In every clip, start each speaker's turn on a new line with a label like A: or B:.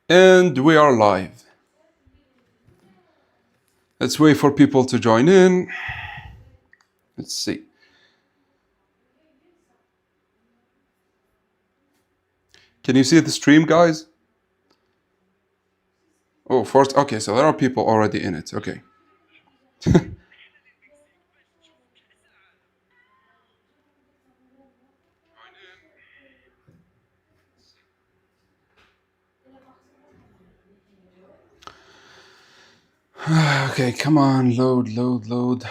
A: And we are live. Let's wait for people to join in. Let's see. Can you see the stream, guys? Oh, first, okay, so there are people already in it. Okay. Okay, come on, load.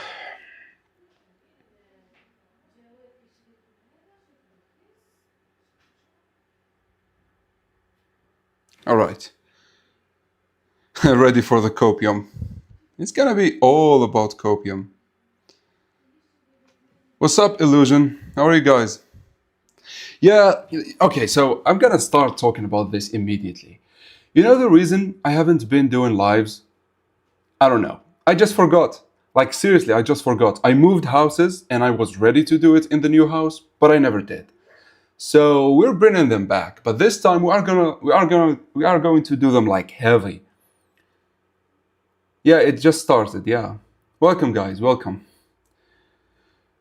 A: All right. Ready for the copium. It's gonna be all about copium. What's up, Illusion? How are you guys? Yeah, okay, so I'm gonna start talking about this immediately. You know the reason I haven't been doing lives? I don't know. I just forgot. Like seriously, I just forgot. I moved houses and I was ready to do it in the new house, but I never did. So we're bringing them back, but this time we are going to do them like heavy. Yeah, it just started. Yeah. Welcome guys, welcome.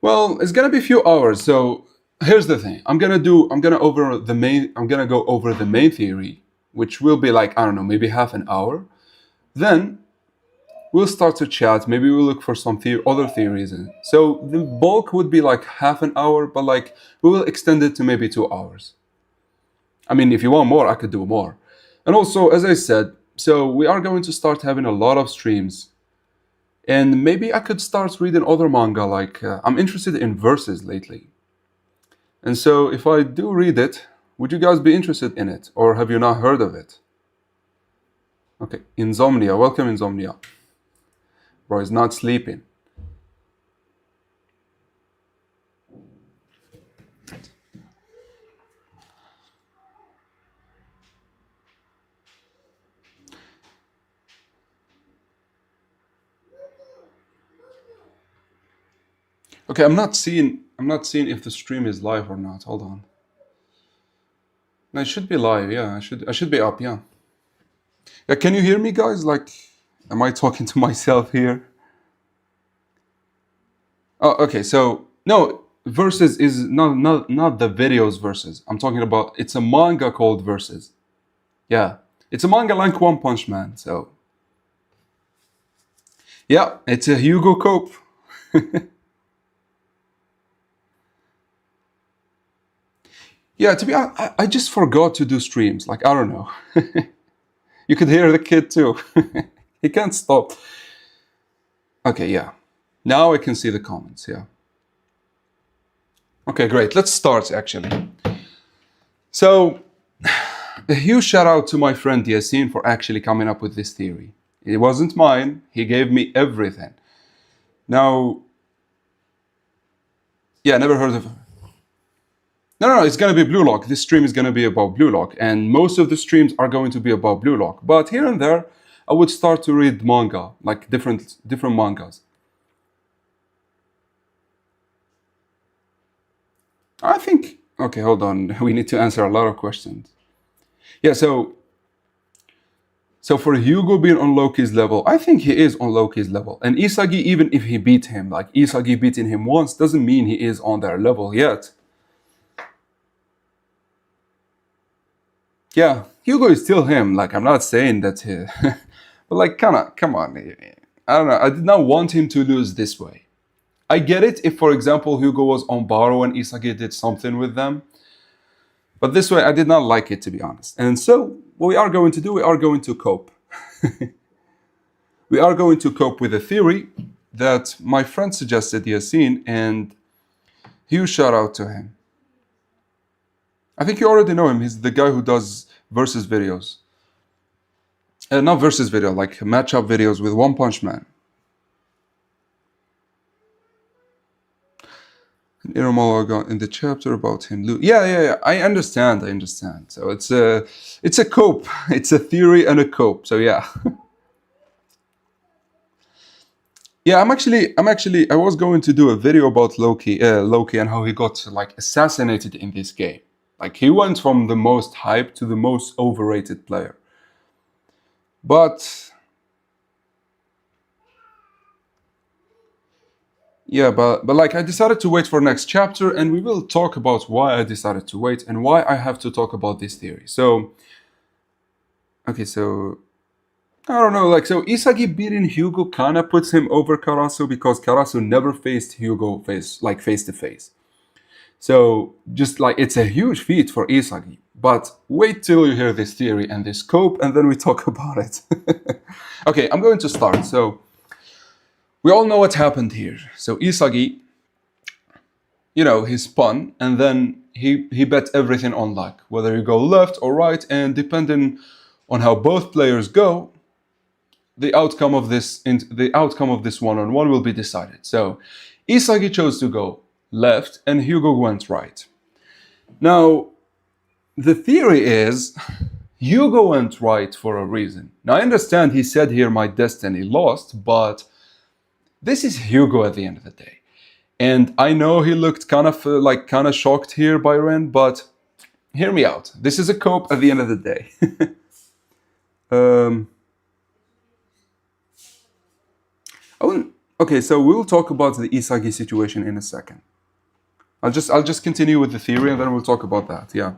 A: Well, it's going to be a few hours. So here's the thing. I'm going to go over the main theory, which will be like, I don't know, maybe half an hour. Then we'll start to chat. Maybe we'll look for some other theories. So the bulk would be like half an hour, but like we will extend it to maybe 2 hours. I mean, if you want more, I could do more. And also, as I said, so we are going to start having a lot of streams. And maybe I could start reading other manga, like I'm interested in verses lately. And so if I do read it, would you guys be interested in it? Or have you not heard of it? Okay, Insomnia, welcome Insomnia. Bro, he's not sleeping. Okay, I'm not seeing if the stream is live or not. Hold on. No, it should be live, yeah. I should be up, yeah. Yeah, can you hear me guys? Like, am I talking to myself here? Oh, okay, so no, Versus is not the videos Versus. I'm talking about it's a manga called Versus. Yeah. It's a manga like One Punch Man, so yeah, it's a Hugo Cope. Yeah, to be honest, I just forgot to do streams. Like, I don't know. You could hear the kid too. He can't stop. Okay, yeah. Now I can see the comments, yeah. Okay, great. Let's start actually. So, a huge shout out to my friend Yassine for actually coming up with this theory. It wasn't mine. He gave me everything. Now, yeah, never heard of. No, it's going to be Blue Lock. This stream is going to be about Blue Lock, and most of the streams are going to be about Blue Lock. But here and there, I would start to read manga, like different mangas. I think. Okay, hold on. We need to answer a lot of questions. Yeah, so for Hugo being on Loki's level, I think he is on Loki's level. And Isagi, even if he beat him, like Isagi beating him once, doesn't mean he is on their level yet. Yeah, Hugo is still him. Like, I'm not saying that he... but like, come on. I don't know. I did not want him to lose this way. I get it if, for example, Hugo was on Baro and Isagi did something with them. But this way, I did not like it, to be honest. And so, what we are going to do, we are going to cope. We are going to cope with a theory that my friend suggested, Yassine, and huge shout out to him. I think you already know him. He's the guy who does versus videos. Not versus video, like matchup videos with One Punch Man. An inner monologue in the chapter about him. Yeah. I understand. So it's a cope. It's a theory and a cope. So yeah. Yeah, I was going to do a video about Loki and how he got like assassinated in this game. Like he went from the most hyped to the most overrated player. But yeah, but like I decided to wait for next chapter, and we will talk about why I decided to wait and why I have to talk about this theory. So, okay, so I don't know, like, so Isagi beating Hugo kinda puts him over Karasu because Karasu never faced Hugo face to face. So just like it's a huge feat for Isagi. But wait till you hear this theory and this scope, and then we talk about it. Okay, I'm going to start. So we all know what happened here. So Isagi, he spun, and then he bet everything on luck, whether you go left or right, and depending on how both players go, the outcome of this one-on-one will be decided. So Isagi chose to go left, and Hugo went right. Now, the theory is Hugo went right for a reason. Now, I understand he said here, my destiny lost, but this is Hugo at the end of the day. And I know he looked kind of shocked here by Ren, but hear me out. This is a cope at the end of the day. Okay, so we'll talk about the Isagi situation in a second. I'll just continue with the theory, and then we'll talk about that. Yeah.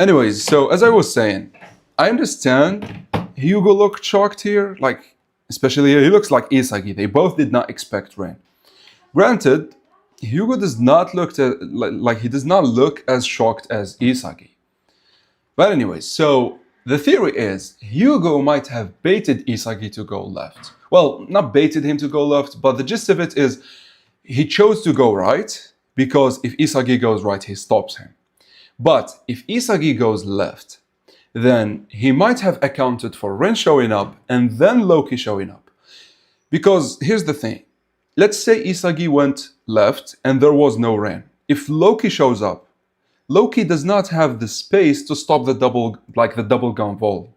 A: Anyways, so as I was saying, I understand Hugo looked shocked here, like, especially he looks like Isagi. They both did not expect Ren. Granted, Hugo does not look he does not look as shocked as Isagi. But anyways, so the theory is Hugo might have baited Isagi to go left. Well, not baited him to go left, but the gist of it is he chose to go right because if Isagi goes right, he stops him. But if Isagi goes left, then he might have accounted for Ren showing up and then Loki showing up. Because here's the thing. Let's say Isagi went left and there was no Ren. If Loki shows up, Loki does not have the space to stop the double gun volley.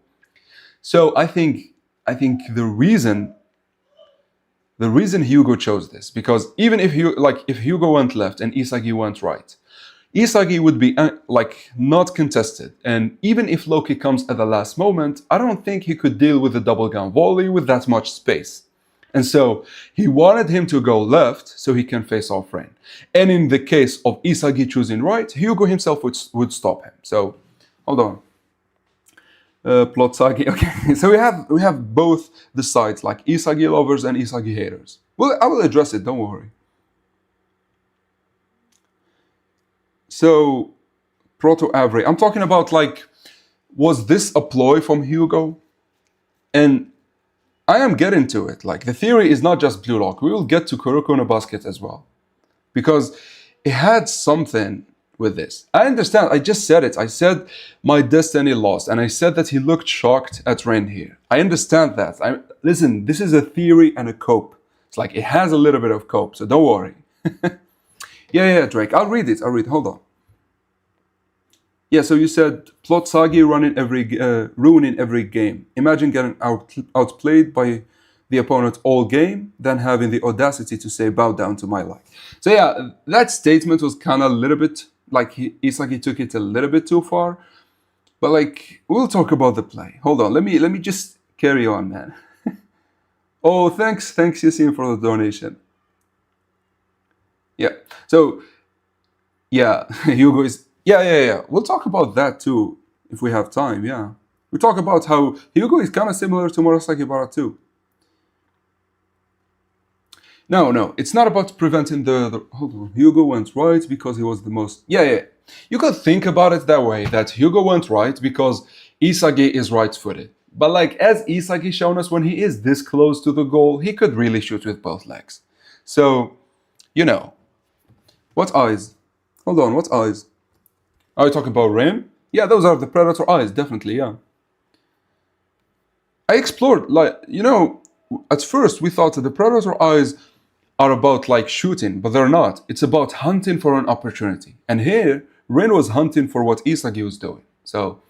A: So I think the reason Hugo chose this, because even if Hugo went left and Isagi went right, Isagi would be not contested, and even if Loki comes at the last moment, I don't think he could deal with the double gun volley with that much space. And so he wanted him to go left so he can face off Ren. And in the case of Isagi choosing right, Hugo himself would stop him. So hold on. Plot Sagi. Okay, so we have both the sides, like Isagi lovers and Isagi haters. Well, I will address it, don't worry. So, Proto-Avery. I'm talking about, was this a ploy from Hugo? And I am getting to it. The theory is not just Blue Lock. We will get to Kuroko no Basket as well. Because it had something with this. I understand. I just said it. I said my destiny lost. And I said that he looked shocked at Ren here. I understand that. Listen, this is a theory and a cope. It's it has a little bit of cope, so don't worry. Yeah, Drake. I'll read it. Hold on. Yeah, so you said plot Sagi ruining every game. Imagine getting outplayed by the opponent all game, then having the audacity to say bow down to my life. So yeah, that statement was kind of a little bit Isagi took it a little bit too far. But we'll talk about the play. Hold on, let me just carry on, man. Oh, thanks Yassine for the donation. Yeah. So, yeah, Hugo is... Yeah. We'll talk about that too, if we have time, yeah. We talk about how Hugo is kind of similar to Murasaki Bara too. No, it's not about preventing the... Hold on. Hugo went right because he was the most... Yeah. You could think about it that way, that Hugo went right because Isagi is right-footed. But as Isagi shown us, when he is this close to the goal, he could really shoot with both legs. So, what eyes? Hold on, what eyes? Are you talking about Ren? Yeah, those are the Predator eyes, definitely, yeah. I explored, at first we thought that the Predator eyes are about shooting, but they're not. It's about hunting for an opportunity. And here, Ren was hunting for what Isagi was doing. So,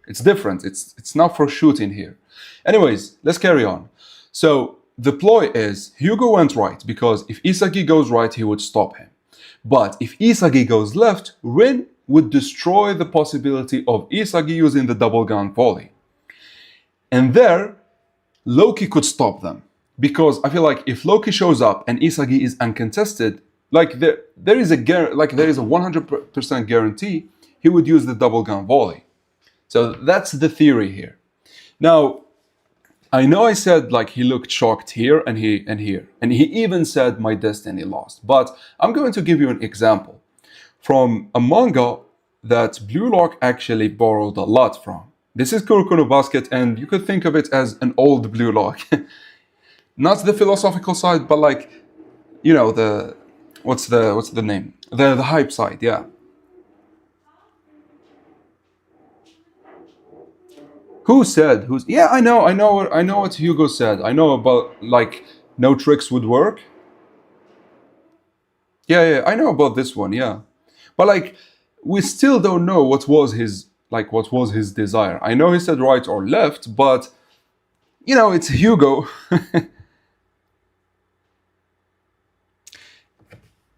A: it's different. It's not for shooting here. Anyways, let's carry on. So, the ploy is, Hugo went right, because if Isagi goes right, he would stop him. But if Isagi goes left, Ren would destroy the possibility of Isagi using the double gun volley. And there, Loki could stop them. Because I feel like if Loki shows up and Isagi is uncontested, like there is a 100% guarantee he would use the double gun volley. So that's the theory here. Now, I know I said like he looked shocked here and here, and he even said my destiny lost. But I'm going to give you an example from a manga that Blue Lock actually borrowed a lot from. This is Kuroko no Basket, and you could think of it as an old Blue Lock. Not the philosophical side, but like, you know, the what's the name? The hype side, yeah. Yeah, I know what Hugo said. I know about like no tricks would work. Yeah, I know about this one, yeah. But like we still don't know what was his desire. I know he said right or left, but you know, it's Hugo.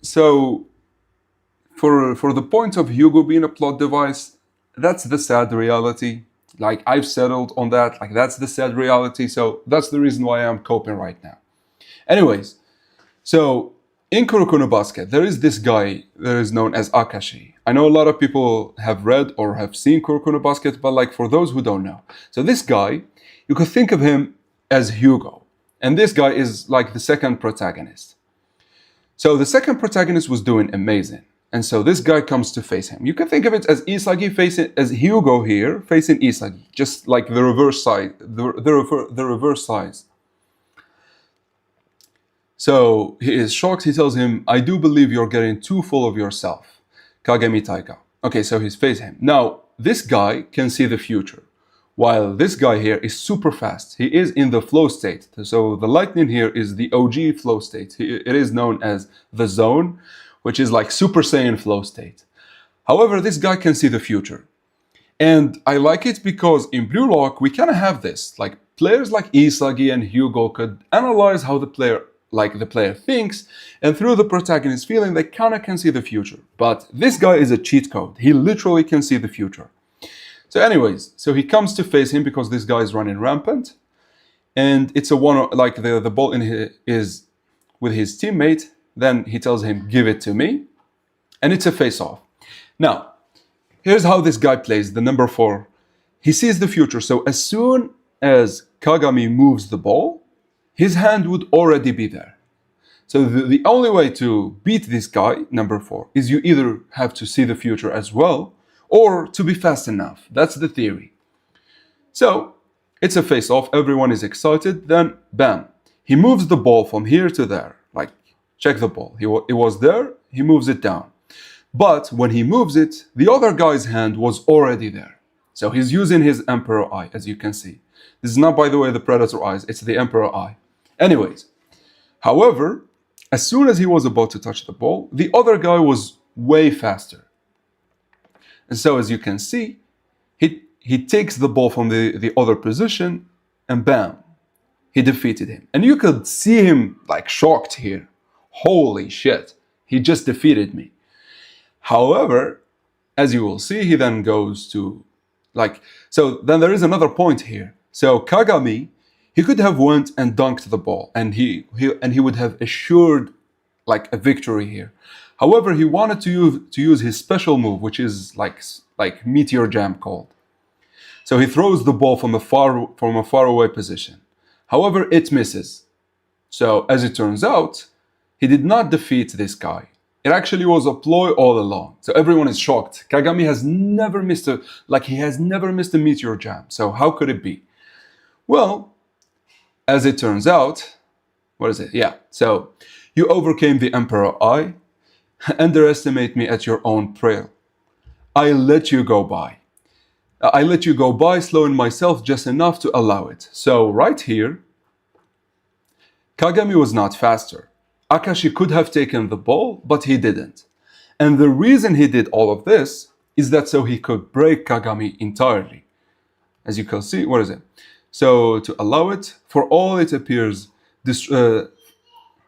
A: So for the point of Hugo being a plot device, that's the sad reality. Like I've settled on that. Like that's the sad reality. So that's the reason why I'm coping right now. Anyways, so in Kuroko no Basket, there is this guy that is known as Akashi. I know a lot of people have read or have seen Kuroko no Basket, but like for those who don't know. So this guy, you could think of him as Hugo. And this guy is like the second protagonist. So the second protagonist was doing amazing. And so this guy comes to face him. You can think of it as Isagi as Hugo here facing Isagi, just like the reverse side, the reverse sides. So he is shocked. He tells him, "I do believe you're getting too full of yourself, Kagami Taika." Okay, so he's facing him. Now this guy can see the future, while this guy here is super fast. He is in the flow state. So the lightning here is the OG flow state. It is known as the zone, which is like Super Saiyan flow state. However, this guy can see the future. And I like it because in Blue Lock, we kind of have this. Like players like Isagi and Hugo could analyze how the player thinks, and through the protagonist feeling, they kind of can see the future. But this guy is a cheat code. He literally can see the future. So anyways, so he comes to face him because this guy is running rampant. And it's a one, like the ball is with his teammate. Then he tells him, "Give it to me." And it's a face-off. Now, here's how this guy plays, the number 4. He sees the future. So as soon as Kagami moves the ball, his hand would already be there. So the only way to beat this guy, number 4, is you either have to see the future as well, or to be fast enough. That's the theory. So it's a face-off. Everyone is excited. Then, bam, he moves the ball from here to there. Like, check the ball. It was there. He moves it down. But when he moves it, the other guy's hand was already there. So he's using his Emperor Eye, as you can see. This is not, by the way, the Predator Eyes. It's the Emperor Eye. Anyways, however, as soon as he was about to touch the ball, the other guy was way faster. And so, as you can see, he takes the ball from the other position, and bam, he defeated him. And you could see him like shocked here. Holy shit, he just defeated me. However, as you will see, he then goes to so then there is another point here. So Kagami, he could have went and dunked the ball, and he would have assured like a victory here. However, he wanted to use his special move, which is like meteor jam called. So he throws the ball from a far away position. However, it misses. So as it turns out, he did not defeat this guy. It actually was a ploy all along. So everyone is shocked. Kagami has never missed a meteor jam. So how could it be? Well, as it turns out, what is it? Yeah. So you overcame the Emperor Eye. Underestimate me at your own peril. I let you go by. I let you go by, slowing myself just enough to allow it. So right here, Kagami was not faster. Akashi could have taken the ball, but he didn't. And the reason he did all of this is that so he could break Kagami entirely. As you can see, what is it? So to allow it, for all it appears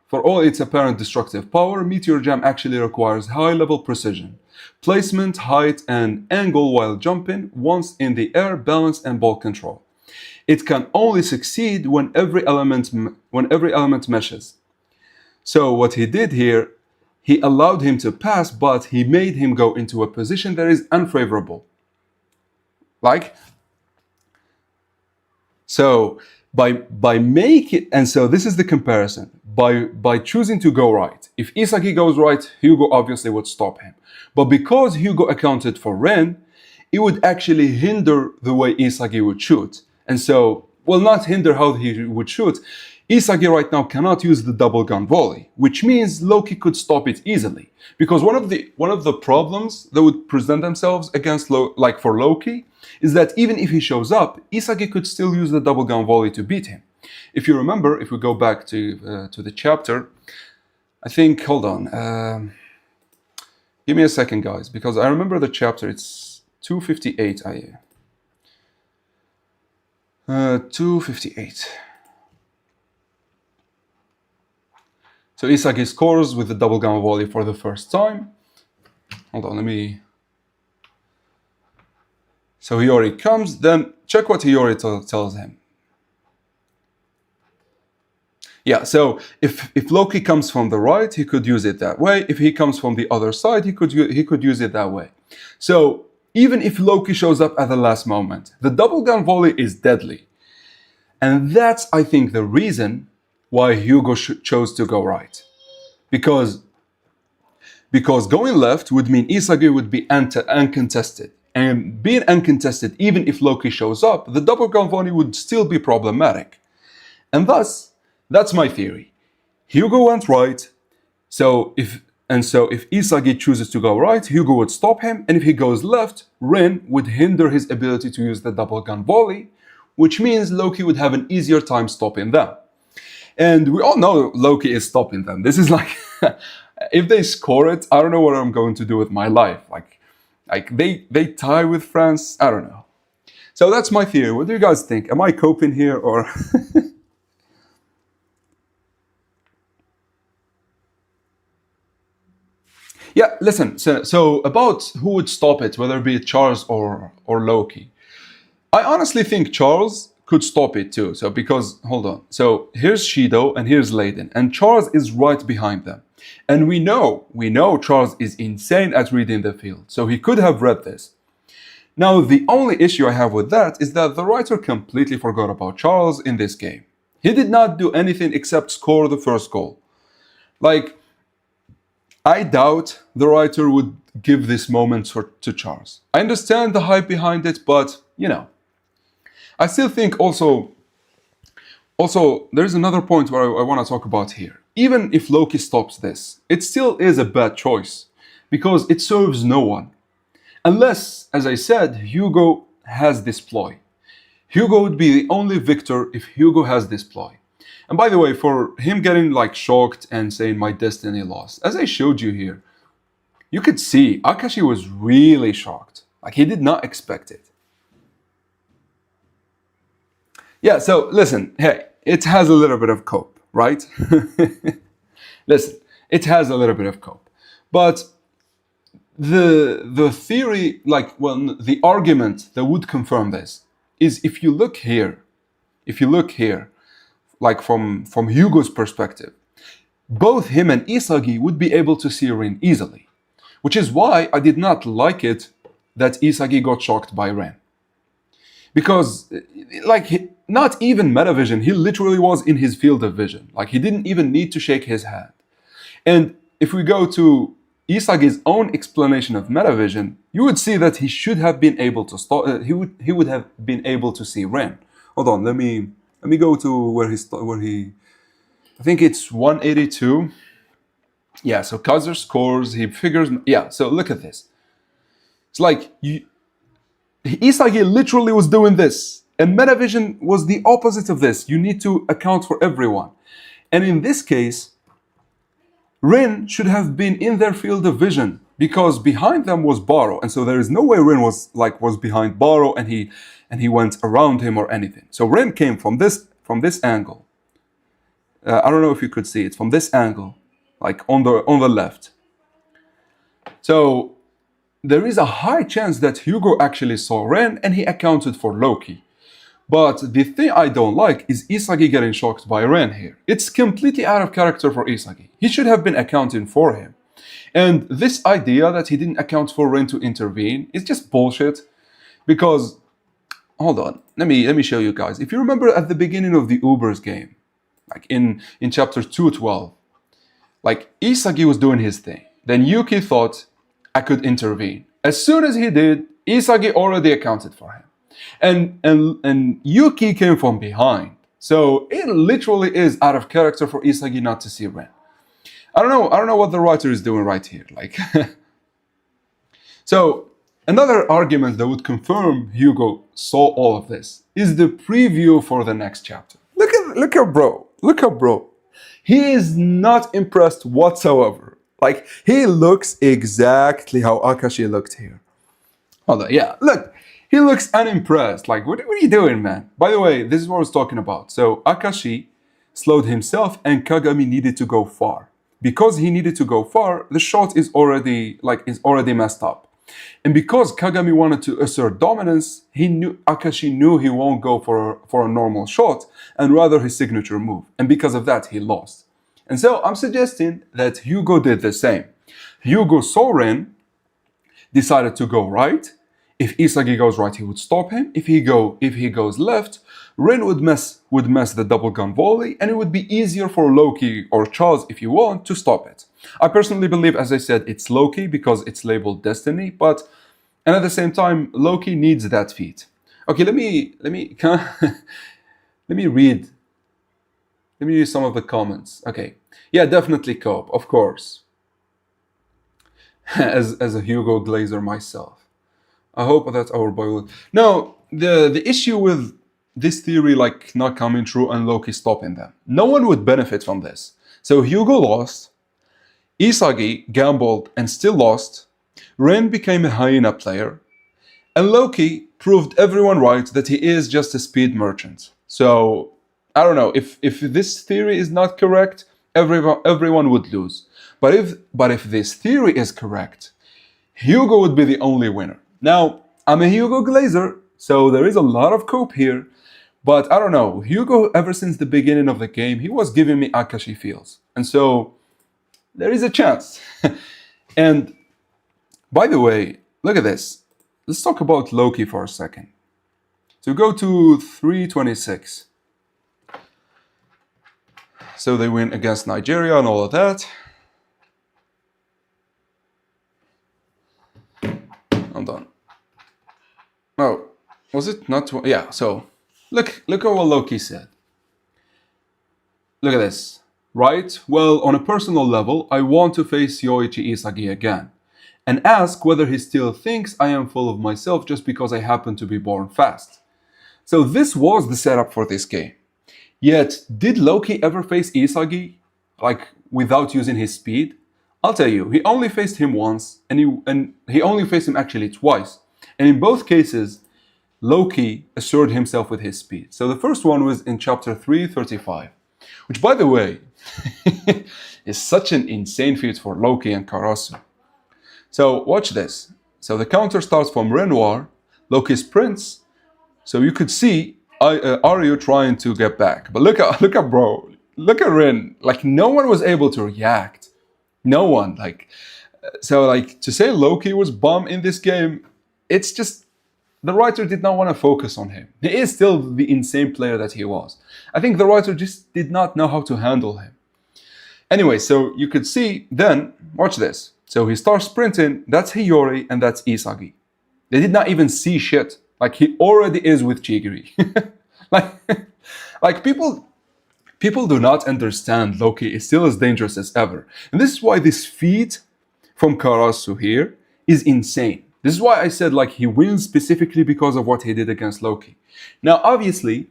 A: For all its apparent destructive power, Meteor Jam actually requires high-level precision, placement, height, and angle while jumping, once in the air, balance, and ball control. It can only succeed when every element meshes. So what he did here, he allowed him to pass, but he made him go into a position that is unfavorable. Like, so by making, and so this is the comparison. By choosing to go right, if Isagi goes right, Hugo obviously would stop him. But because Hugo accounted for Ren, it would actually hinder the way Isagi would shoot. And so, well, not hinder how he would shoot. Isagi right now cannot use the double gun volley, which means Loki could stop it easily. Because one of the problems that would present themselves against like for Loki is that even if he shows up, Isagi could still use the double gun volley to beat him. If you remember, if we go back to the chapter, I think, hold on, give me a second, guys, because I remember the chapter. It's 258. 258. So Isagi scores with the double gun volley for the first time. Hold on, let me. So Hiyori comes, then check what Hiyori tells him. Yeah, so if Loki comes from the right, he could use it that way. If he comes from the other side, he could use it that way. So even if Loki shows up at the last moment, the double gun volley is deadly. And that's, I think, the reason why Hugo chose to go right. Because going left would mean Isagi would be uncontested. And being uncontested, even if Loki shows up, the double gun volley would still be problematic. And thus, that's my theory. Hugo went right, so if Isagi chooses to go right, Hugo would stop him, and if he goes left, Ren would hinder his ability to use the double gun volley, which means Loki would have an easier time stopping them. And we all know Loki is stopping them. This is like, if they score it, I don't know what I'm going to do with my life. Like they tie with France, I don't know. So that's my theory. What do you guys think? Am I coping here or? Yeah, listen, so about who would stop it, whether it be Charles or Loki. I honestly think Charles could stop it too. So because, hold on. So here's Shido and here's Layden, and Charles is right behind them. And we know Charles is insane at reading the field. So he could have read this. Now, the only issue I have with that is that the writer completely forgot about Charles in this game. He did not do anything except score the first goal. Like, I doubt the writer would give this moment to Charles. I understand the hype behind it, but, you know. I still think also there's another point where I want to talk about here. Even if Loki stops this, it still is a bad choice because it serves no one. Unless, as I said, Hugo has this ploy. Hugo would be the only victor if Hugo has this ploy. And by the way, for him getting like shocked and saying my destiny lost, as I showed you here, you could see Akashi was really shocked. Like he did not expect it. Yeah, so listen, hey, it has a little bit of cope, right? Listen, it has a little bit of cope. But the theory, like, well, the argument that would confirm this is if you look here, like from Hugo's perspective, both him and Isagi would be able to see Ren easily. Which is why I did not like it that Isagi got shocked by Ren. Because, like, not even metavision, he literally was in his field of vision. Like, he didn't even need to shake his hand. And if we go to Isagi's own explanation of metavision, you would see that he should have been able to start. He would have been able to see Ren. Hold on, let me go to where he. I think it's 182. Yeah, so Kaiser scores. He figures. Yeah, so look at this. It's like Isagi literally was doing this, and metavision was the opposite of this. You need to account for everyone, and in this case, Ren should have been in their field of vision because behind them was Baro, and so there is no way Ren was behind Baro and he went around him or anything. So Ren came from this angle. I don't know if you could see it from this angle, like on the left. So there is a high chance that Hugo actually saw Ren and he accounted for Loki. But the thing I don't like is Isagi getting shocked by Ren here. It's completely out of character for Isagi. He should have been accounting for him. And this idea that he didn't account for Ren to intervene is just bullshit. Because, hold on, let me show you guys. If you remember at the beginning of the Uber's game, like in chapter 212, like Isagi was doing his thing. Then Yuki thought, I could intervene. As soon as he did, Isagi already accounted for him. And Yuki came from behind. So it literally is out of character for Isagi not to see Ren. I don't know what the writer is doing right here. Like So another argument that would confirm Hugo saw all of this is the preview for the next chapter. Look at bro. He is not impressed whatsoever. Like, he looks exactly how Akashi looked here. Hold on, yeah, look. He looks unimpressed. Like, what are you doing, man? By the way, this is what I was talking about. So, Akashi slowed himself and Kagami needed to go far. Because he needed to go far, the shot is already messed up. And because Kagami wanted to assert dominance, Akashi knew he won't go for a normal shot and rather his signature move. And because of that, he lost. And so I'm suggesting that Hugo did the same. Hugo saw Ren, decided to go right. If Isagi goes right, he would stop him. If he goes left, Ren would mess the double gun volley, and it would be easier for Loki or Charles, if you want, to stop it. I personally believe, as I said, it's Loki because it's labeled Destiny, and at the same time, Loki needs that feat. Okay, let me read. Let me read some of the comments. Okay, yeah, definitely Cope, of course. as a Hugo Glazer myself, I hope that our boy will. No, the issue with this theory like not coming true and Loki stopping them, no one would benefit from this. So Hugo lost, Isagi gambled and still lost, Ren became a hyena player, and Loki proved everyone right that he is just a speed merchant. So I don't know, if this theory is not correct, everyone would lose. But if this theory is correct, Hugo would be the only winner. Now, I'm a Hugo Glazer, so there is a lot of cope here, but I don't know, Hugo, ever since the beginning of the game, he was giving me Akashi feels. And so, there is a chance. And, by the way, look at this. Let's talk about Loki for a second. So go to 326. So they win against Nigeria and all of that. I'm done. Oh, was it not? Yeah, so look at what Loki said. Look at this. Right? Well, on a personal level, I want to face Yoichi Isagi again and ask whether he still thinks I am full of myself just because I happen to be born fast. So this was the setup for this game. Yet, did Loki ever face Isagi, like, without using his speed? I'll tell you, he only faced him once, and he only faced him actually twice. And in both cases, Loki assured himself with his speed. So the first one was in chapter 335, which, by the way, is such an insane feat for Loki and Karasu. So watch this. So the counter starts from Renoir, Loki sprints, so you could see Aryu trying to get back. But look at bro, look at Ren. Like, no one was able to react. No one. Like, so like to say Loki was bum in this game, it's just the writer did not want to focus on him. He is still the insane player that he was. I think the writer just did not know how to handle him. Anyway, so you could see then, watch this. So he starts sprinting, that's Hiyori and that's Isagi. They did not even see shit. Like, he already is with Chigiri. like people do not understand Loki is still as dangerous as ever. And this is why this feat from Karasu here is insane. This is why I said, like, he wins specifically because of what he did against Loki. Now, obviously,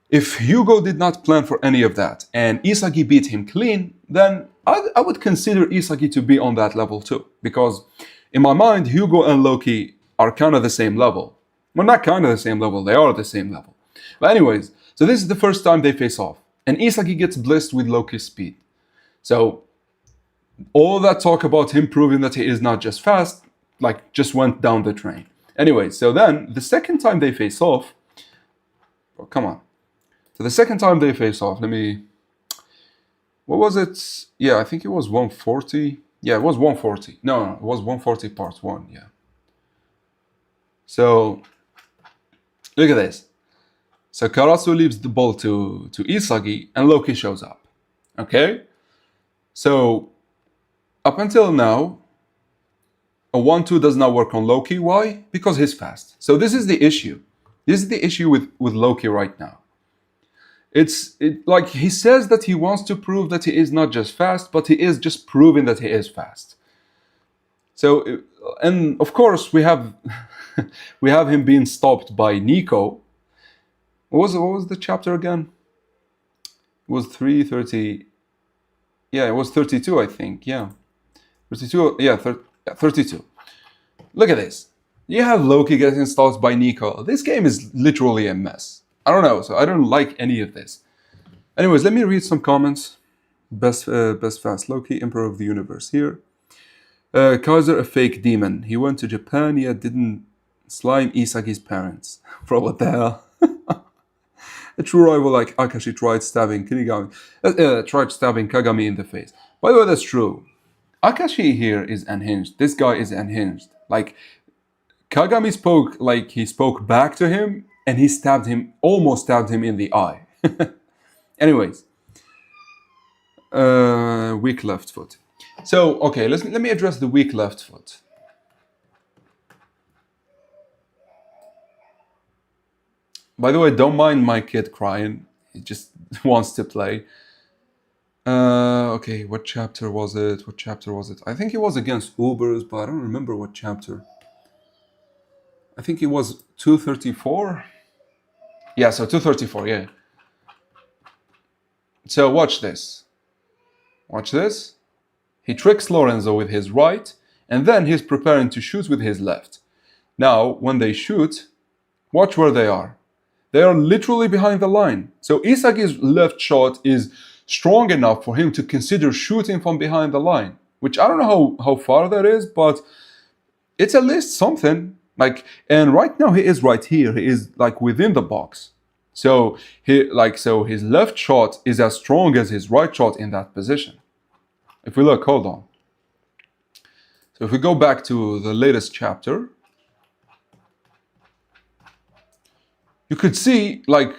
A: if Hugo did not plan for any of that and Isagi beat him clean, then I would consider Isagi to be on that level too. Because in my mind, Hugo and Loki are kind of the same level. Well, not kind of the same level, they are the same level. But anyways, so this is the first time they face off. and Isagi gets blessed with Loki's speed. So all that talk about him proving that he is not just fast, like, just went down the drain. Anyway, so then the second time they face off, oh, come on. So the second time they face off, what was it? Yeah, I think it was 140. Yeah, it was 140. No, it was 140 part 1, yeah. So, look at this. So Karasu leaves the ball to Isagi, and Loki shows up. Okay? So, up until now, a 1-2 does not work on Loki. Why? Because he's fast. So this is the issue. This is the issue with Loki right now. Like, he says that he wants to prove that he is not just fast, but he is just proving that he is fast. So, and of course we have we have him being stopped by Nico. What was the chapter again? It was 330. Yeah, it was 32, I think. Yeah, 32. Yeah, 32. Look at this. You have Loki getting stopped by Nico. This game is literally a mess. I don't know, so I don't like any of this. Anyways, let me read some comments. Best fast Loki, Emperor of the Universe here. Kaiser, a fake demon. He went to Japan, yet didn't slime Isagi's parents. Bro, what the hell? A true rival like Akashi tried stabbing Kagami in the face. By the way, that's true. Akashi here is unhinged. This guy is unhinged. Like, Kagami spoke back to him, and he almost stabbed him in the eye. Anyways, weak left foot. So, okay, let me address the weak left foot. By the way, don't mind my kid crying. He just wants to play. Okay, what chapter was it? I think it was against Ubers, but I don't remember what chapter. I think it was 234. Yeah, so 234, yeah. So watch this. Watch this. He tricks Lorenzo with his right, and then he's preparing to shoot with his left. Now, when they shoot, watch where they are. They are literally behind the line. So Isagi's left shot is strong enough for him to consider shooting from behind the line, which I don't know how far that is, but it's at least something. Like, and right now he is right here. He is like within the box. So his left shot is as strong as his right shot in that position. If we look, hold on. So if we go back to the latest chapter, you could see, like,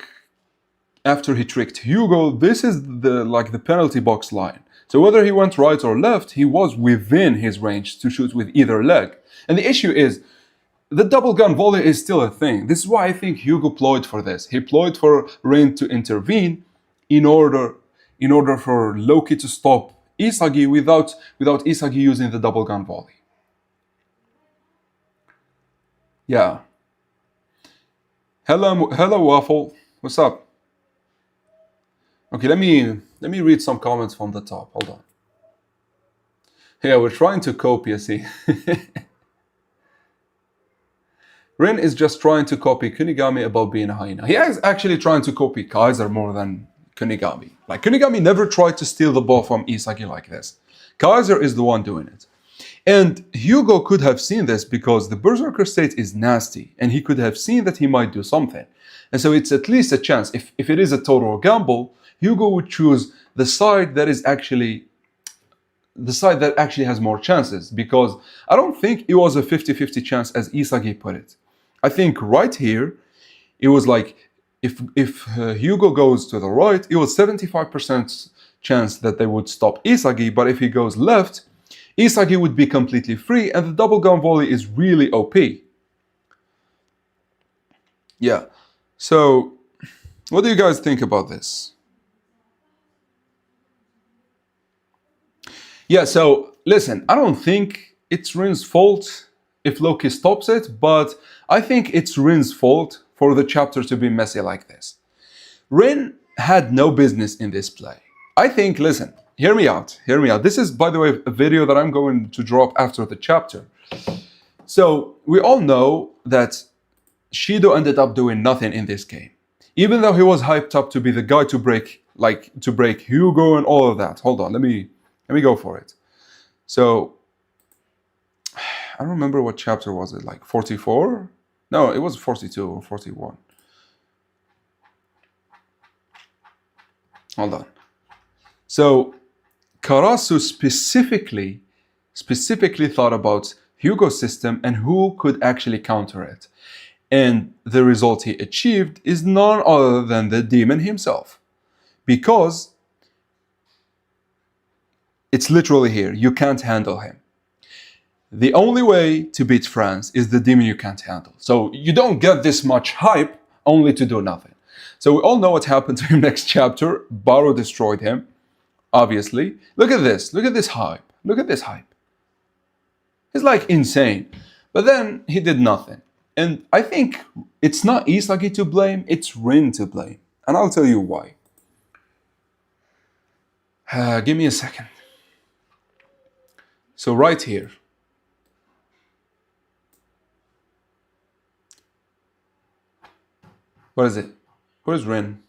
A: after he tricked Hugo, this is the penalty box line. So whether he went right or left, he was within his range to shoot with either leg. And the issue is, the double gun volley is still a thing. This is why I think Hugo ployed for this. He ployed for Ren to intervene in order for Loki to stop Isagi without Isagi using the double gun volley. Yeah. Hello, Waffle. What's up? Okay, let me read some comments from the top. Hold on. Yeah, we're trying to copy, you see. Ren is just trying to copy Kunigami about being a hyena. He is actually trying to copy Kaiser more than Kunigami. Like, Kunigami never tried to steal the ball from Isagi like this. Kaiser is the one doing it. And Hugo could have seen this because the Berserker state is nasty, and he could have seen that he might do something. And so it's at least a chance. If it is a total gamble, Hugo would choose the side that actually has more chances, because I don't think it was a 50-50 chance as Isagi put it. I think right here, it was like, if Hugo goes to the right, it was 75% chance that they would stop Isagi, but if he goes left, Isagi would be completely free, and the double gun volley is really OP. Yeah, so what do you guys think about this? Yeah, so listen, I don't think it's Ren's fault if Loki stops it, but I think it's Ren's fault for the chapter to be messy like this. Ren had no business in this play. I think, listen, hear me out. This is, by the way, a video that I'm going to drop after the chapter. So, we all know that Shido ended up doing nothing in this game. Even though he was hyped up to be the guy to break like to break Hugo and all of that. Hold on, let me go for it. So I don't remember what chapter was it, like 44? No, it was 42 or 41. Hold on. So Karasu specifically thought about Hugo's system and who could actually counter it. And the result he achieved is none other than the demon himself. Because it's literally here, you can't handle him. The only way to beat France is the demon you can't handle. So you don't get this much hype only to do nothing. So we all know what happened to him next chapter. Baro destroyed him, obviously. Look at this. Look at this hype. Look at this hype. He's like insane. But then he did nothing. And I think it's not Isagi to blame, it's Ren to blame. And I'll tell you why. Give me a second. So right here. What is it? Where's Ren?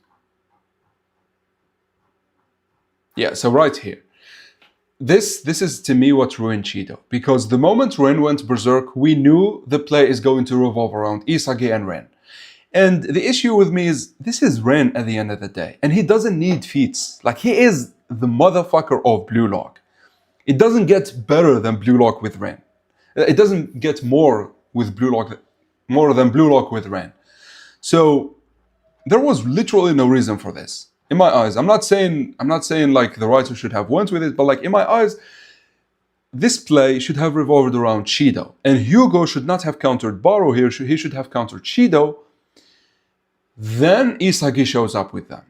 A: Yeah, so right here. This is to me what ruined Shido. Because the moment Ren went berserk, we knew the play is going to revolve around Isagi and Ren. And the issue with me is, this is Ren at the end of the day. And he doesn't need feats. Like, he is the motherfucker of Blue Lock. It doesn't get better than Blue Lock with Ren. It doesn't get more with Blue Lock, more than Blue Lock with Ren. So there was literally no reason for this. In my eyes, I'm not saying like the writer should have went with it, but like in my eyes, this play should have revolved around Shido. And Hugo should not have countered Baro here, he should have countered Shido. Then Isagi shows up with them.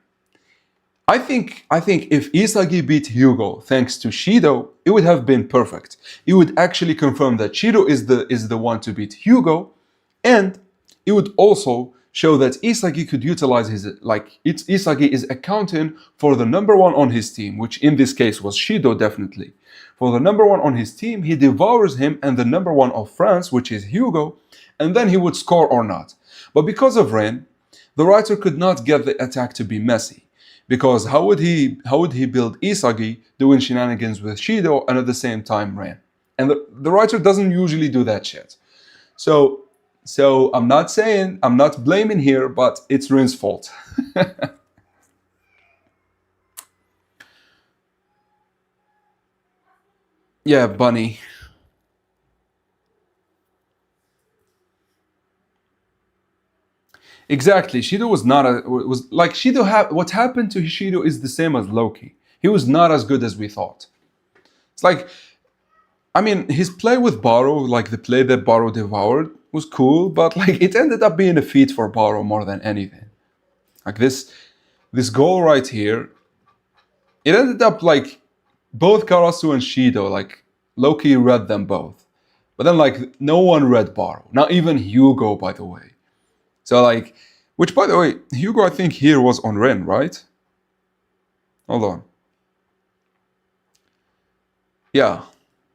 A: I think if Isagi beat Hugo thanks to Shido, it would have been perfect. It would actually confirm that Shido is the one to beat Hugo, and it would also show that Isagi could utilize Isagi is accounting for the number one on his team, which in this case was Shido definitely. For the number one on his team, he devours him and the number one of France, which is Hugo, and then he would score or not. But because of Ren, the writer could not get the attack to be messy. Because how would he build Isagi doing shenanigans with Shido and at the same time Ren? And the writer doesn't usually do that shit. So I'm not blaming here, but it's Ren's fault. Yeah, Bunny. Exactly. Shido was not what happened to Shido is the same as Loki. He was not as good as we thought. It's like, I mean, his play with Baro, like the play that Baro devoured, was cool, but like it ended up being a feat for Baro more than anything. Like this goal right here, it ended up like both Karasu and Shido, like Loki read them both. But then like no one read Baro, not even Hugo, by the way. So like, which by the way, Hugo I think here was on Ren, right? Hold on. Yeah,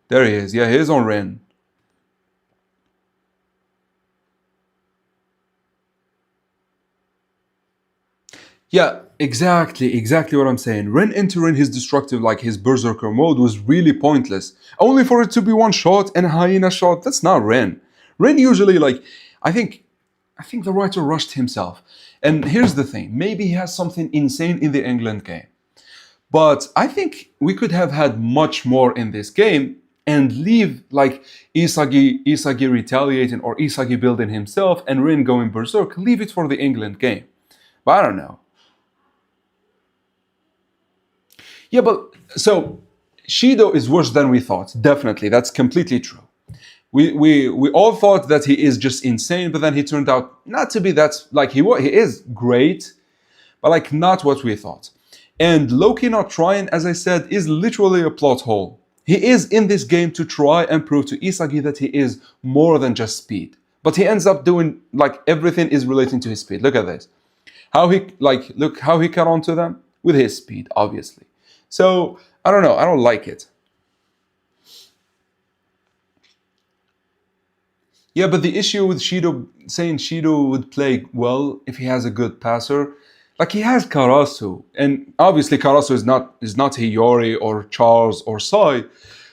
A: there he is. Yeah, he is on Ren. Yeah, exactly what I'm saying. Ren entering his destructive, like his berserker mode, was really pointless. Only for it to be one shot and a hyena shot. That's not Ren. Ren usually like, I think the writer rushed himself. And here's the thing, maybe he has something insane in the England game. But I think we could have had much more in this game and leave like Isagi retaliating or Isagi building himself and Ren going berserk. Leave it for the England game. But I don't know. Yeah, but so Shido is worse than we thought. Definitely, that's completely true. We all thought that he is just insane, but then he turned out not to be that. Like he is great, but like not what we thought. And Loki not trying, as I said, is literally a plot hole. He is in this game to try and prove to Isagi that he is more than just speed. But he ends up doing like everything is relating to his speed. Look at this. Look how he got onto them with his speed, obviously. So I don't know. I don't like it. Yeah, but the issue with Shido saying Shido would play well if he has a good passer, Like he has Karasu, and obviously Karasu is not Hiyori or Charles or Sai,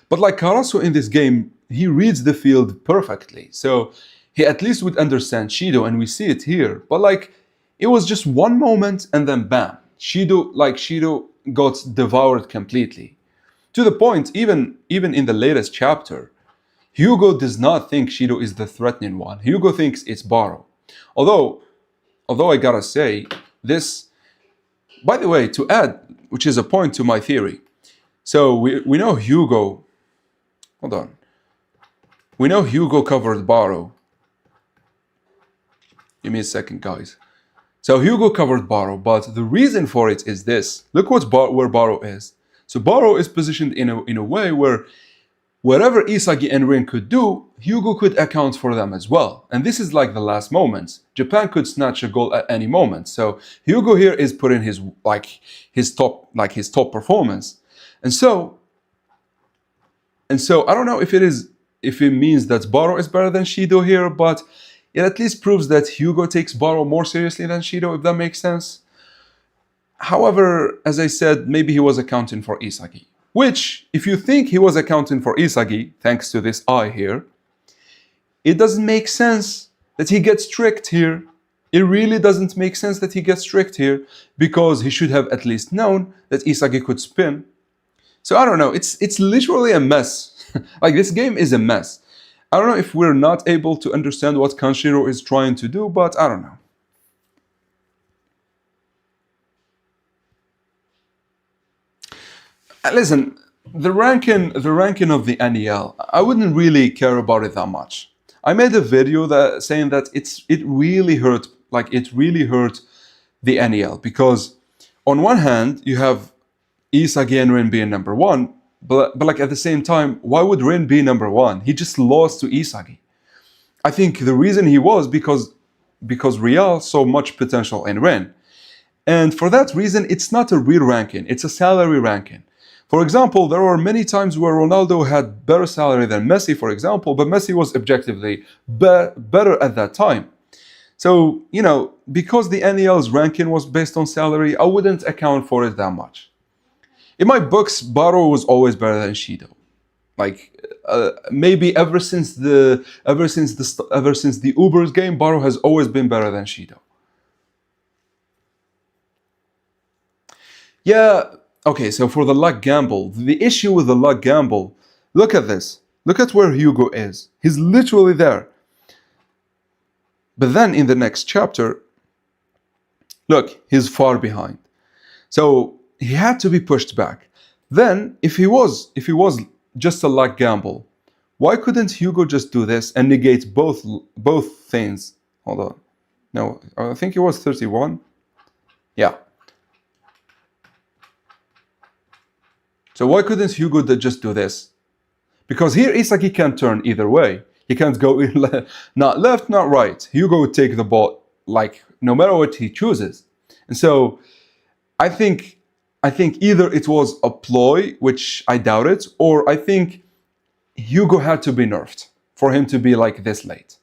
A: but like Karasu in this game, he reads the field perfectly. So he at least would understand Shido, and we see it here. But like it was just one moment and then bam. Shido got devoured completely. To the point, even in the latest chapter, Hugo does not think Shido is the threatening one. Hugo thinks it's Baro. Although I gotta say, this, by the way, to add, which is a point to my theory. So we know Hugo, hold on. We know Hugo covered Baro. Give me a second, guys. So Hugo covered Baro, but the reason for it is this. Look where Baro is. So Baro is positioned in a way where whatever Isagi and Ren could do, Hugo could account for them as well. And this is like the last moments. Japan could snatch a goal at any moment. So Hugo here is putting his top performance. And so I don't know if it means that Baro is better than Shido here, but it at least proves that Hugo takes Baro more seriously than Shido, if that makes sense. However, as I said, maybe he was accounting for Isagi. Which, if you think he was accounting for Isagi, thanks to this eye here, it doesn't make sense that he gets tricked here. It really doesn't make sense that he gets tricked here, because he should have at least known that Isagi could spin. So I don't know, it's literally a mess. Like, this game is a mess. I don't know if we're not able to understand what Kanshiro is trying to do, but I don't know. Listen, the ranking of the NEL, I wouldn't really care about it that much. I made a video saying that it really hurt the NEL, because on one hand you have Isagi and Ren being number one, but like at the same time, why would Ren be number one? He just lost to Isagi. I think the reason he was because Real saw much potential in Ren. And for that reason, it's not a real ranking, it's a salary ranking. For example, there were many times where Ronaldo had better salary than Messi, for example, but Messi was objectively better at that time. So, because the NEL's ranking was based on salary, I wouldn't account for it that much. In my books, Baro was always better than Shido. Like, maybe ever since the Uber's game, Baro has always been better than Shido. Yeah. Okay, so for the luck gamble, the issue with the luck gamble, look at this. Look at where Hugo is. He's literally there. But then in the next chapter, look, he's far behind. So he had to be pushed back. Then, if he was just a luck gamble, why couldn't Hugo just do this and negate both things? Hold on. No, I think it was 31. Yeah. So why couldn't Hugo just do this? Because here Isagi can't turn either way. He can't go not left, not right. Hugo would take the ball, like, no matter what he chooses. And so I think either it was a ploy, which I doubt it, or I think Hugo had to be nerfed for him to be like this late.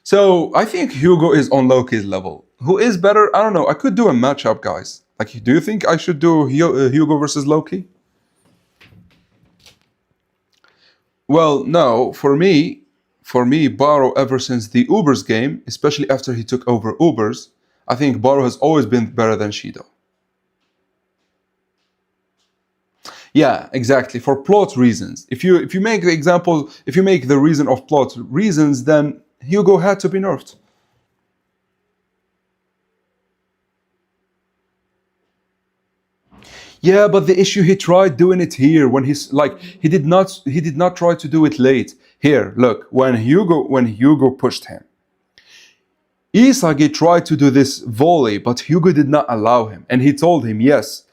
A: So I think Hugo is on Loki's level. Who is better? I don't know. I could do a matchup, guys. Like, do you think I should do Hugo versus Loki? Well, no. For me, Baro, ever since the Ubers game, especially after he took over Ubers, I think Baro has always been better than Shido. Yeah, exactly. For plot reasons. If you make the reason of plot reasons, then Hugo had to be nerfed. Yeah, but the issue, he tried doing it here when he did not try to do it late. Here, look, when Hugo pushed him. Isagi tried to do this volley, but Hugo did not allow him, and he told him yes.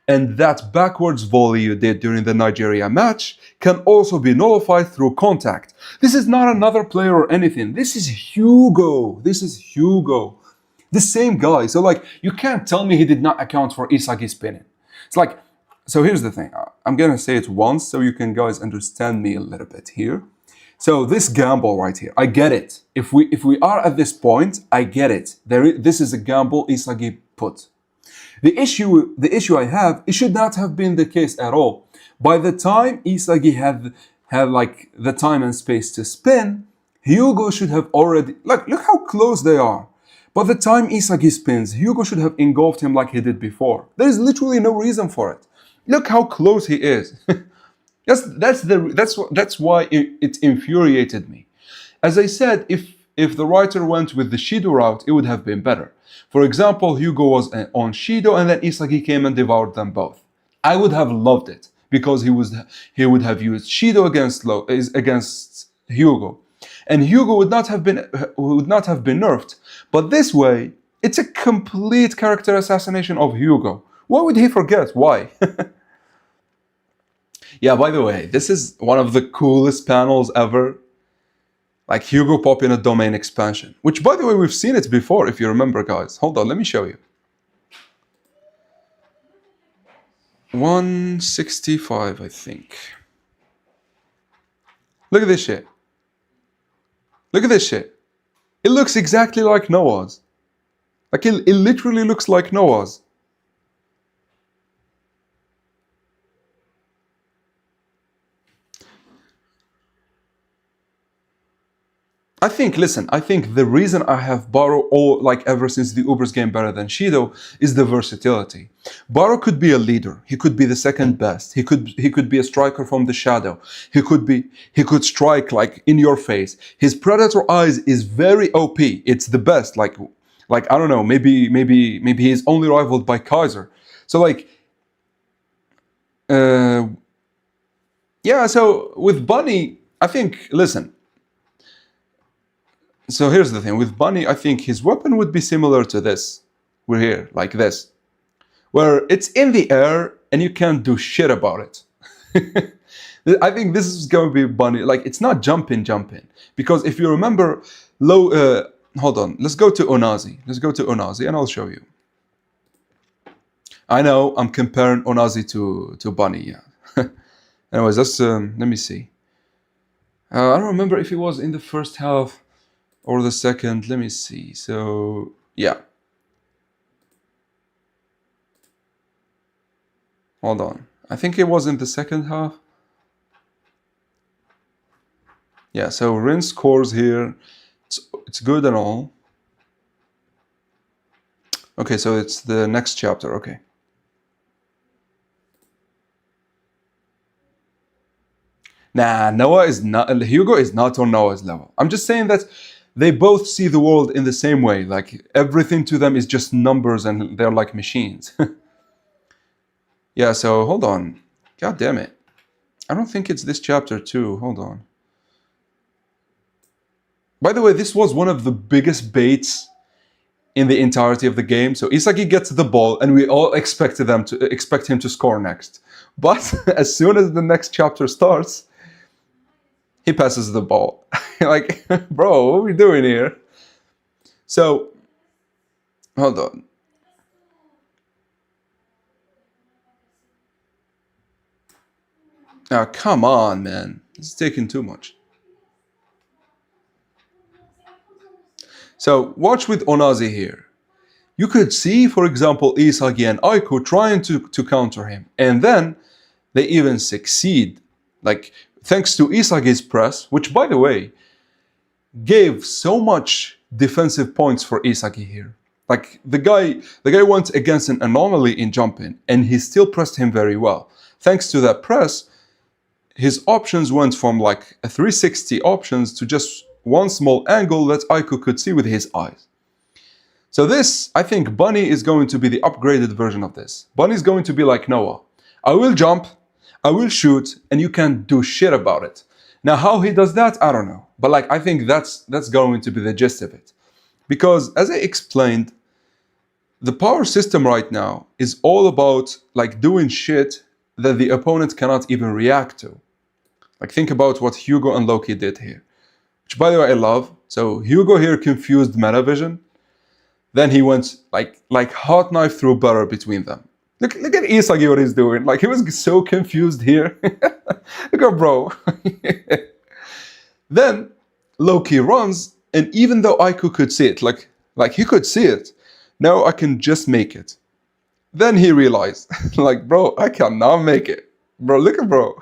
A: And that backwards volley you did during the Nigeria match can also be nullified through contact. This is not another player or anything. This is Hugo. The same guy. So like, you can't tell me he did not account for Isagi spinning. It's like, so here's the thing. I'm gonna say it once so you can guys understand me a little bit here. So this gamble right here, I get it. If we are at this point, I get it. This is a gamble Isagi put. The issue I have, it should not have been the case at all. By the time Isagi had like the time and space to spin, Hugo should have already look how close they are. By the time Isagi spins, Hugo should have engulfed him like he did before. There is literally no reason for it. Look how close he is. That's why it infuriated me. As I said, if the writer went with the Shido route, it would have been better. For example, Hugo was on Shido and then Isagi came and devoured them both. I would have loved it because he would have used Shido against Hugo, and Hugo would not have been nerfed. But this way, it's a complete character assassination of Hugo. Why would he forget? Why? Yeah, by the way, this is one of the coolest panels ever. Like Hugo pop in a domain expansion. Which, by the way, we've seen it before, if you remember, guys. Hold on, let me show you. 165, I think. Look at this shit. Look at this shit. It looks exactly like Noah's. Like, it literally looks like Noah's. I think the reason I have Baro ever since the Ubers game better than Shido is the versatility. Baro could be a leader. He could be the second best. He could be a striker from the shadow. He could strike like in your face. His Predator Eyes is very OP. It's the best. Like I don't know, maybe he's only rivaled by Kaiser. So yeah, so with Bunny, I think, listen. So here's the thing, with Bunny, I think his weapon would be similar to this. We're here, like this. Where it's in the air and you can't do shit about it. I think this is going to be Bunny, like it's not jumping. Because if you remember, hold on, let's go to Onazi. Let's go to Onazi and I'll show you. I know, I'm comparing Onazi to Bunny, yeah. Anyways, let me see. I don't remember if it was in the first half or the second, let me see. So, yeah. Hold on. I think it was in the second half. Yeah, so Ren scores here. It's good and all. Okay, so it's the next chapter, okay. Nah, Hugo is not on Noah's level. I'm just saying that they both see the world in the same way. Like everything to them is just numbers and they're like machines. Yeah, so hold on. God damn it. I don't think it's this chapter too. Hold on. By the way, this was one of the biggest baits in the entirety of the game. So Isagi gets the ball and we all expect him to score next. But as soon as the next chapter starts, he passes the ball. Like, bro, what are we doing here? So, hold on. Oh, come on, man. It's taking too much. So, watch with Onazi here. You could see, for example, Isagi and Aiko trying to counter him. And then they even succeed. Like, thanks to Isagi's press, which, by the way, gave so much defensive points for Isagi here. Like, the guy went against an anomaly in jumping, and he still pressed him very well. Thanks to that press, his options went from like a 360 options to just one small angle that Aiko could see with his eyes. So this, I think Bunny is going to be the upgraded version of this. Bunny is going to be like Noah. I will jump, I will shoot, and you can't do shit about it. Now, how he does that, I don't know. But like, I think that's going to be the gist of it. Because as I explained, the power system right now is all about like doing shit that the opponent cannot even react to. Like, think about what Hugo and Loki did here. Which, by the way, I love. So Hugo here confused Metavision. Then he went like hot knife through butter between them. Look at Isagi, what he's doing. Like, he was so confused here. Look at bro. Then Loki runs, and even though Aiku could see it, like he could see it, now I can just make it. Then he realized, like, bro, I cannot make it. Bro, look at bro.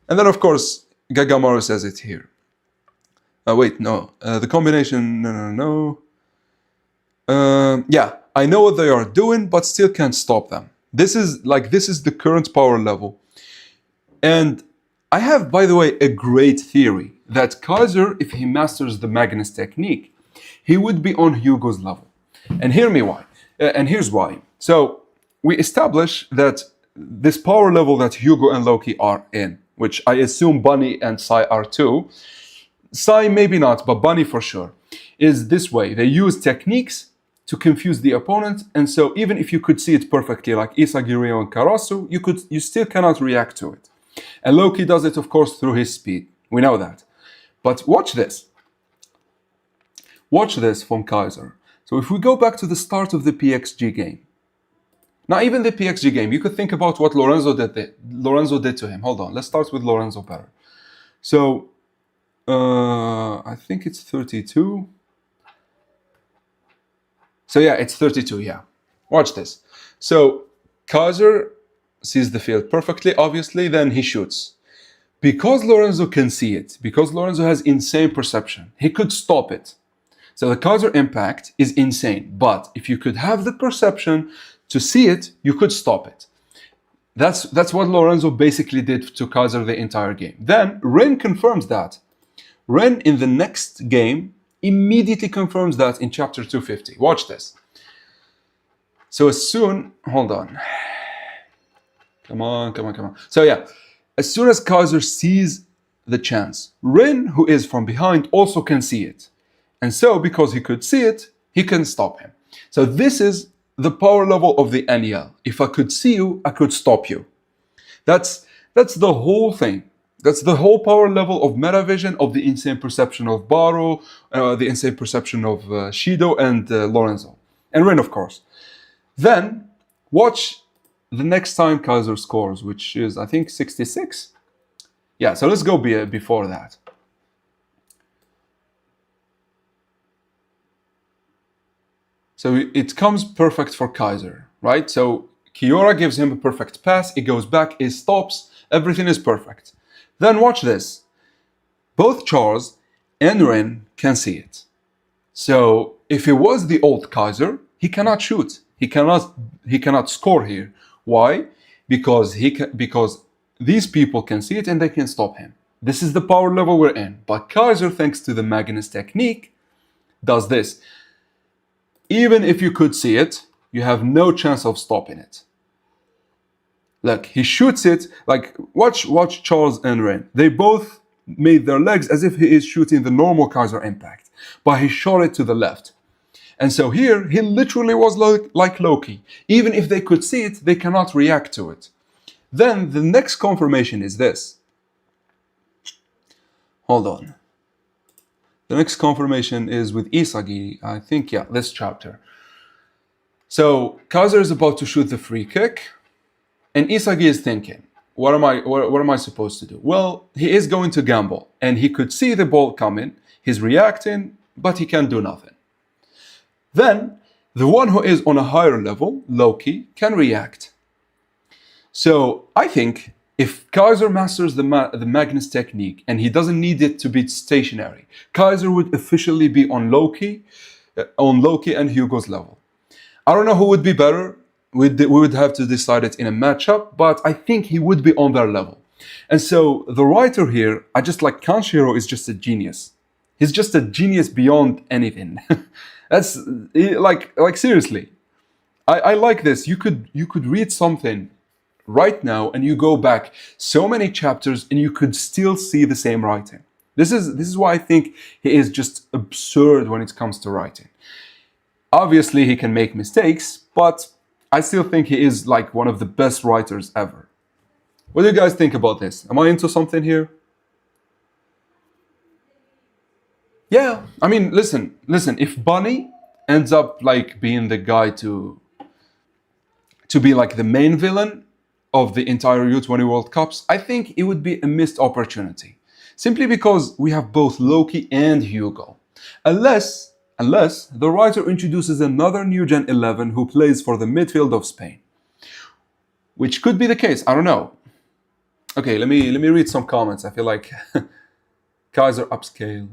A: And then, of course, Gagamaru says it here. Wait, no. The combination, no. Yeah, I know what they are doing, but still can't stop them. This is the current power level. And I have, by the way, a great theory that Kaiser, if he masters the Magnus technique, he would be on Hugo's level. And hear me why. And here's why. So we establish that this power level that Hugo and Loki are in, which I assume Bunny and Sai are too. Sai maybe not, but Bunny for sure, is this way. They use techniques to confuse the opponent, and so even if you could see it perfectly, like Isagi, Ryo, and Karasu, you still cannot react to it. And Loki does it, of course, through his speed. We know that. But watch this. Watch this from Kaiser. So if we go back to the start of the PXG game, not even the PXG game, you could think about what Lorenzo did to him. Hold on, let's start with Lorenzo better. So, I think it's 32. So yeah, it's 32, yeah. Watch this. So, Kaiser sees the field perfectly, obviously, then he shoots. Because Lorenzo can see it, because Lorenzo has insane perception, he could stop it. So the Kaiser impact is insane, but if you could have the perception to see it, you could stop it. That's what Lorenzo basically did to Kaiser the entire game. Then Ren confirms that. Ren in the next game immediately confirms that in chapter 250. Watch this. So as soon, hold on. Come on. So yeah, as soon as Kaiser sees the chance, Ren, who is from behind, also can see it. And so, because he could see it, he can stop him. So this is the power level of the NEL. If I could see you, I could stop you. That's the whole thing. That's the whole power level of Metavision, of the insane perception of Baru, the insane perception of Shido and Lorenzo. And Ren, of course. Then, watch the next time Kaiser scores, which is, I think, 66? Yeah, so let's go before that. So it comes perfect for Kaiser, right? So Kiora gives him a perfect pass, it goes back, it stops, everything is perfect. Then watch this. Both Charles and Ren can see it. So if it was the old Kaiser, he cannot shoot. He cannot score here. Why? Because these people can see it and they can stop him. This is the power level we're in. But Kaiser, thanks to the Magnus technique, does this. Even if you could see it, you have no chance of stopping it. Look, he shoots it, like, watch Charles and Ren. They both made their legs as if he is shooting the normal Kaiser impact, but he shot it to the left. And so here, he literally was like Loki. Even if they could see it, they cannot react to it. Then the next confirmation is this. Hold on. The next confirmation is with Isagi, I think, yeah, this chapter. So Kaiser is about to shoot the free kick, and Isagi is thinking, what am I supposed to do? Well, he is going to gamble, and he could see the ball coming, he's reacting, but he can't do nothing. Then, the one who is on a higher level, Loki, can react. So I think if Kaiser masters the Magnus technique and he doesn't need it to be stationary, Kaiser would officially be on Loki and Hugo's level. I don't know who would be better. We would have to decide it in a matchup, but I think he would be on their level. And so the writer here, I just like Kanshiro is just a genius. He's just a genius beyond anything. That's like seriously. I like this. You could read something right now and you go back so many chapters and you could still see the same writing. This is why I think he is just absurd when it comes to writing. Obviously he can make mistakes, but I still think he is like one of the best writers ever. What do you guys think about this? Am I into something here? Yeah, I mean, listen, if Bunny ends up like being the guy to be like the main villain of the entire U20 World Cups, I think it would be a missed opportunity. simply because we have both Loki and Hugo. Unless the writer introduces another new Gen 11 who plays for the midfield of Spain. Which could be the case, I don't know. Okay, let me read some comments. I feel like Kaiser upscale.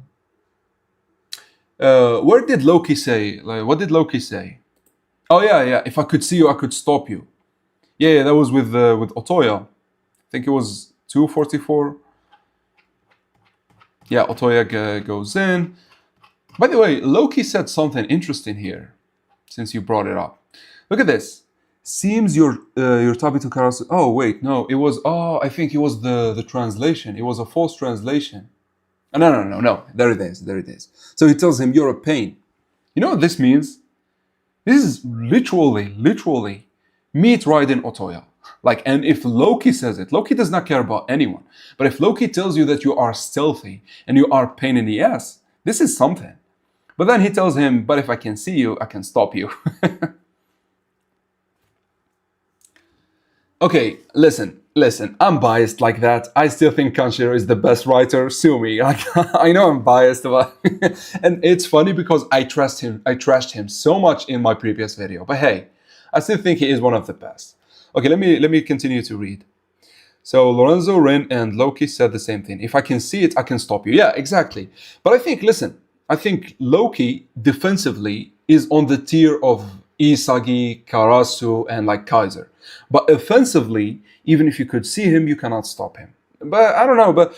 A: Where did Loki say? Like, what did Loki say? Oh yeah. If I could see you, I could stop you. Yeah, that was with Otoya. I think it was 244. Yeah, Otoya goes in. By the way, Loki said something interesting here, since you brought it up. Look at this. Seems your Tabito Karasu. Oh wait, no, it was. Oh, I think it was the translation. It was a false translation. No. There it is. So he tells him, "You're a pain." You know what this means? This is literally meat riding Otoya. Like, and if Loki says it, Loki does not care about anyone. But if Loki tells you that you are stealthy and you are pain in the ass, this is something. But then he tells him, "But if I can see you, I can stop you." Okay, listen. I'm biased like that. I still think Kanshiro is the best writer. Sue me. Like, I know I'm biased, but and it's funny because I trashed him so much in my previous video. But hey, I still think he is one of the best. Okay, let me continue to read. So Lorenzo, Ren, and Loki said the same thing. If I can see it, I can stop you. Yeah, exactly. But I think Loki defensively is on the tier of Isagi, Karasu, and like Kaiser. But offensively, even if you could see him, you cannot stop him. But I don't know. But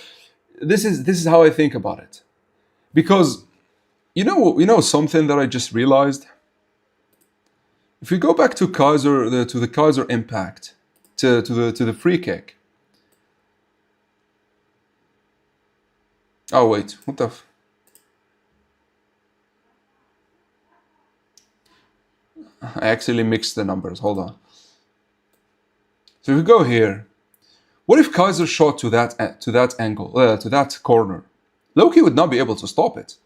A: this is how I think about it, because you know something that I just realized. If we go back to Kaiser, to the Kaiser impact, to the free kick. Oh wait, what the? I actually mixed the numbers. Hold on. So if we go here, what if Kaiser shot to that angle, to that corner? Loki would not be able to stop it,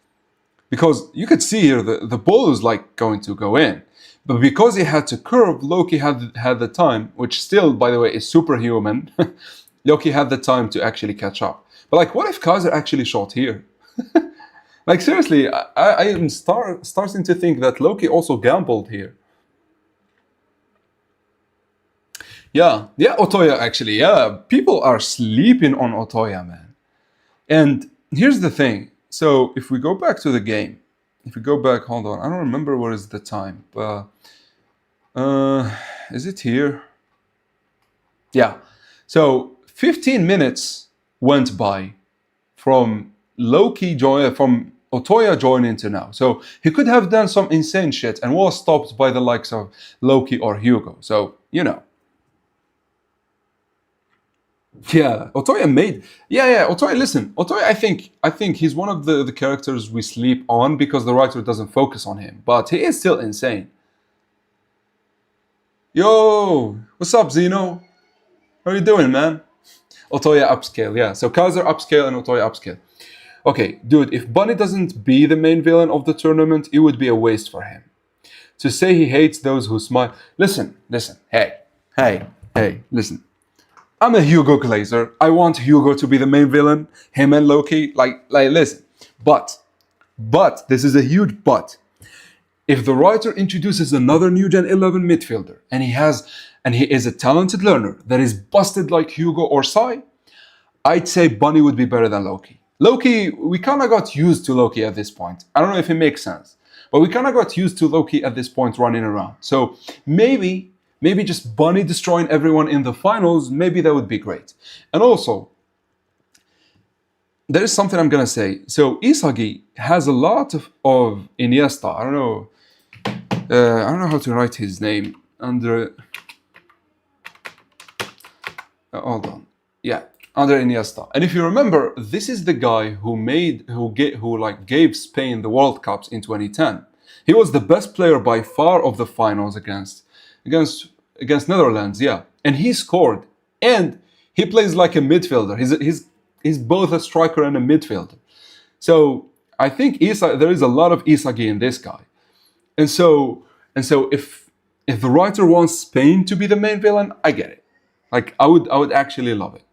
A: because you could see here the ball is like going to go in, but because he had to curve, Loki had the time, which still, by the way, is superhuman. Loki had the time to actually catch up. But like, what if Kaiser actually shot here? Like seriously, I am starting to think that Loki also gambled here. Yeah, Otoya actually. Yeah, people are sleeping on Otoya, man. And here's the thing. So if we go back to the game, hold on, I don't remember what is the time, but is it here? Yeah. So 15 minutes went by from from Otoya joining to now. So he could have done some insane shit and was stopped by the likes of Loki or Hugo. So, you know. Yeah, Otoya made. Yeah. Otoya, listen. Otoya, I think he's one of the characters we sleep on because the writer doesn't focus on him. But he is still insane. Yo, what's up, Zeno? How are you doing, man? Otoya upscale, yeah. So Kaiser upscale and Otoya upscale. Okay, dude, if Bunny doesn't be the main villain of the tournament, it would be a waste for him. To say he hates those who smile. Listen. Hey, listen. I'm a Hugo Glazer. I want Hugo to be the main villain. Him and Loki. Like, listen. But, this is a huge but. If the writer introduces another new Gen 11 midfielder and he is a talented learner that is busted like Hugo or Sai, I'd say Bunny would be better than Loki. Loki, we kind of got used to Loki at this point. I don't know if it makes sense, but we kind of got used to Loki at this point running around. So maybe just Bunny destroying everyone in the finals, maybe that would be great. And also, there is something I'm gonna say. So Isagi has a lot of Iniesta. I don't know how to write his name under. Hold on. Yeah, under Iniesta. And if you remember, this is the guy who gave Spain the World Cups in 2010. He was the best player by far of the finals against Netherlands. Yeah, and he scored. And he plays like a midfielder. He's both a striker and a midfielder. So I think there is a lot of Isagi in this guy. And so if the writer wants Spain to be the main villain, I get it. Like I would actually love it.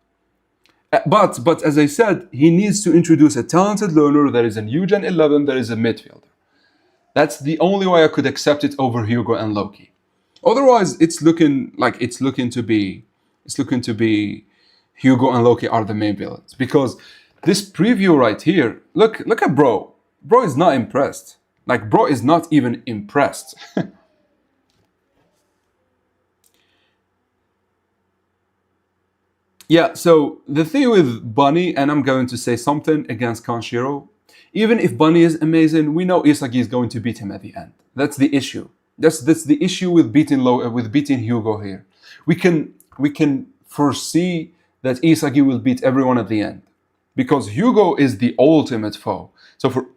A: But as I said, he needs to introduce a talented learner that is a new Gen 11, that is a midfielder. That's the only way I could accept it over Hugo and Loki. Otherwise, it's looking to be Hugo and Loki are the main villains, because this preview right here, look at bro. Bro is not impressed. Like, bro is not even impressed. Yeah, so the thing with Bunny, and I'm going to say something against Kanshiro, even if Bunny is amazing, we know Isagi is going to beat him at the end. That's the issue. That's the issue with beating Hugo here. We can foresee that Isagi will beat everyone at the end, because Hugo is the ultimate foe. So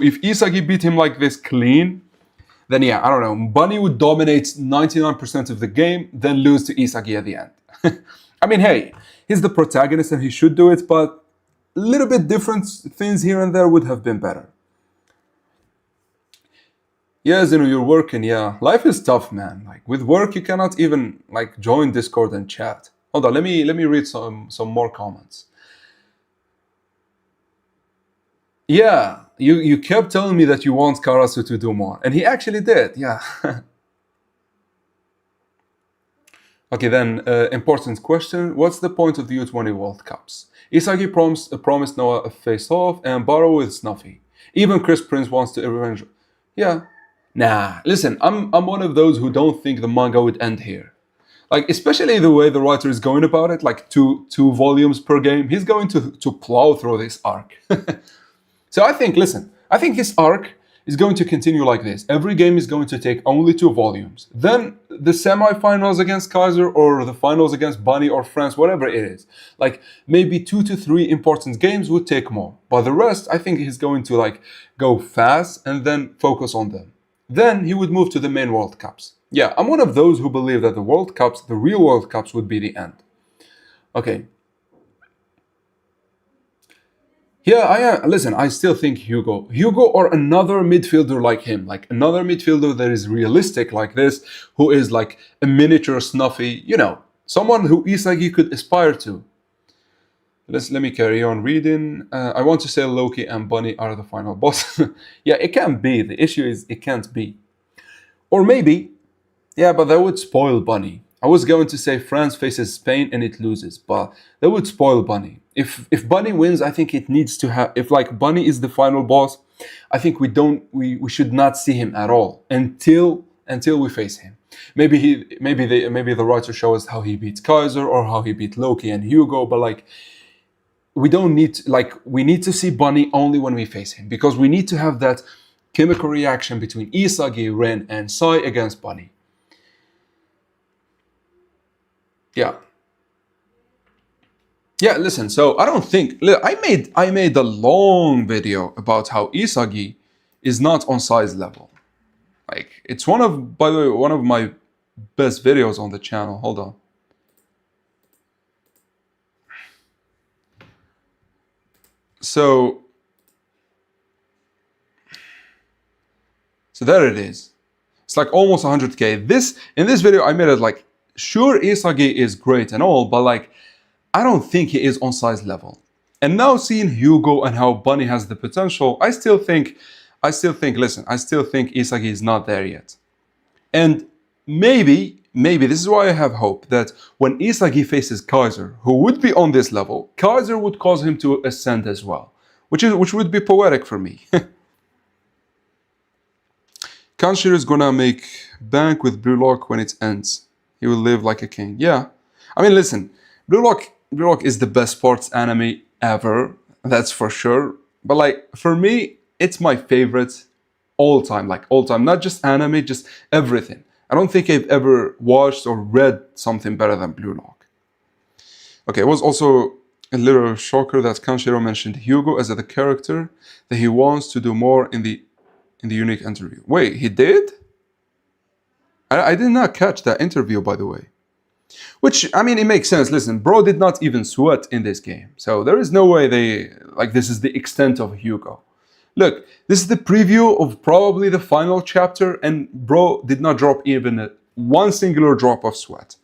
A: if Isagi beat him like this clean, then yeah, I don't know. Bunny would dominate 99% of the game, then lose to Isagi at the end. I mean, hey, he's the protagonist and he should do it, but a little bit different things here and there would have been better. Yeah, Zeno, you're working. Yeah, life is tough, man. Like, with work, you cannot even like join Discord and chat. Hold on, let me read some more comments. Yeah, you kept telling me that you want Karasu to do more, and he actually did. Yeah. Okay, then, important question. What's the point of the U20 World Cups? Isagi promised Noah a face-off and Baro with Snuffy. Even Chris Prince wants to revenge. Yeah. Nah, listen, I'm one of those who don't think the manga would end here. Like, especially the way the writer is going about it, like two volumes per game. He's going to plow through this arc. So I think his arc is going to continue like this. Every game is going to take only 2 volumes. Then the semifinals against Kaiser, or the finals against Bunny or France, whatever it is. Like, maybe 2 to 3 important games would take more. But the rest, I think he's going to like go fast and then focus on them. Then he would move to the main World Cups. Yeah, I'm one of those who believe that the World Cups, the real World Cups, would be the end. Okay. Yeah, listen, I still think Hugo or another midfielder like him, like another midfielder that is realistic like this, who is like a miniature Snuffy, someone who Isagi could aspire to. Let me carry on reading. I want to say Loki and Bunny are the final boss. Yeah, it can't be. The issue is it can't be. Or maybe, yeah, but that would spoil Bunny. I was going to say France faces Spain and it loses, but that would spoil Bunny. If Bunny wins, I think it needs to have. If like Bunny is the final boss, I think we should not see him at all until we face him. Maybe the writer shows how he beats Kaiser or how he beat Loki and Hugo, but like we don't need we need to see Bunny only when we face him, because we need to have that chemical reaction between Isagi, Ren, and Sai against Bunny. Yeah. Yeah, listen, so I don't think I made a long video about how Isagi is not on Sai's level. Like, it's by the way, one of my best videos on the channel. Hold on. So there it is. It's like almost 100K. In this video I made it like, sure, Isagi is great and all, but like I don't think he is on Sai's level. And now seeing Hugo and how Bunny has the potential, I still think Isagi is not there yet. And maybe this is why I have hope that when Isagi faces Kaiser, who would be on this level, Kaiser would cause him to ascend as well, which would be poetic for me. Kanshiro is gonna make bank with Blue Lock when it ends. He will live like a king. Yeah, I mean, listen, Blue Lock is the best sports anime ever, that's for sure. But like, for me, it's my favorite all time, not just anime, just everything. I don't think I've ever watched or read something better than Blue Lock. Okay, it was also a little shocker that Kanshiro mentioned Hugo as the character that he wants to do more in the unique interview. Wait, he did? I did not catch that interview, by the way. Which, I mean, it makes sense. Listen, bro did not even sweat in this game. So there is no way this is the extent of Hugo. Look, this is the preview of probably the final chapter, and bro did not drop even one singular drop of sweat.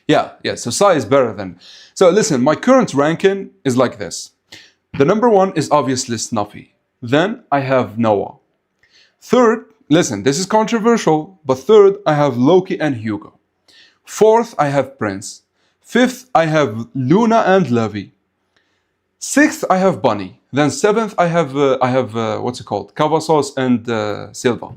A: Yeah. So Sai is better than. So listen, my current ranking is like this. The number one is obviously Snuffy. Then I have Noah. Third, listen, this is controversial, but third, I have Loki and Hugo. Fourth, I have Prince. Fifth, I have Luna and Levi. Sixth, I have Bunny. Then seventh, I have what's it called? Cavazos and Silva.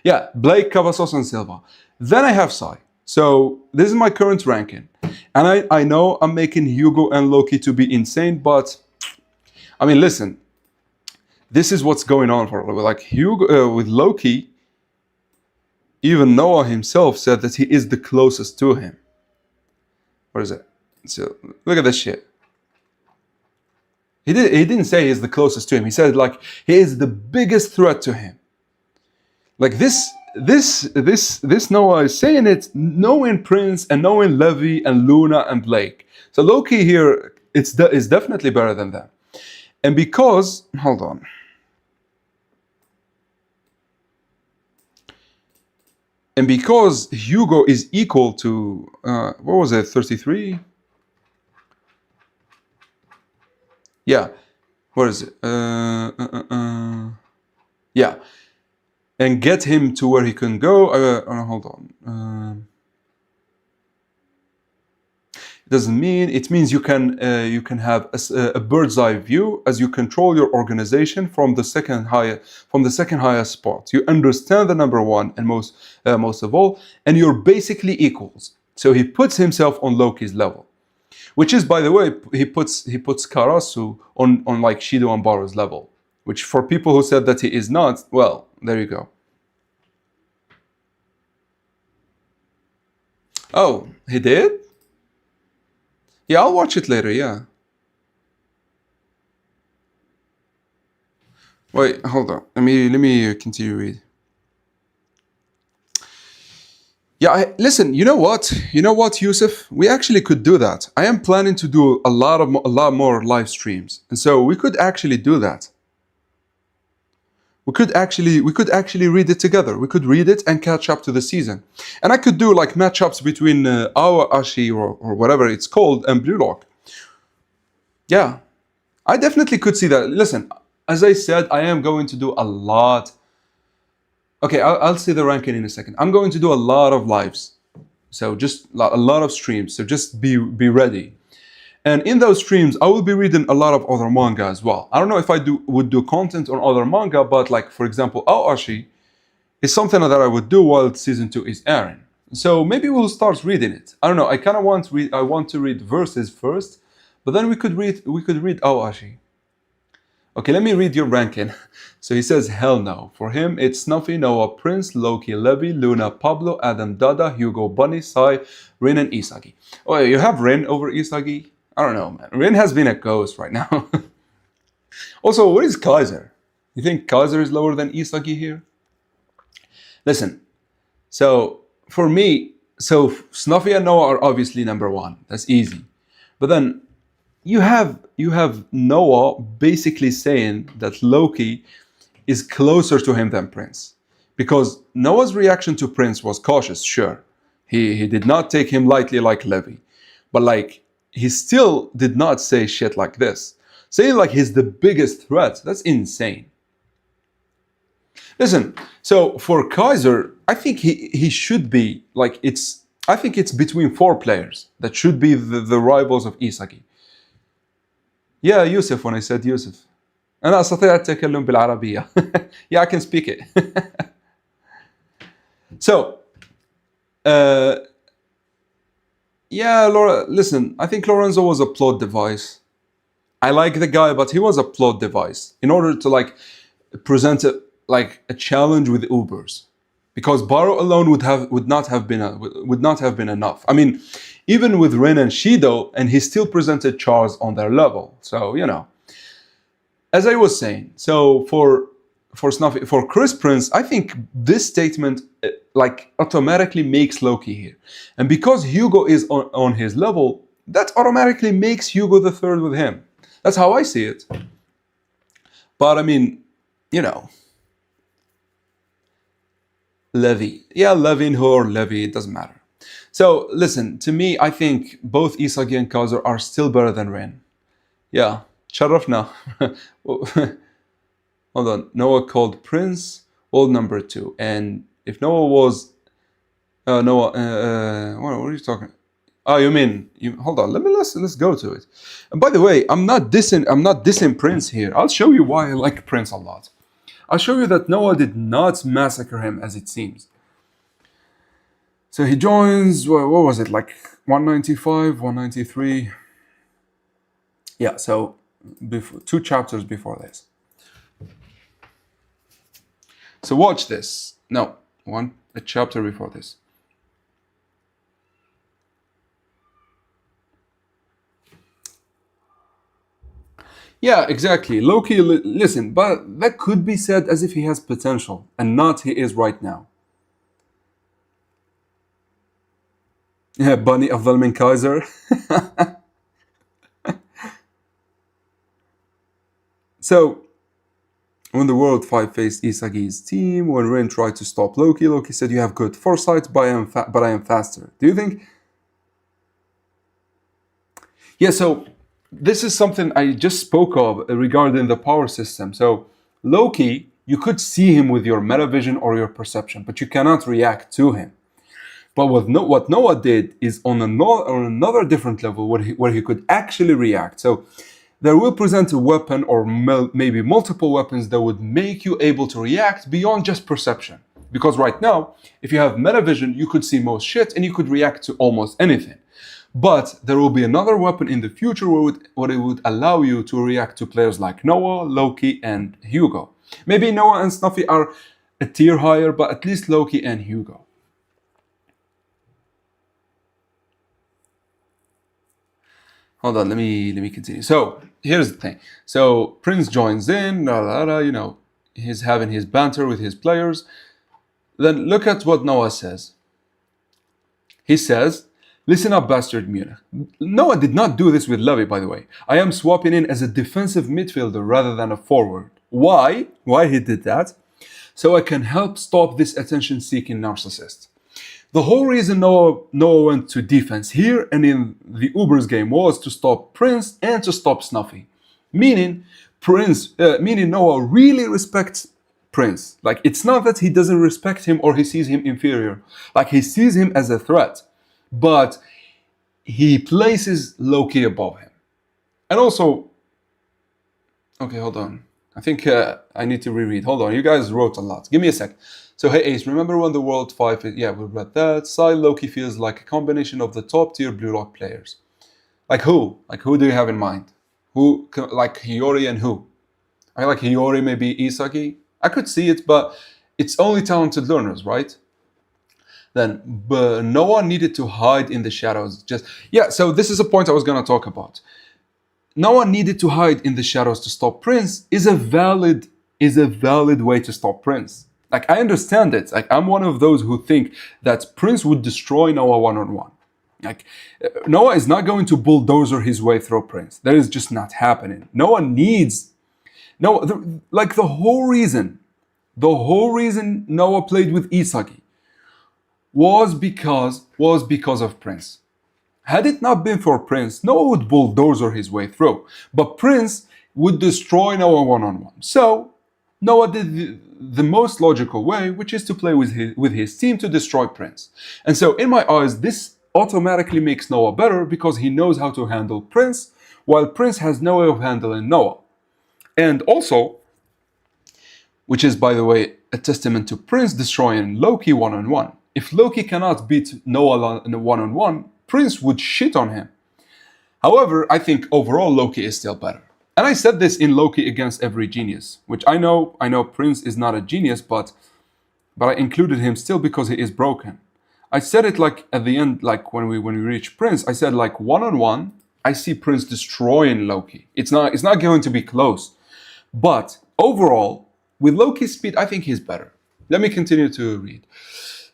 A: Yeah, Blake, Cavazos, and Silva. Then I have Sai. So this is my current ranking. And I know I'm making Hugo and Loki to be insane, but I mean, listen, this is what's going on for like Hugo with Loki. Even Noah himself said that he is the closest to him. What is it? So look at this shit. He didn't say he's the closest to him. He said like he is the biggest threat to him. Like this Noah is saying it knowing Prince and knowing Levi and Luna and Blake. So Loki here is definitely better than them. And because hold on. And because Hugo is equal to what was it, 33? Yeah. What is it? Yeah. And get him to where he can go. Hold on. It doesn't mean. It means you can have a bird's eye view as you control your organization from the second highest spot. You understand the number one and most of all, and you're basically equals. So he puts himself on Loki's level, which is, by the way, he puts Karasu on like Shido and Baro's level. Which for people who said that he is not, well, there you go. Oh, he did? Yeah, I'll watch it later, yeah. Wait, hold on. Let me continue read. Yeah, listen, you know what? You know what, Yusuf? We actually could do that. I am planning to do a lot more live streams. And so we could actually do that. We could actually read it together. We could read it and catch up to the season. And I could do like matchups between our Ashi or whatever it's called and Blue Lock. Yeah, I definitely could see that. Listen, as I said, I am going to do a lot. Okay, I'll see the ranking in a second. I'm going to do a lot of lives. So just a lot of streams. So just be ready. And in those streams, I will be reading a lot of other manga as well. I don't know if I would do content on other manga, but like, for example, Aoashi is something that I would do while season 2 is airing. So maybe we'll start reading it. I don't know. I kind of want to read verses first, but then we could read Aoashi. Okay, let me read your ranking. So he says, hell no. For him, it's Snuffy, Noah, Prince, Loki, Levi, Luna, Pablo, Adam, Dada, Hugo, Bunny, Sai, Ren, and Isagi. Oh, you have Ren over Isagi? I don't know, man. Ren has been a ghost right now. Also, what is Kaiser? You think Kaiser is lower than Isagi here? Listen, so for me, so Snuffy and Noah are obviously number one. That's easy. But then you have Noah basically saying that Loki is closer to him than Prince. Because Noah's reaction to Prince was cautious, sure. He did not take him lightly like Levi. But like, he still did not say shit like this. Saying like he's the biggest threat, that's insane. Listen, so for Kaiser, I think he should be like I think it's between 4 players that should be the rivals of Isagi. Yeah, Yusuf, when I said Yusuf. أنا أستطيع التكلم بالعربية. Yeah, I can speak it. So, yeah, Laura, listen, I think Lorenzo was a plot device. I like the guy, but he was a plot device in order to like present a challenge with Ubers. Because Baro alone would not have been enough. I mean, even with Ren and Shido, and he still presented Charles on their level. So, you know. As I was saying, so for Snuffy, for Chris Prince, I think this statement like automatically makes Loki here. And because Hugo is on his level, that automatically makes Hugo the third with him. That's how I see it. But I mean, you know. Levi. Yeah, Levin or Levi, it doesn't matter. So listen, to me, I think both Isagi and Kaiser are still better than Ren. Yeah, Sharafna. Hold on. Noah called Prince old number two. And if Noah was Noah, what are you talking? Oh, you mean you? Hold on. Let's go to it. And by the way, I'm not dissing Prince here. I'll show you why I like Prince a lot. I'll show you that Noah did not massacre him as it seems. So he joins. What was it, like 195, 193? Yeah. So before, 2 chapters before this. So watch this. No, a chapter before this. Yeah, exactly. Loki, listen, but that could be said as if he has potential, and not he is right now. Yeah, Bunny of Velmin Kaiser. So, when the World 5 faced Isagi's team, when Ren tried to stop Loki, Loki said, "You have good foresight, but I am faster." Do you think? Yeah, so this is something I just spoke of regarding the power system. So, Loki, you could see him with your metavision or your perception, but you cannot react to him. But what Noah did is on another different level where he could actually react. So there will present a weapon or maybe multiple weapons that would make you able to react beyond just perception. Because right now, if you have metavision, you could see most shit and you could react to almost anything. But there will be another weapon in the future where it would allow you to react to players like Noah, Loki, and Hugo. Maybe Noah and Snuffy are a tier higher, but at least Loki and Hugo. Hold on, let me continue. So here's the thing. So Prince joins in, he's having his banter with his players. Then look at what Noah says. He says, "Listen up, bastard Munich." Noah did not do this with Levy, by the way. "I am swapping in as a defensive midfielder rather than a forward." Why? Why he did that? "So I can help stop this attention-seeking narcissist." The whole reason Noah went to defense here and in the Ubers game was to stop Prince and to stop Snuffy. Meaning Noah really respects Prince. Like, it's not that he doesn't respect him or he sees him inferior. Like, he sees him as a threat. But he places Loki above him. And also, okay, hold on. I think I need to reread. Hold on, you guys wrote a lot. Give me a sec. So, hey Ace, remember when the World 5... Yeah, we read that. Sai Loki feels like a combination of the top tier Blue Lock players. Like who? Like who do you have in mind? Who? Like Hiyori and who? I like Hiyori, maybe Isagi. I could see it, but it's only talented learners, right? Then Noah needed to hide in the shadows. So this is a point I was going to talk about. Noah needed to hide in the shadows to stop Prince is a valid way to stop Prince. Like, I understand it. Like, I'm one of those who think that Prince would destroy Noah one-on-one. Like, Noah is not going to bulldozer his way through Prince. That is just not happening. The whole reason Noah played with Isagi was because of Prince. Had it not been for Prince, Noah would bulldozer his way through. But Prince would destroy Noah one-on-one. So Noah did the most logical way, which is to play with his team to destroy Prince. And so in my eyes, this automatically makes Noah better because he knows how to handle Prince, while Prince has no way of handling Noah. And also, which is, by the way, a testament to Prince destroying Loki one-on-one. If Loki cannot beat Noah one-on-one, Prince would shit on him. However, I think overall Loki is still better. And I said this in Loki Against Every Genius, which I know Prince is not a genius, but I included him still because he is broken. I said it like at the end, like when we reach Prince, I said like one-on-one, I see Prince destroying Loki. It's not going to be close. But overall, with Loki's speed, I think he's better. Let me continue to read.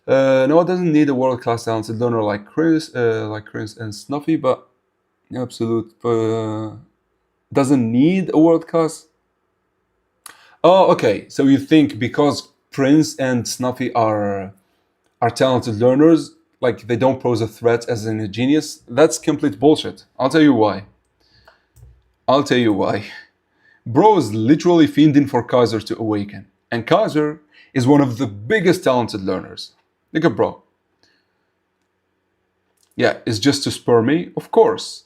A: Noah doesn't need a world-class talented learner like Chris and Snuffy, but absolute doesn't need a world-class. Oh, okay. So you think because Prince and Snuffy are talented learners, like they don't pose a threat as in a genius, that's complete bullshit. I'll tell you why. I'll tell you why. Bro is literally fiending for Kaiser to awaken. And Kaiser is one of the biggest talented learners. Look at bro. Yeah, it's just to spur me, of course.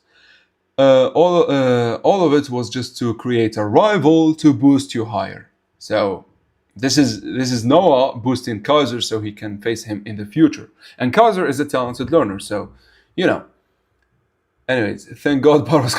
A: All of it was just to create a rival to boost you higher. So this is Noah boosting Kaiser so he can face him in the future. And Kaiser is a talented learner, so you know. Anyways, thank God Baro's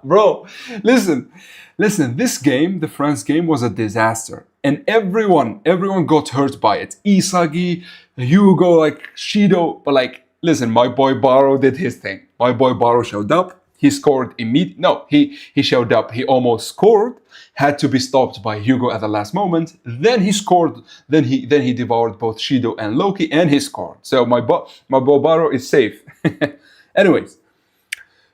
A: bro, listen. This game, the France game, was a disaster. And everyone got hurt by it. Isagi, Hugo, like Shido, but like, listen, my boy Baro did his thing. My boy Baro showed up. He scored immediately. No, he showed up. He almost scored. Had to be stopped by Hugo at the last moment. Then he scored. Then he devoured both Shido and Loki, and he scored. So my boy Baro is safe. Anyways,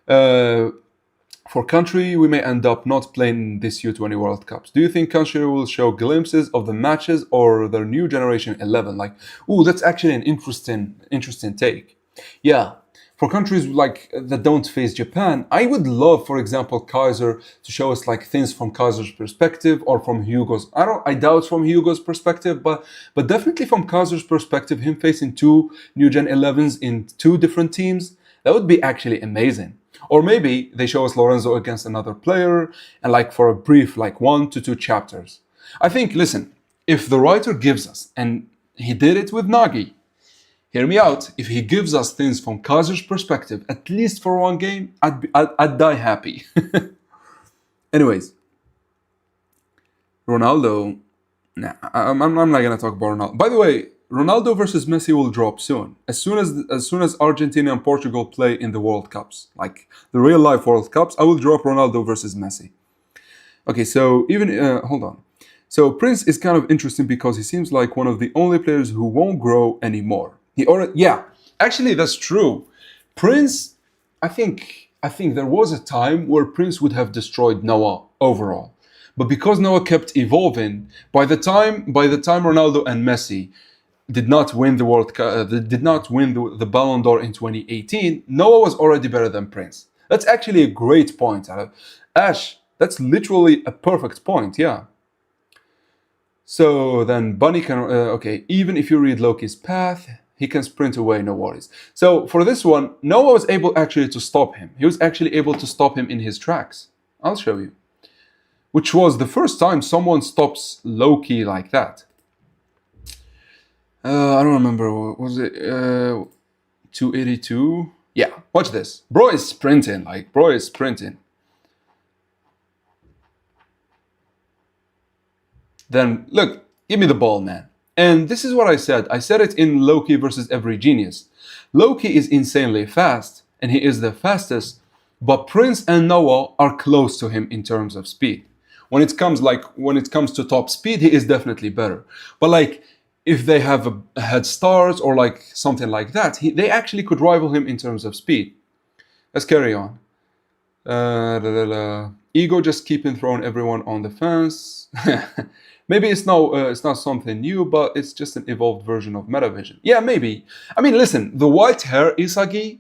A: for country, we may end up not playing this U20 World Cups. Do you think country will show glimpses of the matches or the new generation 11? Like, ooh, that's actually an interesting take. Yeah, for countries like that don't face Japan, I would love, for example, Kaiser to show us like things from Kaiser's perspective or from Hugo's. I doubt from Hugo's perspective, but definitely from Kaiser's perspective, him facing two new Gen 11s in two different teams, that would be actually amazing. Or maybe they show us Lorenzo against another player and like for a brief like 1 to 2 chapters. I think, listen, if the writer gives us, and he did it with Nagi, hear me out, if he gives us things from Kaiser's perspective, at least for one game, I'd die happy. Anyways, Ronaldo, nah, I'm not gonna talk about Ronaldo. By the way, Ronaldo versus Messi will drop soon. As soon as Argentina and Portugal play in the World Cups, like the real life World Cups, I will drop Ronaldo versus Messi. Okay, so even hold on. So Prince is kind of interesting because he seems like one of the only players who won't grow anymore. Yeah, actually that's true. Prince, I think there was a time where Prince would have destroyed Noah overall, but because Noah kept evolving, by the time Ronaldo and Messi did not win the World Cup, did not win the Ballon d'Or in 2018, Noah was already better than Prince. That's actually a great point, Ash. That's literally a perfect point, yeah. So then Bunny can, okay, even if you read Loki's path, he can sprint away, no worries. So for this one, Noah was able actually to stop him. He was actually able to stop him in his tracks. I'll show you. Which was the first time someone stops Loki like that. I don't remember, was it 282? Yeah, watch this. Bro is sprinting, Then, look, give me the ball, man. And this is what I said. I said it in Loki versus Every Genius. Loki is insanely fast, and he is the fastest, but Prince and Noah are close to him in terms of speed. When it comes to top speed, he is definitely better. But like, if they have a head start or like something like that, they actually could rival him in terms of speed. Let's carry on. Ego just keeping throwing everyone on the fence. Maybe it's not something new, but it's just an evolved version of Metavision. Yeah, maybe. I mean, listen, the white hair Isagi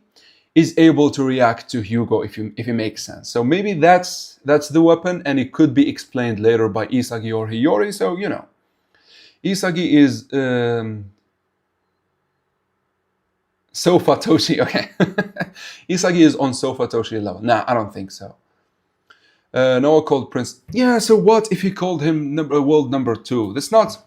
A: is able to react to Hugo if it makes sense. So maybe that's the weapon, and it could be explained later by Isagi or Hiyori. So you know. Isagi is Sofa Toshi. Okay, Isagi is on Sofa Toshi level. Nah, I don't think so. Noah called Prince. Yeah, so what if he called him world number 2? That's not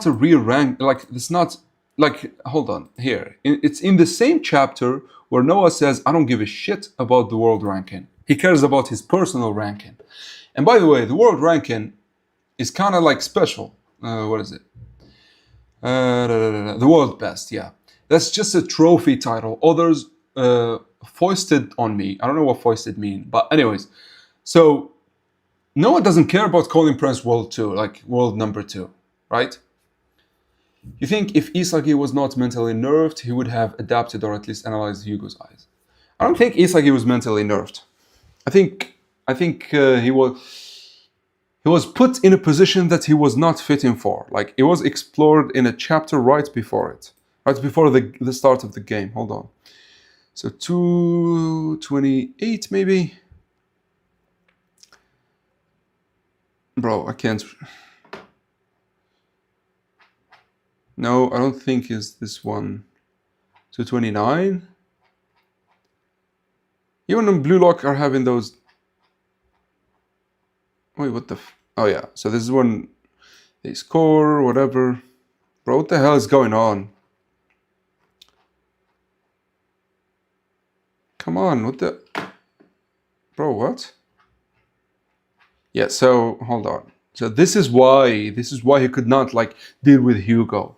A: a real rank. Like it's not like. Hold on here. It's in the same chapter where Noah says, "I don't give a shit about the world ranking. He cares about his personal ranking." And by the way, the world ranking is kind of like special. What is it? The world best, yeah. That's just a trophy title. Others foisted on me. I don't know what foisted mean, but anyways. So Noah doesn't care about calling Prince world 2, like world number 2, right? You think if Isagi was not mentally nerfed, he would have adapted or at least analyzed Hugo's eyes? I don't think Isagi was mentally nerfed. I think he was. he was put in a position that he was not fitting for. Like, it was explored in a chapter right before it. Right before the start of the game. Hold on. So 228 maybe? Bro, I can't... No, I don't think it's this one. 229? Even in Blue Lock are having those... Wait, what the... Oh yeah, so this is when they score, whatever. Bro, what the hell is going on? Come on, what the... Bro, what? Yeah, so, hold on. So this is why he could not, like, deal with Hugo.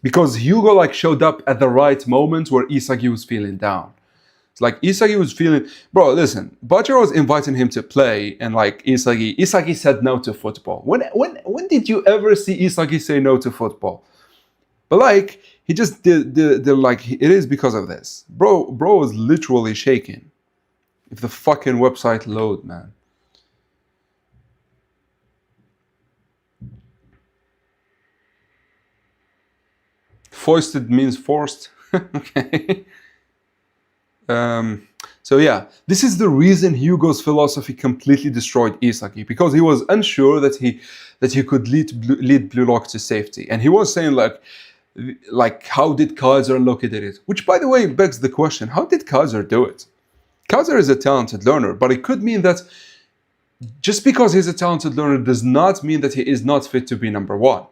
A: Because Hugo, like, showed up at the right moment where Isagi was feeling down. It's like, Isagi was feeling... Bro, listen, Butcher was inviting him to play, and, like, Isagi said no to football. When did you ever see Isagi say no to football? But, like, he just did like, it is because of this. Bro was literally shaking. If the fucking website load, man. Foisted means forced. Okay. So yeah, this is the reason Hugo's philosophy completely destroyed Isagi, because he was unsure that he could lead Blue Lock to safety, and he was saying like how did Kaiser and Loki did it? Which, by the way, begs the question: how did Kaiser do it? Kaiser is a talented learner, but it could mean that just because he's a talented learner does not mean that he is not fit to be number one.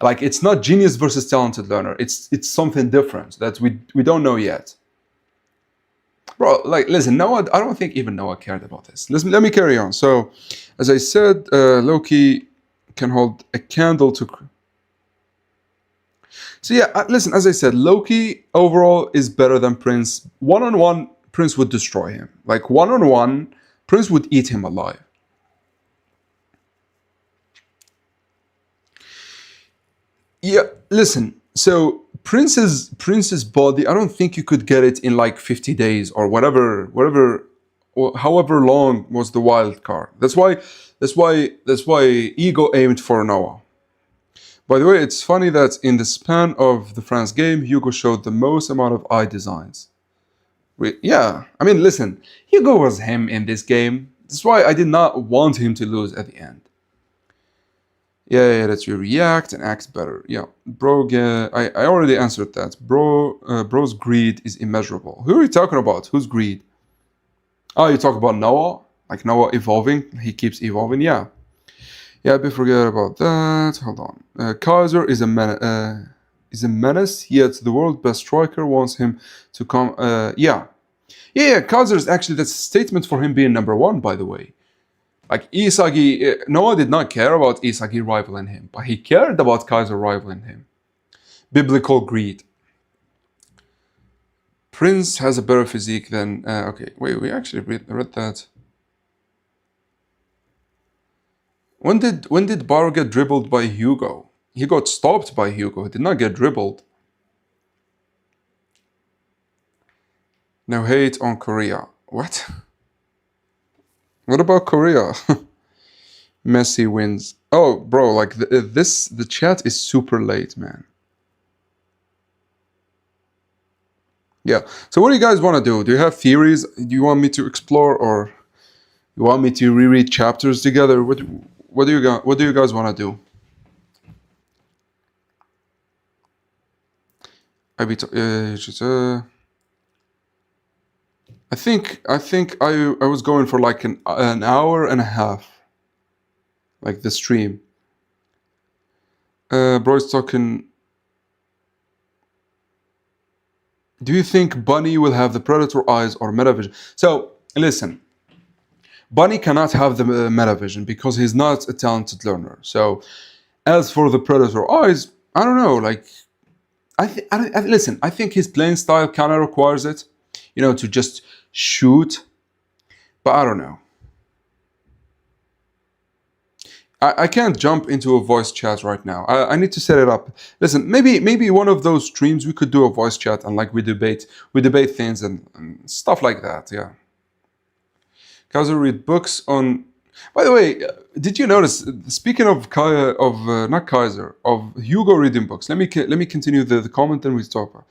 A: Like, it's not genius versus talented learner. It's something different that we don't know yet. Bro, like, listen, Noah, I don't think even Noah cared about this. Let me carry on. So, as I said, Loki can hold a candle to... So yeah, listen, as I said, Loki overall is better than Prince. One-on-one, Prince would destroy him. Like, one-on-one, Prince would eat him alive. Yeah, listen, so Prince's body, I don't think you could get it in like 50 days or whatever, or however long was the wild card. That's why Ego aimed for Noah. By the way, it's funny that in the span of the France game, Hugo showed the most amount of eye designs. Yeah, I mean, listen, Hugo was him in this game. That's why I did not want him to lose at the end. Yeah, that you react and act better. Yeah, bro, I already answered that. Bro's greed is immeasurable. Who are you talking about? Who's greed? Oh, you talk about Noah? Like Noah evolving? He keeps evolving? Yeah. Yeah, but forget about that. Hold on. Kaiser is a menace, yet the world's best striker wants him to come... Yeah, Kaiser is actually... That's a statement for him being number one, by the way. Like, Isagi, Noah did not care about Isagi rivaling him, but he cared about Kaiser rivaling him. Biblical greed. Prince has a better physique than... okay, wait, we actually read that. When did Baro get dribbled by Hugo? He got stopped by Hugo. He did not get dribbled. No hate on Korea. What? What about Korea? Messi wins. Oh, bro, like the chat is super late, man. Yeah. So what do you guys want to do? Do you have theories? Do you want me to explore, or you want me to reread chapters together? What do you guys want to do? I think I was going for like an hour and a half, like the stream. Bro's talking. Do you think Bunny will have the Predator eyes or Metavision? So listen, Bunny cannot have the Metavision because he's not a talented learner. So as for the Predator eyes, I don't know. Like, listen, I think his playing style kind of requires it. You know, to just shoot, but I don't know. I can't jump into a voice chat right now. I need to set it up. Listen, maybe one of those streams we could do a voice chat and like we debate things and stuff like that. Yeah. Kaiser read books on. By the way, Did you notice? Speaking of not Kaiser, of Hugo reading books. Let me continue the comment, then we talk about.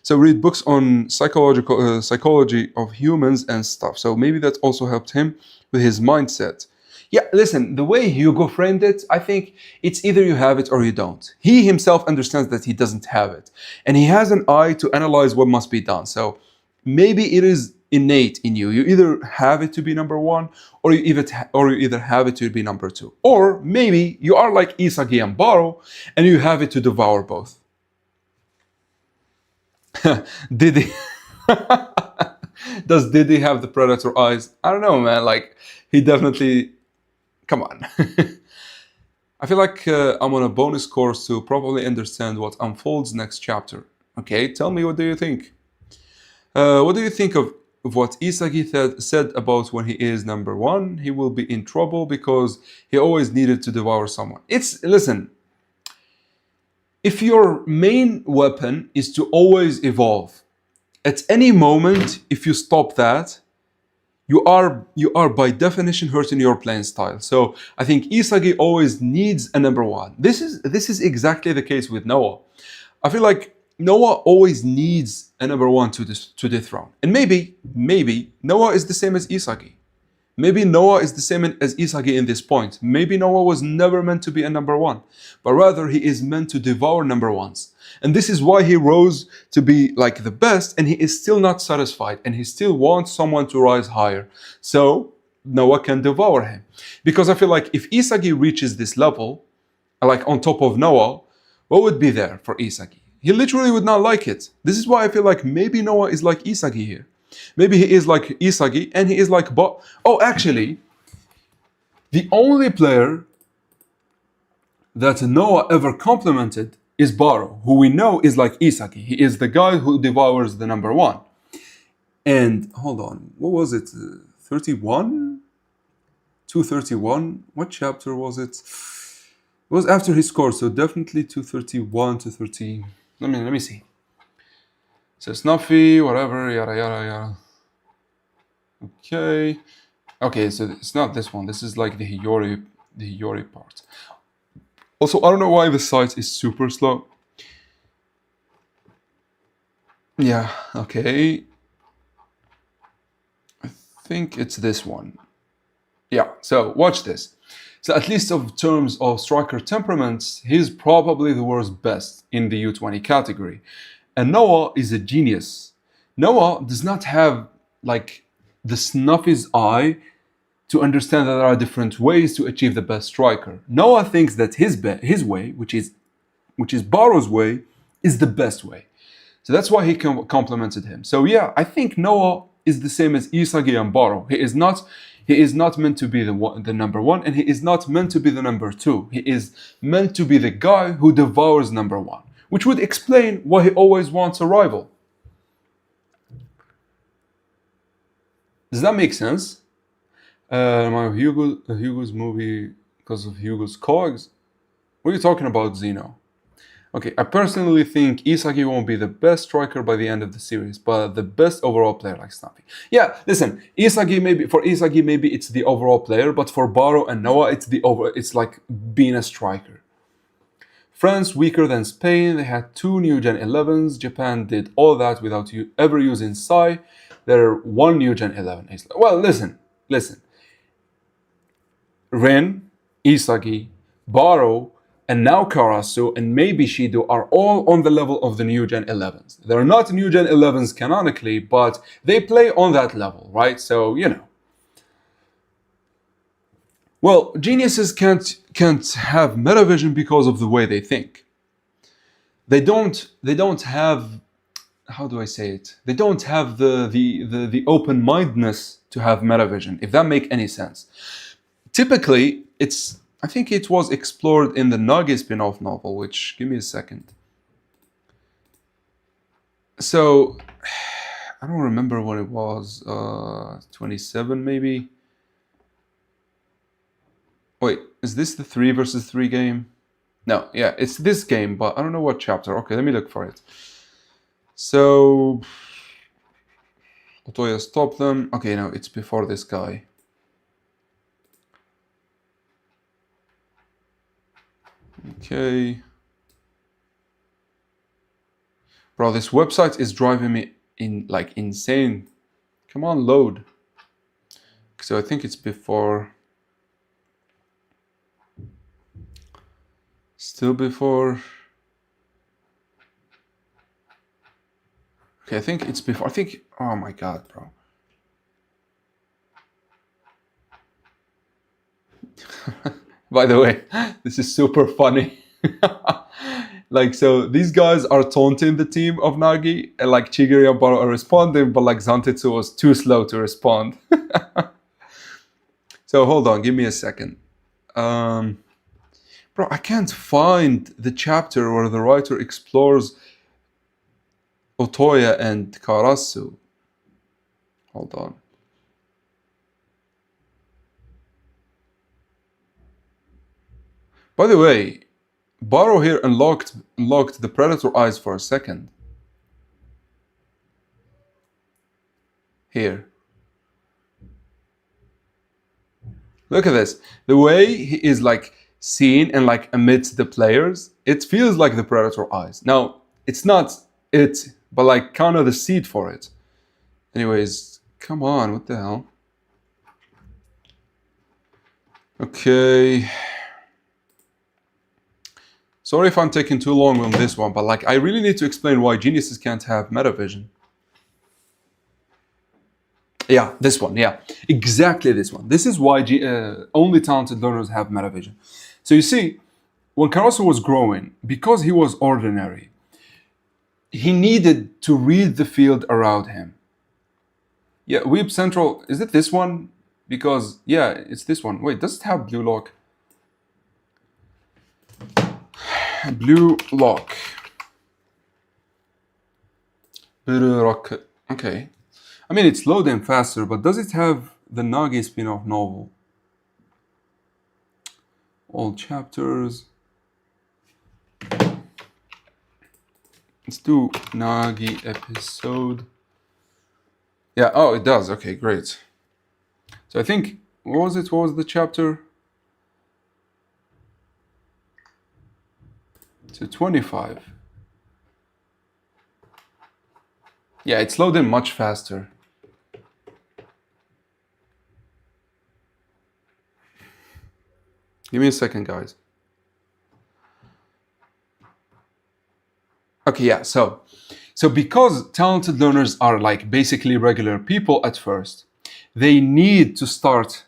A: So read books on psychology of humans and stuff. So maybe that also helped him with his mindset. Yeah, listen, the way Hugo framed it, I think it's either you have it or you don't. He himself understands that he doesn't have it, and he has an eye to analyze what must be done. So maybe it is innate in you. You either have it to be number one, or you either have it to be number two, or maybe you are like Isagi and Baro, and you have it to devour both. Diddy, does Diddy have the predator eyes? I don't know, man. Like he definitely. Come on. I feel like I'm on a bonus course to properly understand what unfolds next chapter. Okay, tell me, what do you think? What do you think of what Isagi said about when he is number one? He will be in trouble because he always needed to devour someone. Listen, if your main weapon is to always evolve, at any moment, if you stop that, you are by definition hurting your playing style. So I think Isagi always needs a number one. This is exactly the case with Noah. I feel like Noah always needs a number one to dethrone. And maybe Noah is the same as Isagi. Maybe Noah is the same as Isagi in this point. Maybe Noah was never meant to be a number one, but rather he is meant to devour number ones. And this is why he rose to be like the best, and he is still not satisfied, and he still wants someone to rise higher. So Noah can devour him. Because I feel like if Isagi reaches this level, like on top of Noah, what would be there for Isagi? He literally would not like it. This is why I feel like maybe Noah is like Isagi here. Maybe he is like Isagi, and he is like Oh, actually, the only player that Noah ever complimented is Baro, who we know is like Isagi. He is the guy who devours the number one. And hold on, what was it? 31? 231? What chapter was it? It was after he scored, so definitely 231 to 30. Let me see. So Snuffy, whatever, yada yada yada. Okay, so it's not this one. This is like the Hiyori part. Also, I don't know why the site is super slow. Yeah, okay. I think it's this one. Yeah, so watch this. So at least of terms of striker temperaments, he's probably the world's best in the U20 category. And Noah is a genius. Noah does not have like the Snuffy's eye to understand that there are different ways to achieve the best striker. Noah thinks that his way, which is Baro's way, is the best way. So that's why he complimented him. So yeah, I think Noah is the same as Isagi and Baro. He is not meant to be the number one, and he is not meant to be the number two. He is meant to be the guy who devours number one, which would explain why he always wants a rival. Does that make sense? Hugo's movie because of Hugo's cogs? What are you talking about, Zeno? Okay, I personally think Isagi won't be the best striker by the end of the series, but the best overall player like Snuffy. Yeah, listen, for Isagi maybe it's the overall player, but for Baro and Noah it's like being a striker. France weaker than Spain. They had 2 new Gen 11s. Japan did all that without ever using Sai. They're 1 new Gen 11. Well, listen. Ren, Isagi, Baro, and now Karasu and maybe Shido are all on the level of the new Gen 11s. They're not new Gen 11s canonically, but they play on that level, right? So, you know. Well, geniuses can't have metavision because of the way they think. They don't have, how do I say it? They don't have the open-mindedness to have metavision, if that makes any sense. Typically, I think it was explored in the Nagi spin-off novel, which, give me a second. So, I don't remember what it was, 27 maybe? Wait, is this the 3 versus 3 game? No, yeah, it's this game, but I don't know what chapter. Okay, let me look for it. So, Otoya stopped them. Okay, no, it's before this guy. Okay. Bro, this website is driving me insane. Come on, load. So I think it's before. Still before. Okay, I think it's before. Oh my god, bro. By the way, this is super funny. So these guys are taunting the team of Nagi, and Chigiri and Baro are responding, but Zantetsu was too slow to respond. So hold on, give me a second. Bro, I can't find the chapter where the writer explores Otoya and Karasu. Hold on. By the way, Baro here unlocked the Predator eyes for a second. Here. Look at this. The way he is seen and amidst the players, it feels like the Predator eyes. Now, it's not it, but kind of the seed for it. Anyways, come on, what the hell? Okay. Sorry if I'm taking too long on this one, but I really need to explain why geniuses can't have metavision. Yeah, this one, yeah. Exactly this one. This is why only talented learners have metavision. So you see, when Karasu was growing, because he was ordinary, he needed to read the field around him. Yeah, Weeb Central, is it this one? Because, yeah, it's this one. Wait, does it have blue lock? Blue lock. Okay. I mean, it's loading faster, but does it have the Nagi spin-off novel? All chapters. Let's do Nagi episode. Yeah, oh, it does. Okay, great. So I think, what was it? What was the chapter? So 25. Yeah, it's loading much faster. Give me a second, guys. Okay, yeah, so because talented learners are basically regular people at first, they need to start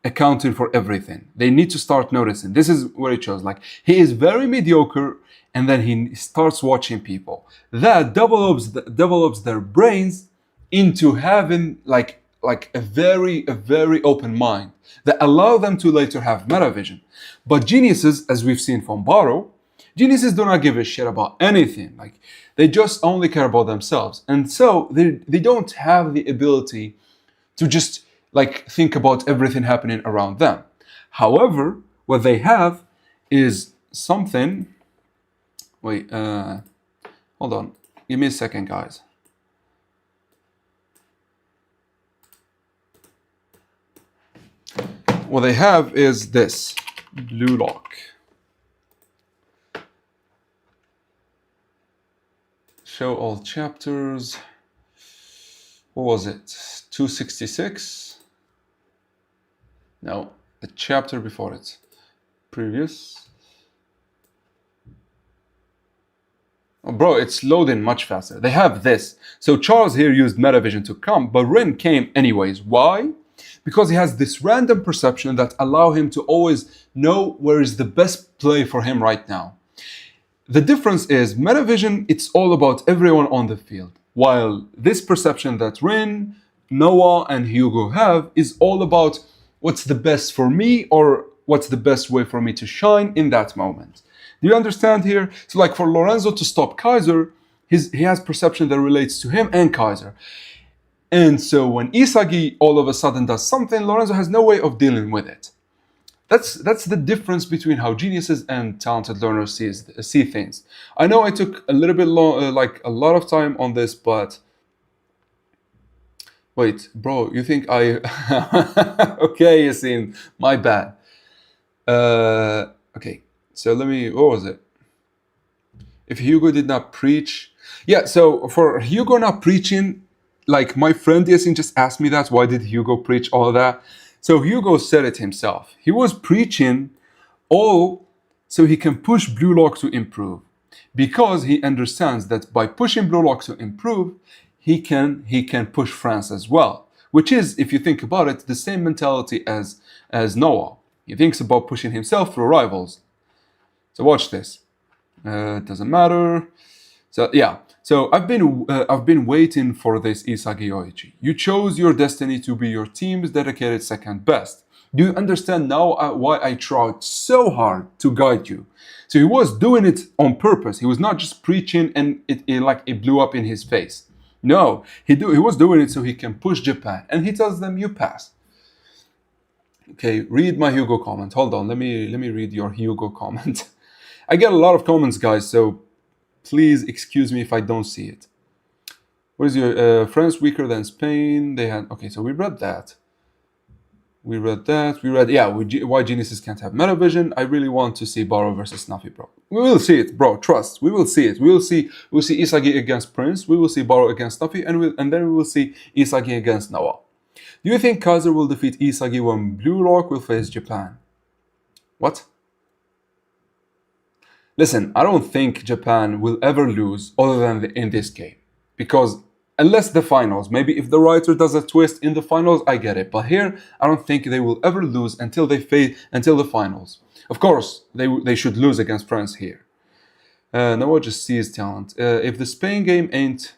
A: accounting for everything. They need to start noticing. This is where it shows. He is very mediocre, and then he starts watching people. That develops their brains into having a very open mind that allow them to later have metavision. But geniuses, as we've seen from Baro, geniuses do not give a shit about anything. They just only care about themselves, and so they don't have the ability to just think about everything happening around them. However, what they have is something. Wait, hold on. Give me a second, guys. What they have is this blue lock. Show all chapters. What was it? 266? No, the chapter before it. Previous. Oh, bro, it's loading much faster. They have this. So Charles here used metavision to come, but Ren came anyways. Why? Because he has this random perception that allow him to always know where is the best play for him right now. The difference is metavision, it's all about everyone on the field. While this perception that Ren, Noah, and Hugo have is all about what's the best for me or what's the best way for me to shine in that moment. Do you understand here? So for Lorenzo to stop Kaiser, he has perception that relates to him and Kaiser. And so when Isagi all of a sudden does something, Lorenzo has no way of dealing with it. That's the difference between how geniuses and talented learners see things. I know I took a little bit long, a lot of time on this, but wait, bro, you think I? Okay, Yassine, my bad. Okay, So let me, what was it? If Hugo did not preach. Yeah, so for Hugo not preaching, like my friend Yasin just asked me that, why did Hugo preach all of that? So Hugo said it himself. He was preaching all so he can push Blue Lock to improve. Because he understands that by pushing Blue Lock to improve, he can push France as well. Which is, if you think about it, the same mentality as Noah. He thinks about pushing himself through rivals. So watch this. It doesn't matter. So yeah. So I've been waiting for this Isagi Oichi. You chose your destiny to be your team's dedicated second best. Do you understand now why I tried so hard to guide you? So he was doing it on purpose. He was not just preaching and it blew up in his face. No, he was doing it so he can push Japan. And he tells them, you pass. Okay, read my Hugo comment. Hold on, let me read your Hugo comment. I get a lot of comments, guys, so please excuse me if I don't see it. What is your France weaker than Spain? They had, okay, so we read that. We read, yeah, why geniuses can't have meta vision. I really want to see Baro versus Snuffy, bro. We will see it, bro, trust. We will see it. We'll see Isagi against Prince. We will see Baro against Snuffy, and then we will see Isagi against Noah. Do you think Kaiser will defeat Isagi when Blue Lock will face Japan? What? Listen, I don't think Japan will ever lose other than in this game. Because unless the finals, maybe if the writer does a twist in the finals, I get it. But here, I don't think they will ever lose until the finals. Of course, they should lose against France here. Noah just sees talent. If the Spain game ain't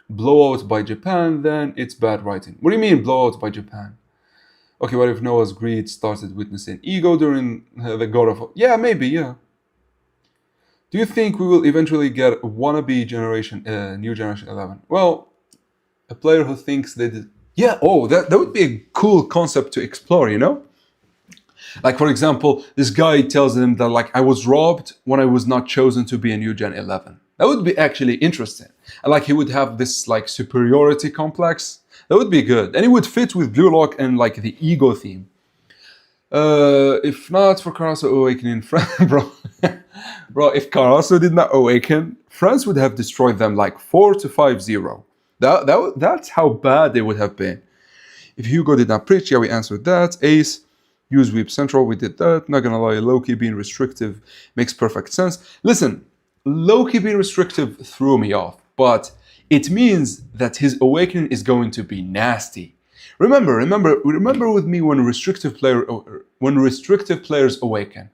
A: blowout by Japan, then it's bad writing. What do you mean blowout by Japan? Okay, what if Noah's greed started witnessing ego during the God of... Yeah, maybe, yeah. Do you think we will eventually get wannabe generation, new generation 11? Well, a player who thinks they did... Yeah, oh, that would be a cool concept to explore, you know? Like, for example, this guy tells them that, like, I was robbed when I was not chosen to be a new Gen 11. That would be actually interesting. And, like, he would have this, like, superiority complex. That would be good. And it would fit with Blue Lock and, like, the ego theme. If not for Karasu awakening, bro, if Karasu did not awaken, France would have destroyed them like 4-5-0. That's how bad they would have been. If Hugo did not preach, yeah, we answered that. Ace, use Weep Central, we did that. Not gonna lie, Loki being restrictive makes perfect sense. Listen, Loki being restrictive threw me off, but it means that his awakening is going to be nasty. Remember with me when restrictive players awaken.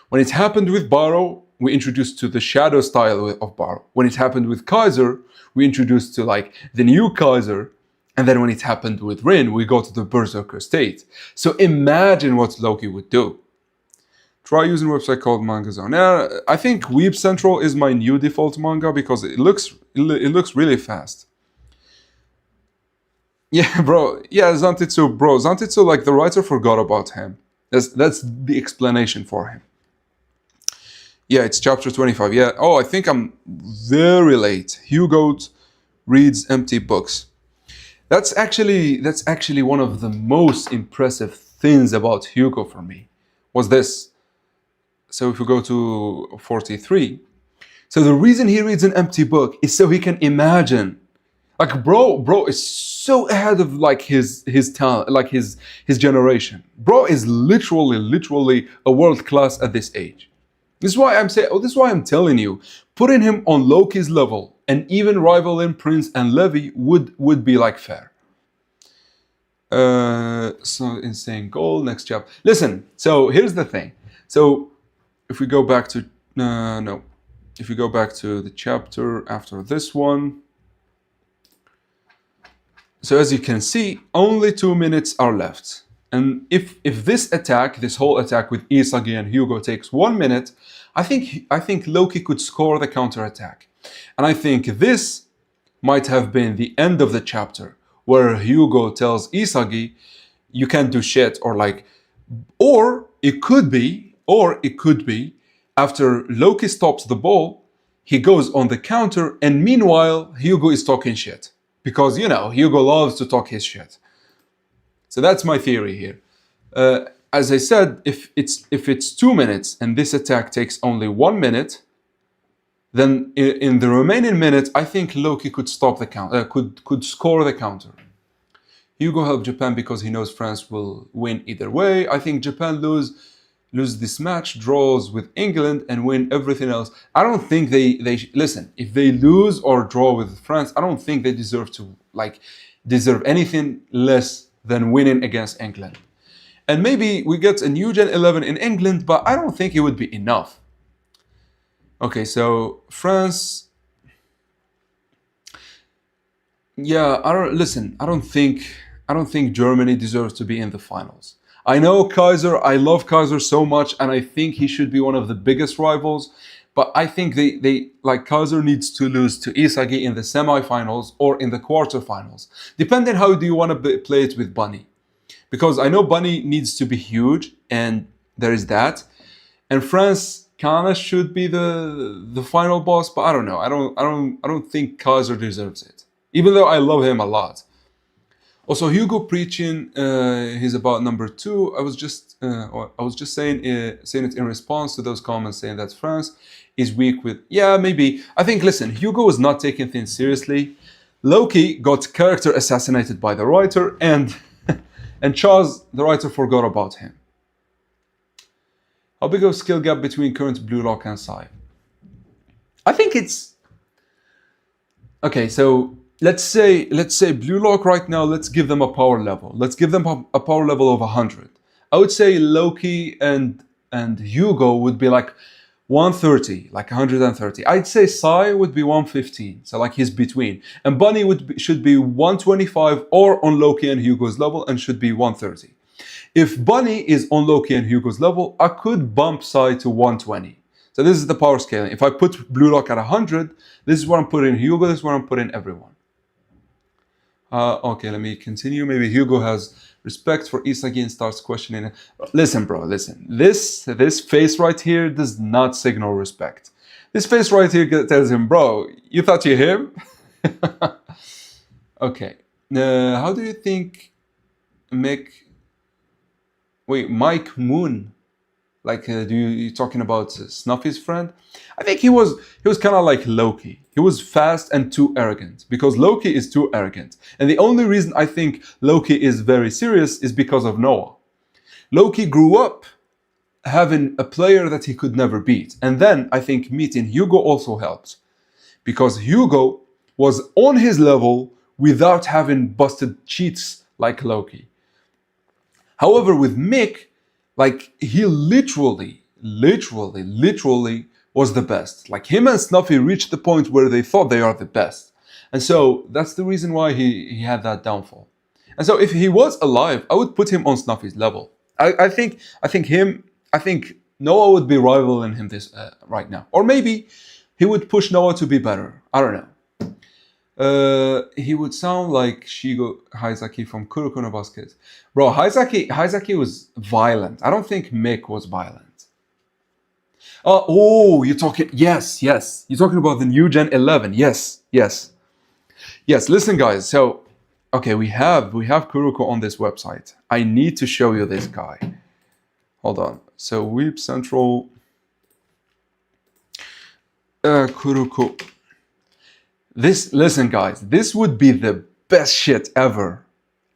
A: When it happened with Baro, we introduced to the shadow style of Baro. When it happened with Kaiser, we introduced to like the new Kaiser. And then when it happened with Ren, we go to the Berserker state. So imagine what Loki would do. Try using a website called Manga Zone. Yeah, I think Weeb Central is my new default manga because it looks really fast. Yeah, bro. Yeah, Zantitsu, bro. Zantitsu, like, the writer forgot about him. That's the explanation for him. Yeah, it's chapter 25. Yeah. Oh, I think I'm very late. Hugo reads empty books. That's actually one of the most impressive things about Hugo for me. Was this. So if we go to 43. So the reason he reads an empty book is so he can imagine. Like, bro is so ahead of like his talent, like his generation. Bro is literally a world class at this age. This is why I'm telling you, putting him on Loki's level and even rivaling Prince and Levi would be like fair. So insane goal, next chapter. Listen, so here's the thing. So if we go back to if we go back to the chapter after this one. So as you can see, only 2 minutes are left. And if this whole attack with Isagi and Hugo takes 1 minute, I think Loki could score the counterattack. And I think this might have been the end of the chapter, where Hugo tells Isagi, you can't do shit, or it could be, after Loki stops the ball, he goes on the counter, and meanwhile, Hugo is talking shit. Because, you know, Hugo loves to talk his shit. So that's my theory here. as I said, if it's 2 minutes and this attack takes only 1 minute, then in the remaining minute, I think Loki could stop the count, could score the counter. Hugo helped Japan because he knows France will win either way. I think Japan lose this match, draws with England, and win everything else. I don't think they listen. If they lose or draw with France, I don't think they deserve anything less than winning against England. And maybe we get a new Gen 11 in England, but I don't think it would be enough. Okay, so France. Yeah, I don't think Germany deserves to be in the finals. I know Kaiser. I love Kaiser so much, and I think he should be one of the biggest rivals. But I think they like Kaiser needs to lose to Isagi in the semifinals or in the quarterfinals, depending how do you want to play it with Bunny. Because I know Bunny needs to be huge, and there is that. And France kinda should be the final boss, but I don't know. I don't think Kaiser deserves it, even though I love him a lot. Also, Hugo preaching he's about number 2. I was just saying it in response to those comments saying that France is weak with. Yeah, maybe. I think listen, Hugo was not taking things seriously. Loki got character assassinated by the writer, and and Charles, the writer, forgot about him. How big of a skill gap between current Blue Lock and Psy? I think it's okay. So let's say Blue Lock right now. Let's give them a power level. Let's give them a power level of 100. I would say Loki and Hugo would be like 130, like 130. I'd say Psy would be 115, so like he's between. And Bunny should be 125 or on Loki and Hugo's level and should be 130. If Bunny is on Loki and Hugo's level, I could bump Psy to 120. So this is the power scaling. If I put Blue Lock at 100, this is where I'm putting Hugo, this is where I'm putting everyone. Okay, let me continue. Maybe Hugo has respect for Isagi and starts questioning it. Listen, bro, listen. This face right here does not signal respect. This face right here tells him, bro, you thought you're him? Okay. How do you think Mike Moon? Like, you talking about Snuffy's friend? I think he was kind of like Loki. He was fast and too arrogant, because Loki is too arrogant. And the only reason I think Loki is very serious is because of Noah. Loki grew up having a player that he could never beat. And then I think meeting Hugo also helped, because Hugo was on his level without having busted cheats like Loki. However, with Mick, like, he literally was the best. Like, him and Snuffy reached the point where they thought they are the best. And so that's the reason why he had that downfall. And so if he was alive, I would put him on Snuffy's level. I think Noah would be rivaling him this right now. Or maybe he would push Noah to be better. I don't know. He would sound like Shigo Hisaki from Kuroko no Basket. Bro, Hisaki was violent. I don't think Mick was violent. You're talking, yes. You're talking about the new Gen 11. Yes. Listen, guys. So, okay, we have Kuroko on this website. I need to show you this guy. Hold on. So, Weep Central. Kuroko. Listen, guys, this would be the best shit ever.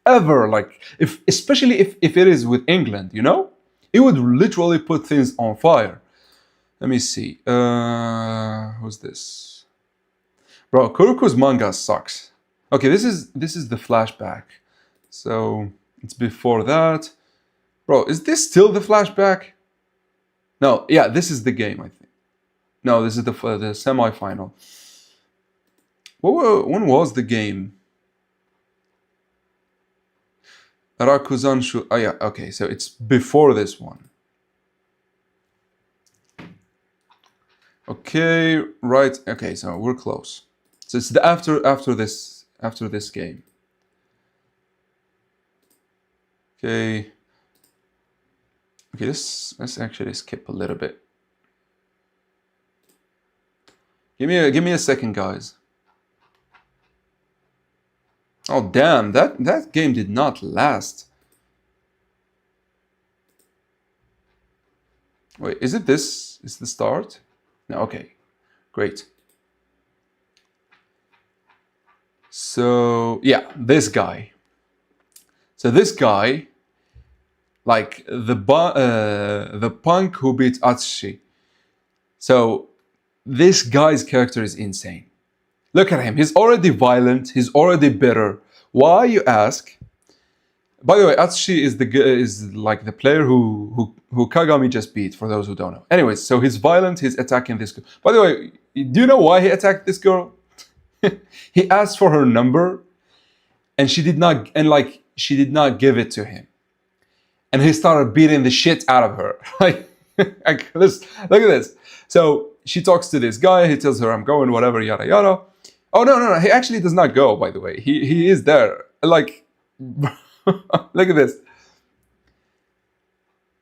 A: Like, especially if it is with England, you know? It would literally put things on fire. Let me see. Who's this? Bro, Kuroko's manga sucks. Okay, this is the flashback. So it's before that. Bro, is this still the flashback? No, yeah, this is the game, I think. No, this is the semi-final. When was the game? Rakuzan Shu. Oh yeah, okay, so it's before this one. Okay, right. Okay, so we're close. So it's the after this game. Okay. Okay, let's actually skip a little bit. Give me a second, guys. Oh damn, that game did not last. Wait, is it this? Is the start? No, okay. Great. So, yeah, this guy. So this guy, like the punk who beat Atsushi. So this guy's character is insane. Look at him. He's already violent. He's already bitter. Why, you ask? By the way, Atsushi is like the player who Kagami just beat. For those who don't know. Anyways, so he's violent. He's attacking this girl. By the way, do you know why he attacked this girl? He asked for her number, and she did not give it to him, and he started beating the shit out of her. Like this, look at this. So she talks to this guy. He tells her, "I'm going, whatever, yada yada." Oh no! He actually does not go. By the way, he is there. Like, look at this.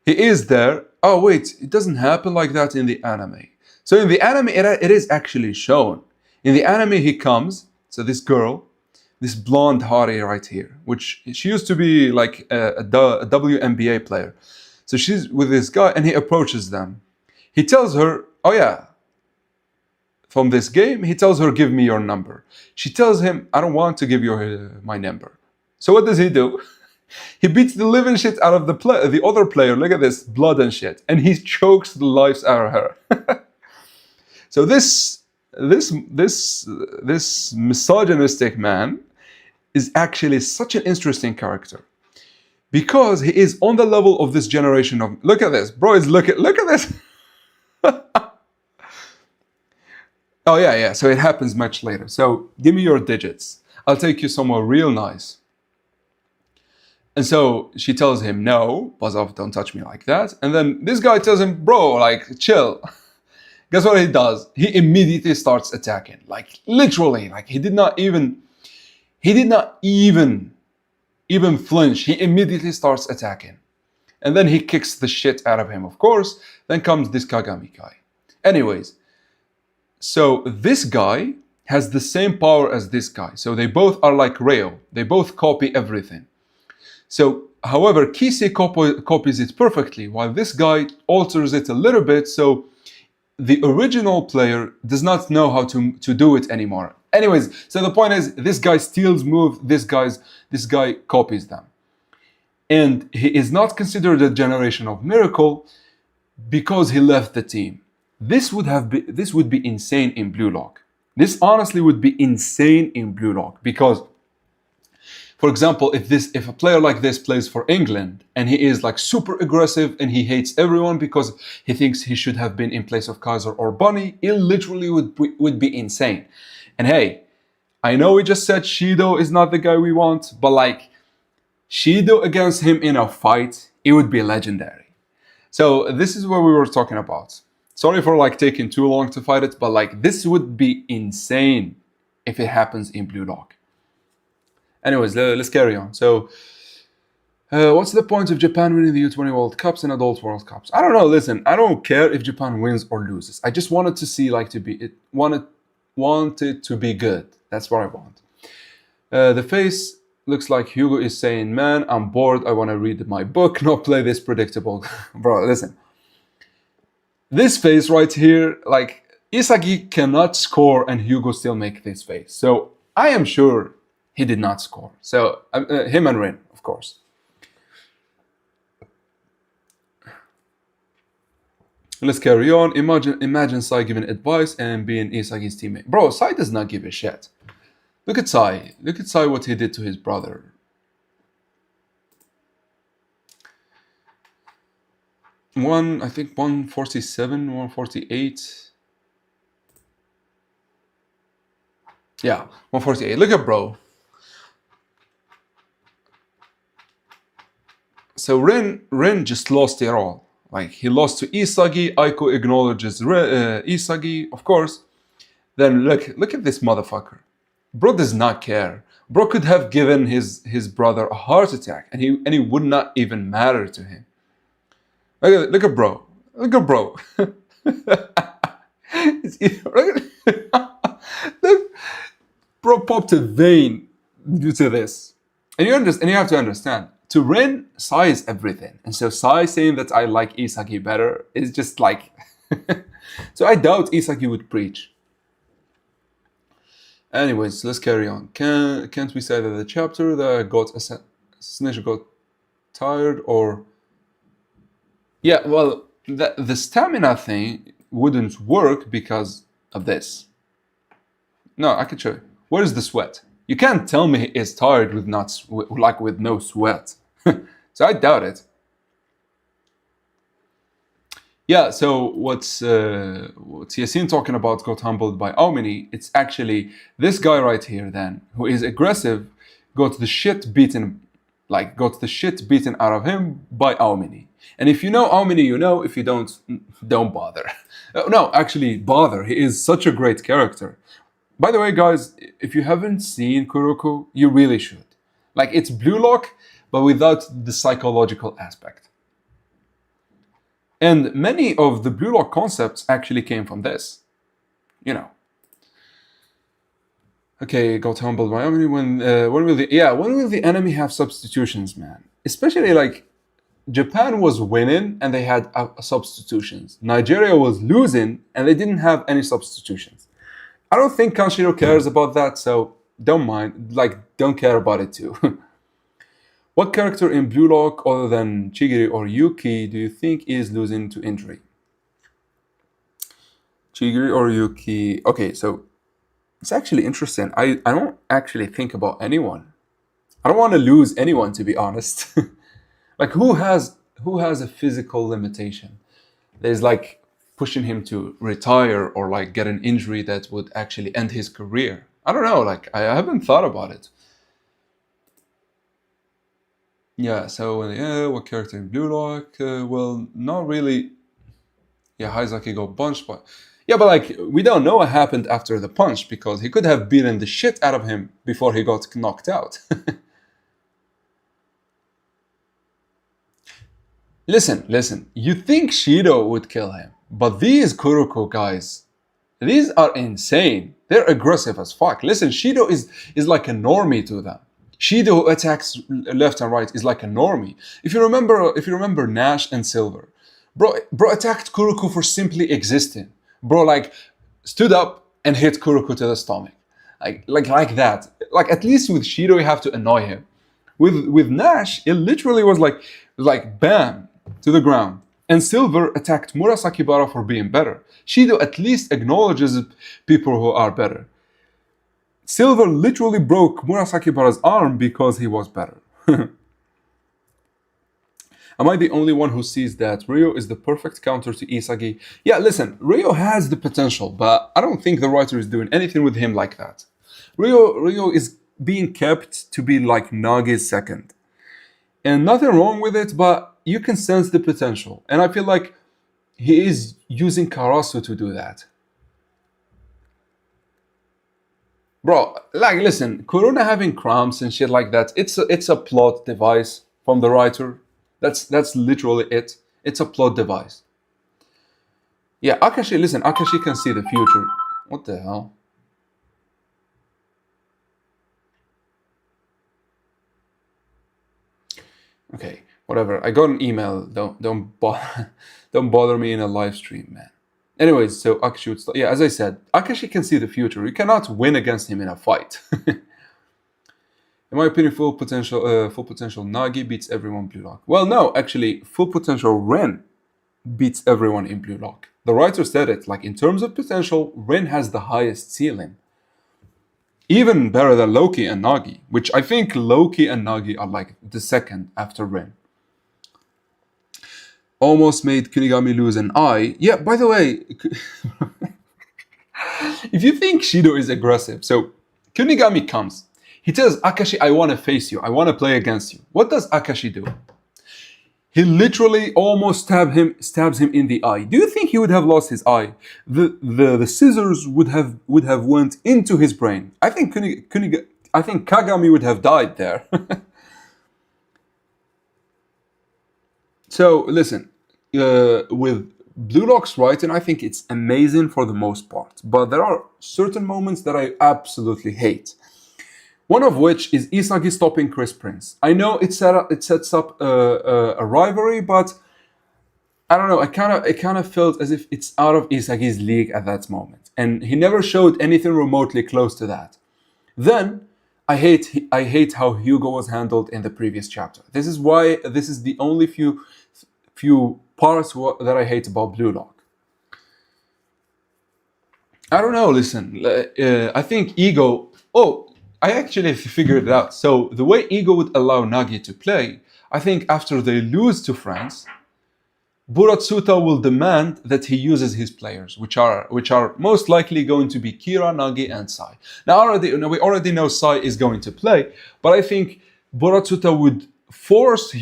A: He is there. Oh wait, it doesn't happen like that in the anime. So in the anime, it is actually shown. In the anime, he comes. So this girl, this blonde hottie right here, which she used to be like a WNBA player. So she's with this guy, and he approaches them. He tells her, "Oh yeah." From this game, he tells her, "Give me your number." She tells him, "I don't want to give you my number." So what does he do? He beats the living shit out of the other player. Look at this, blood and shit, and he chokes the lives out of her. So this misogynistic man is actually such an interesting character, because he is on the level of this generation of. Look at this, bro. Look at this. Oh yeah. So it happens much later. So give me your digits. I'll take you somewhere real nice. And so she tells him, "No, buzz off, don't touch me like that." And then this guy tells him, "Bro, like, chill." Guess what he does? He immediately starts attacking. Like, literally, like he did not even flinch. He immediately starts attacking. And then he kicks the shit out of him, of course. Then comes this Kagami guy. Anyways, so this guy has the same power as this guy. So they both are like Reo. They both copy everything. So, however, Kisei copies it perfectly, while this guy alters it a little bit. So the original player does not know how to do it anymore. Anyways, so the point is, this guy steals moves, this guy copies them. And he is not considered a generation of miracle because he left the team. This would be insane in Blue Lock. This honestly would be insane in Blue Lock, because for example, if a player like this plays for England and he is like super aggressive and he hates everyone because he thinks he should have been in place of Kaiser or Bunny, it literally would be insane. And hey, I know we just said Shido is not the guy we want, but like Shido against him in a fight, it would be legendary. So this is what we were talking about. Sorry for like taking too long to fight it, but like this would be insane if it happens in Blue Lock. Anyways, let's carry on. So, what's the point of Japan winning the U20 World Cups and Adult World Cups? I don't know. Listen, I don't care if Japan wins or loses. I just wanted to see wanted to be good. That's what I want. The face looks like Hugo is saying, "Man, I'm bored. I want to read my book, not play this predictable." Bro, listen. This face right here, like Isagi cannot score and Hugo still make this face. So I am sure he did not score. So him and Ren, of course. Let's carry on. Imagine Sai giving advice and being Isagi's teammate. Bro, Sai does not give a shit. Look at Sai. Look at Sai, what he did to his brother. I think 147, 148. Yeah, 148. Look at bro. So Ren just lost it all. Like, he lost to Isagi. Aiko acknowledges Isagi, of course. Then look at this motherfucker. Bro does not care. Bro could have given his brother a heart attack, and he would not even matter to him. Look at bro. Look at bro. Look, bro popped a vein due to this. And you have to understand. to Ren, Sai is everything. And so Sai saying that I like Isagi better is just like... So I doubt Isagi would preach. Anyways, let's carry on. Can't we say that the chapter that got assassinated got tired or... Yeah, well, the stamina thing wouldn't work because of this. No, I can show you. Where is the sweat? You can't tell me he is tired with with no sweat. So I doubt it. Yeah, so what's Yasin talking about got humbled by Aomini, it's actually this guy right here then, who is aggressive, got the shit beaten out of him by Aomini. And if you know Aomini, you know. If you don't bother. No, actually bother. He is such a great character. By the way, guys, if you haven't seen Kuroko, you really should. Like, it's Blue Lock, but without the psychological aspect. And many of the Blue Lock concepts actually came from this. You know. Okay, got humbled by Aomini. When will the enemy have substitutions, man? Especially like Japan was winning and they had substitutions. Nigeria was losing and they didn't have any substitutions. I don't think Kanshiro cares about that, so don't mind. Like, don't care about it too. What character in Blue Lock other than Chigiri or Yuki do you think is losing to injury? Chigiri or Yuki? Okay, so it's actually interesting. I don't actually think about anyone. I don't want to lose anyone, to be honest. Like, who has a physical limitation? There's like pushing him to retire or like get an injury that would actually end his career. I don't know. Like, I haven't thought about it. Yeah. So what character in Blue Lock? Well, not really. Yeah, Haizaki got punched, but yeah, but like we don't know what happened after the punch because he could have beaten the shit out of him before he got knocked out. Listen. You think Shido would kill him, but these Kuroko guys, these are insane. They're aggressive as fuck. Listen, Shido is like a normie to them. Shido who attacks left and right is like a normie. If you remember Nash and Silver, bro attacked Kuroko for simply existing. Bro like stood up and hit Kuroko to the stomach. Like that. Like, at least with Shido you have to annoy him. With Nash, it literally was like bam to the ground. And Silver attacked Murasakibara for being better. Shido at least acknowledges people who are better. Silver literally broke Murasakibara's arm because he was better. Am I the only one who sees that Ryo is the perfect counter to Isagi? Yeah, listen, Ryo has the potential, but I don't think the writer is doing anything with him like that. Ryo is being kept to be like Nagi's second. And nothing wrong with it, but you can sense the potential. And I feel like he is using Karasu to do that. Bro, like, listen, Kurona having cramps and shit like that, it's a plot device from the writer. That's literally it. It's a plot device. Yeah, Akashi can see the future. What the hell? Okay, whatever. I got an email. Don't bother me in a live stream, man. Anyways, so Akashi would start. Yeah, as I said, Akashi can see the future. You cannot win against him in a fight. In my opinion, full potential Nagi beats everyone Blue Lock. Well, no, actually, full potential Ren beats everyone in Blue Lock. The writer said it. Like, in terms of potential, Ren has the highest ceiling. Even better than Loki and Nagi, which I think Loki and Nagi are like the second after Ren. Almost made Kunigami lose an eye. Yeah, by the way, if you think Shido is aggressive, so Kunigami comes. He tells Akashi, I want to face you. I want to play against you. What does Akashi do? He literally almost stabs him in the eye. Do you think he would have lost his eye? The scissors would have went into his brain. I think Kagami would have died there. So listen, with Blue Lock's writing, I think it's amazing for the most part. But there are certain moments that I absolutely hate. One of which is Isagi stopping Chris Prince. I know it sets up a rivalry, but I don't know. It kind of felt as if it's out of Isagi's league at that moment, and he never showed anything remotely close to that. Then I hate how Hugo was handled in the previous chapter. This is the only few parts that I hate about Blue Lock. I don't know. Listen, I think Ego. Oh, I actually figured it out. So the way Ego would allow Nagi to play, I think after they lose to France, Buratsuta will demand that he uses his players, which are most likely going to be Kira, Nagi, and Sai. Now we already know Sai is going to play, but I think Buratsuta would force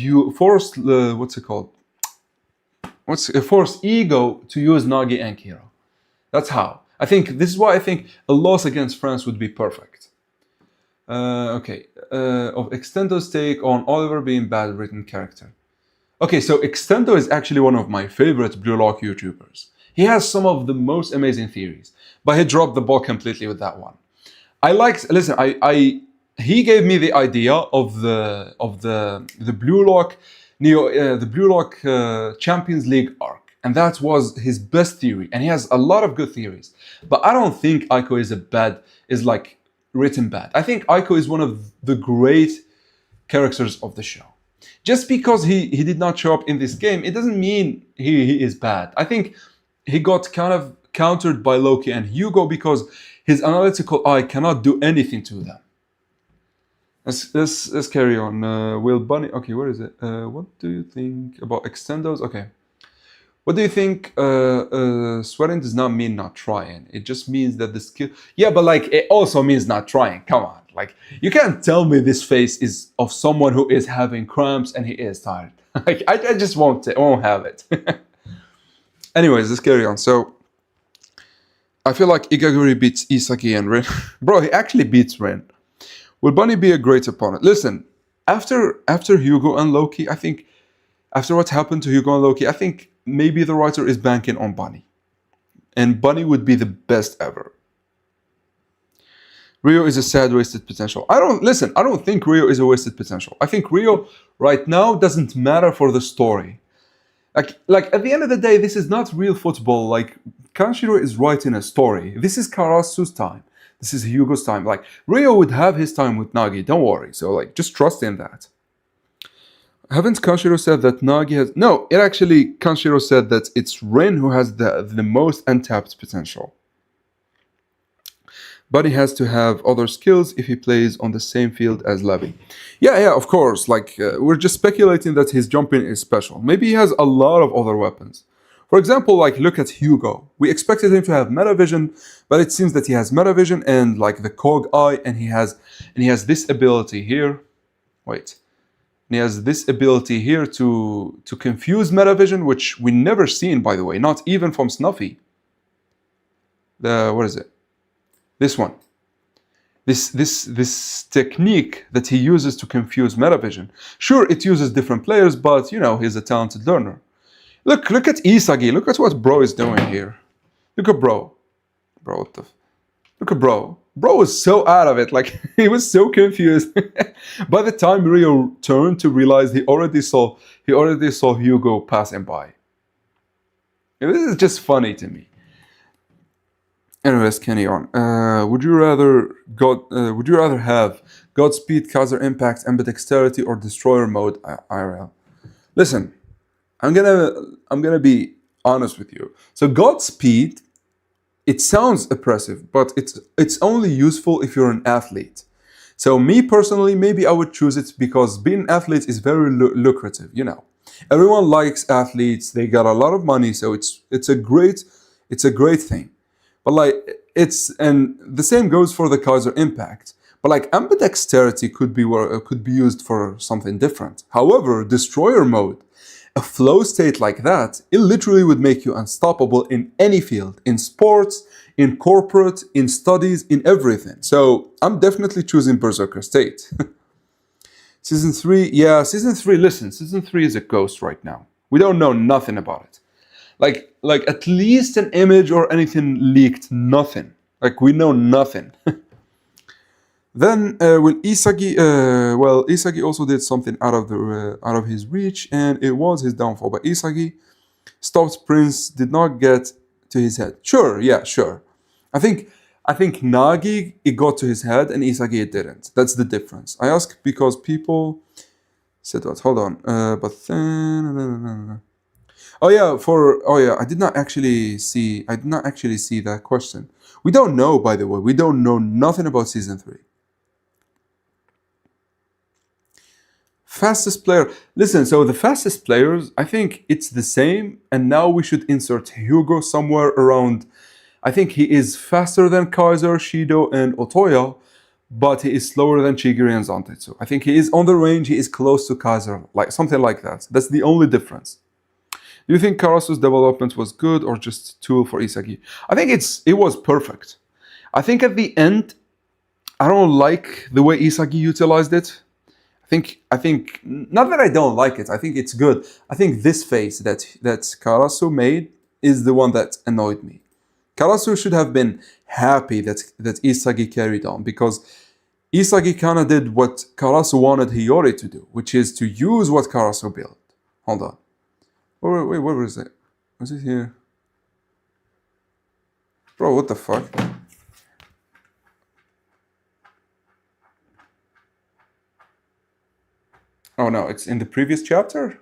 A: Ego to use Nagi and Kira. That's how. This is why I think a loss against France would be perfect. Of Extendo's take on Oliver being bad written character. Okay, so Extendo is actually one of my favorite Blue Lock YouTubers. He has some of the most amazing theories, but he dropped the ball completely with that one. He gave me the idea of the Blue Lock Champions League arc, and that was his best theory, and he has a lot of good theories. But I don't think Aiko is written bad. I think Aiko is one of the great characters of the show. Just because he did not show up in this game, it doesn't mean he is bad. I think he got kind of countered by Loki and Hugo because his analytical eye cannot do anything to them. Let's carry on. Will Bunny? Okay, where is it? What do you think about extendos? Okay. What do you think? Sweating does not mean not trying. It just means that the skill. Yeah, but it also means not trying. Come on. You can't tell me this face is of someone who is having cramps and he is tired. I just won't have it. Anyways, let's carry on. So, I feel like Igaguri beats Isagi and Ren. Bro, he actually beats Ren. Will Bunny be a great opponent? Listen, after Hugo and Loki, I think, after what happened to Hugo and Loki, I think maybe the writer is banking on Bunny. And Bunny would be the best ever. Rio is a sad wasted potential. I don't think Rio is a wasted potential. I think Rio right now doesn't matter for the story. Like at the end of the day, this is not real football. Kanshiro is writing a story. This is Karasu's time. This is Hugo's time. Rio would have his time with Nagi, don't worry. So just trust in that. Haven't Kanshiro said that Nagi has... No, Kanshiro said that it's Ren who has the most untapped potential. But he has to have other skills if he plays on the same field as Levi. Yeah, of course. We're just speculating that his jumping is special. Maybe he has a lot of other weapons. For example, look at Hugo. We expected him to have metavision, but it seems that he has metavision and the cog eye, and he has this ability here. Wait. And he has this ability here to confuse metavision, which we never seen, by the way, not even from Snuffy. What is it? This one. This technique that he uses to confuse metavision. Sure, it uses different players, but he's a talented learner. Look at Isagi. Look at what bro is doing here. Look at bro. Look at bro. Bro was so out of it. He was so confused. By the time Rio turned to realize he already saw Hugo passing by. This is just funny to me. Anyways, Kenny on. Would you rather have Godspeed, Kaiser Impact, Ambidexterity, or Destroyer mode IRL? Listen, I'm gonna be honest with you. So Godspeed, it sounds oppressive, but it's only useful if you're an athlete. So me personally, maybe I would choose it because being an athlete is very lucrative. Everyone likes athletes. They got a lot of money, so it's a great thing. But and the same goes for the Kaiser Impact. But ambidexterity could be used for something different. However, Destroyer mode, a flow state like that, it literally would make you unstoppable in any field, in sports, in corporate, in studies, in everything. So I'm definitely choosing Berserker State. Season 3, listen, Season 3 is a ghost right now. We don't know nothing about it. At least an image or anything leaked, nothing. We know nothing. Then will Isagi? Well, Isagi also did something out of his reach, and it was his downfall. But Isagi stopped Prince, did not get to his head. Sure, yeah, sure. I think I think Nagi it got to his head, and Isagi it didn't. That's the difference. I ask because people said what? Hold on. But then. Oh yeah, I did not actually see that question. We don't know, by the way. We don't know nothing about season 3. Fastest player. Listen, so the fastest players, I think it's the same, and now we should insert Hugo somewhere around. I think he is faster than Kaiser, Shido, and Otoya, but he is slower than Chigiri and Zantetsu. I think he is on the range, he is close to Kaiser, like something like that. That's the only difference. Do you think Karasu's development was good or just a tool for Isagi? I think it was perfect. I think at the end, I don't like the way Isagi utilized it. I think not that I don't like it. I think it's good. I think this face that Karasu made is the one that annoyed me. Karasu should have been happy that Isagi carried on, because Isagi kind of did what Karasu wanted Hiyori to do, which is to use what Karasu built. Hold on. Wait, where was it? Was it here? Bro, what the fuck? Oh no, it's in the previous chapter?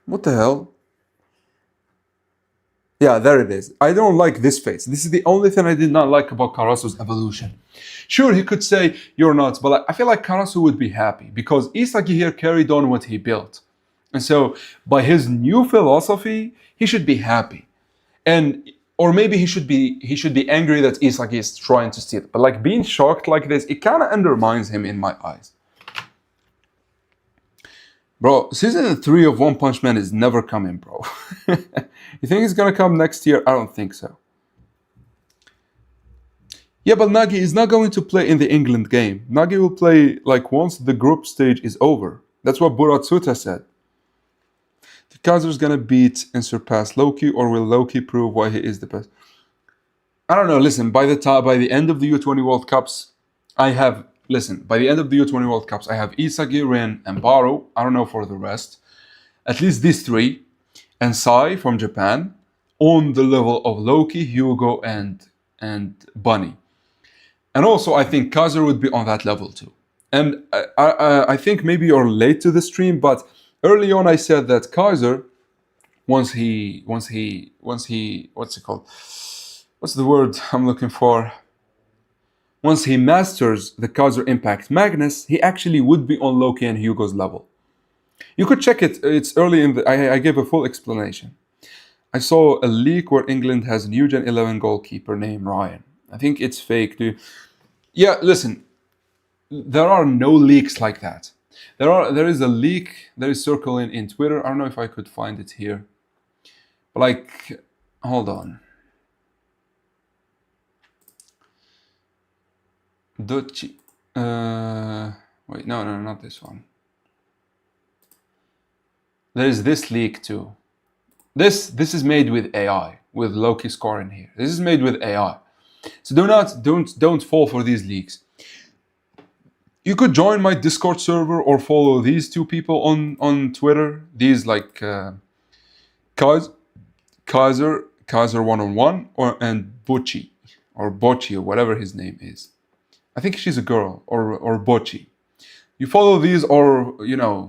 A: What the hell? Yeah, there it is. I don't like this face. This is the only thing I did not like about Karasu's evolution. Sure, he could say, you're nuts, but I feel like Karasu would be happy, because Isagi here carried on what he built. And so, by his new philosophy, he should be happy. And or maybe he should be angry that Isagi is trying to steal it. But like being shocked like this, it kind of undermines him in my eyes. Bro, season 3 of One Punch Man is never coming, bro. You think it's gonna come next year? I don't think so. Yeah, but Nagi is not going to play in the England game. Nagi will play like once the group stage is over. That's what Buratsuta said. The Kaiser's gonna beat and surpass Loki, or will Loki prove why he is the best? I don't know. Listen, by the end of the U20 World Cups, by the end of the U20 World Cups, I have Isagi, Ren, and Baro. I don't know for the rest. At least these three, and Sai from Japan, on the level of Loki, Hugo, and Bunny. And also, I think Kaiser would be on that level too. And I think maybe you're late to the stream, but early on I said that Kaiser, once he, what's it called? What's the word I'm looking for? Once he masters the Kaiser Impact Magnus, he actually would be on Loki and Hugo's level. You could check it. It's early in the. I gave a full explanation. I saw a leak where England has a new Gen 11 goalkeeper named Ryan. I think it's fake, dude. Yeah, listen. There are no leaks like that. There is a leak that is circling in Twitter. I don't know if I could find it here. But like, hold on. Dochi. Wait, no, not this one. There is this leak too. This is made with AI, with Loki score in here. This is made with AI. So don't fall for these leaks. You could join my Discord server or follow these two people on Twitter. These like Kaiser 1-on-1 and Bochi or whatever his name is. I think she's a girl or Bochi. You follow these or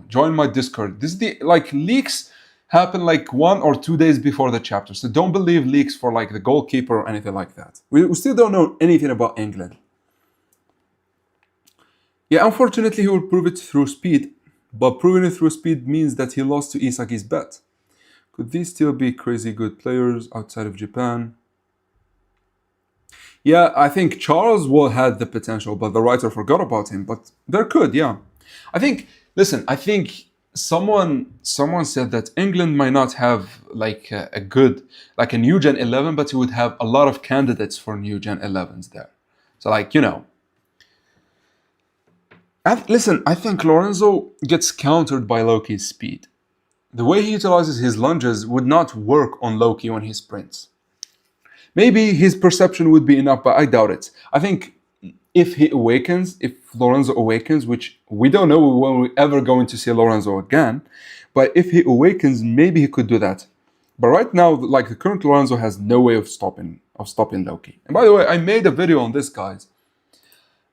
A: join my Discord. This is the leaks happen like 1 or 2 days before the chapter. So don't believe leaks for like the goalkeeper or anything like that. We still don't know anything about England. Yeah, unfortunately he will prove it through speed, but proving it through speed means that he lost to Isagi's bet. Could these still be crazy good players outside of Japan? Yeah, I think Charles had the potential, but the writer forgot about him. But there could, yeah. I think someone said that England might not have like a good, like a new Gen 11, but he would have a lot of candidates for new Gen 11s there. So listen, I think Lorenzo gets countered by Loki's speed. the way he utilizes his lunges would not work on Loki when he sprints. Maybe his perception would be enough, but I doubt it. I think if he awakens, if Lorenzo awakens, which we don't know when we're ever going to see Lorenzo again, but if he awakens, maybe he could do that. But right now, like the current Lorenzo has no way of stopping Loki. And by the way, I made a video on this, guys.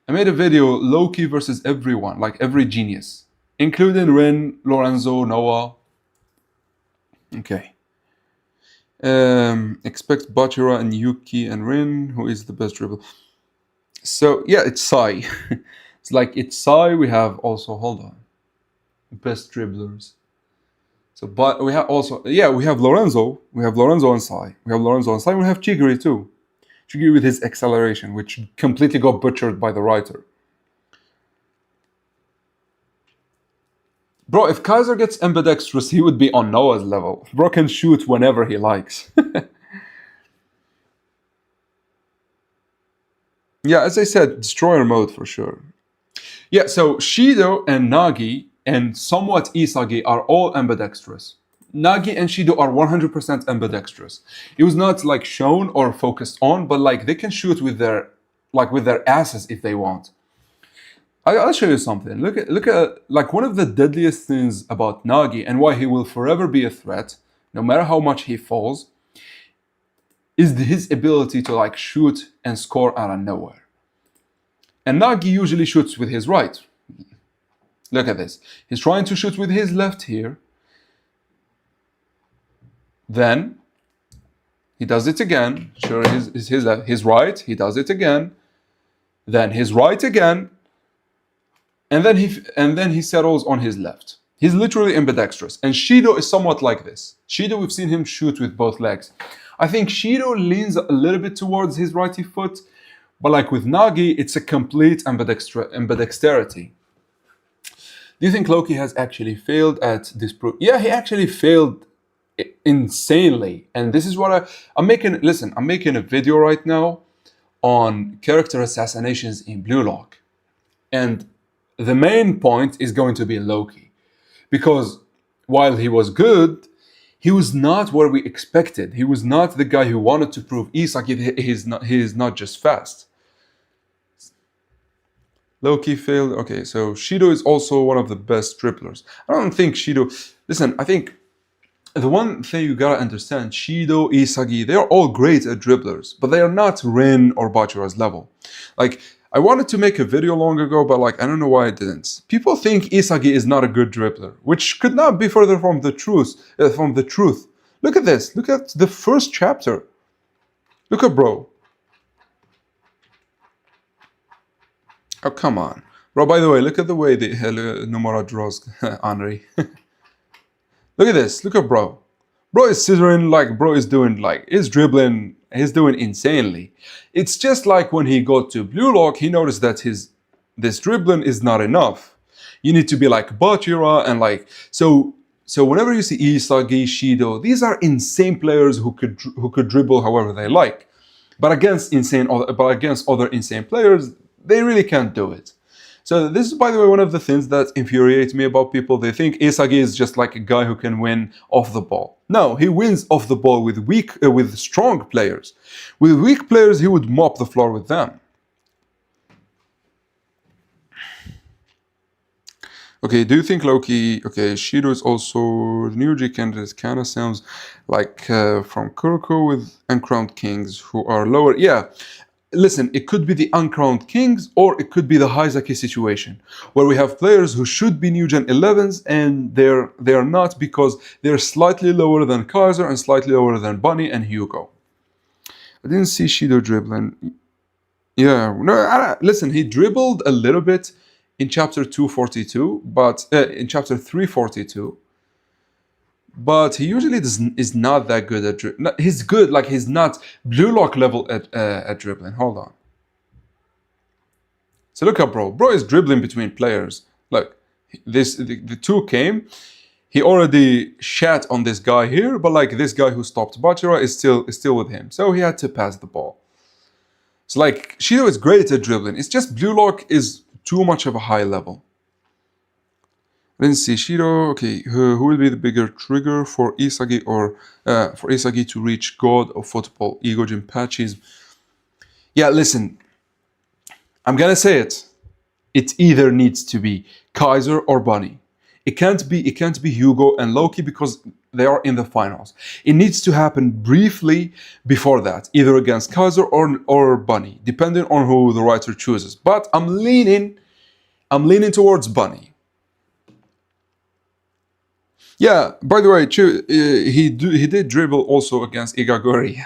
A: I made a video, Loki versus everyone, like every genius, including Ren, Lorenzo, Noah. Okay. Expect Bachira and Yuki and Rin. Who is the best dribbler? So yeah, it's Sai. it's Sai. We have also, hold on, best dribblers. So but we have also, yeah, we have Lorenzo. We have Lorenzo and Sai. We have Chigiri too. Chigiri with his acceleration, which completely got butchered by the writer. Bro, if Kaiser gets ambidextrous, he would be on Noah's level. Bro can shoot whenever he likes. Yeah, as I said, destroyer mode for sure. Yeah, so Shido and Nagi and somewhat Isagi are all ambidextrous. Nagi and Shido are 100% ambidextrous. It was not like shown or focused on, but like they can shoot with their asses if they want. I'll show you something. Look at like one of the deadliest things about Nagi and why he will forever be a threat, no matter how much he falls, is his ability to like shoot and score out of nowhere. And Nagi usually shoots with his right. Look at this. He's trying to shoot with his left here. Then he does it again. Sure, his right. He does it again. Then his right again. And then he settles on his left. He's literally ambidextrous. And Shido is somewhat like this. Shido, we've seen him shoot with both legs. I think Shido leans a little bit towards his righty foot, but like with Nagi, it's a complete ambidexterity. Do you think Loki has actually failed at this proof? Yeah, he actually failed insanely. And this is what I'm making. Listen, I'm making a video right now on character assassinations in Blue Lock. And the main point is going to be Loki. Because while he was good, he was not what we expected. He was not the guy who wanted to prove Isagi he is not just fast. Loki failed. Okay, so Shido is also one of the best dribblers. I don't think Shido... Listen, I think the one thing you gotta understand, Shido, Isagi, they are all great at dribblers, but they are not Ren or Bachira's level. Like, I wanted to make a video long ago, but like, I don't know why I didn't. People think Isagi is not a good dribbler, which could not be further from the truth. Look at this. Look at the first chapter. Look at bro. Oh, come on. Bro, by the way, look at the way the Nomura draws Henri. Look at this. Look at bro. Bro is scissoring like bro is doing like, is dribbling, he's doing insanely. It's just like when he got to Blue Lock, he noticed that this dribbling is not enough. You need to be like Bachira and like, so whenever you see Isagi, Shido, these are insane players who could dribble however they like. But against other insane players, they really can't do it. So this is, by the way, one of the things that infuriates me about people. They think Isagi is just like a guy who can win off the ball. No, he wins off the ball with strong players. With weak players, he would mop the floor with them. Okay, do you think Loki... Okay, Shido is also the new G candidate. Kind of sounds like from Kuroko with Uncrowned Kings who are lower. Yeah. Listen, it could be the Uncrowned Kings or it could be the Isagi situation, where we have players who should be New Gen 11s and they're not because they're slightly lower than Kaiser and slightly lower than Bunny and Hugo. I didn't see Shido dribbling. Yeah, no, listen, he dribbled a little bit in chapter 242, but in chapter 342. But he usually is not that good at dribbling. He's good, like he's not Blue Lock level at dribbling. Hold on. So look up, bro. Bro is dribbling between players. Look, the two came. He already shat on this guy here, but like this guy who stopped Bachira is still with him. So he had to pass the ball. So like Shido is great at dribbling. It's just Blue Lock is too much of a high level. Let's see, Shido. Okay, who will be the bigger trigger for Isagi or for Isagi to reach God of Football? Ego Gym patches. Yeah, listen. I'm gonna say it. It either needs to be Kaiser or Bunny. It can't be Hugo and Loki because they are in the finals. It needs to happen briefly before that, either against Kaiser or Bunny, depending on who the writer chooses. But I'm leaning towards Bunny. Yeah, by the way, he did dribble also against Igagori.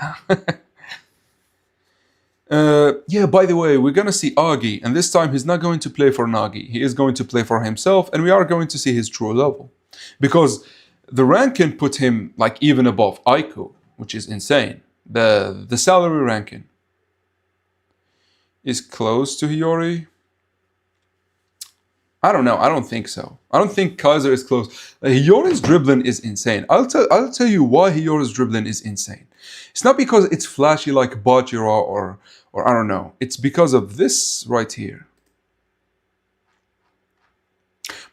A: Yeah, by the way, we're gonna see Agi, and this time he's not going to play for Nagi. He is going to play for himself, and we are going to see his true level. Because the ranking put him like even above Aiko, which is insane. The salary ranking is close to Hiyori. I don't know. I don't think so. I don't think Kaiser is close. Hiyori's dribbling is insane. I'll tell you why Hiyori's dribbling is insane. It's not because it's flashy like Bachira or I don't know. It's because of this right here.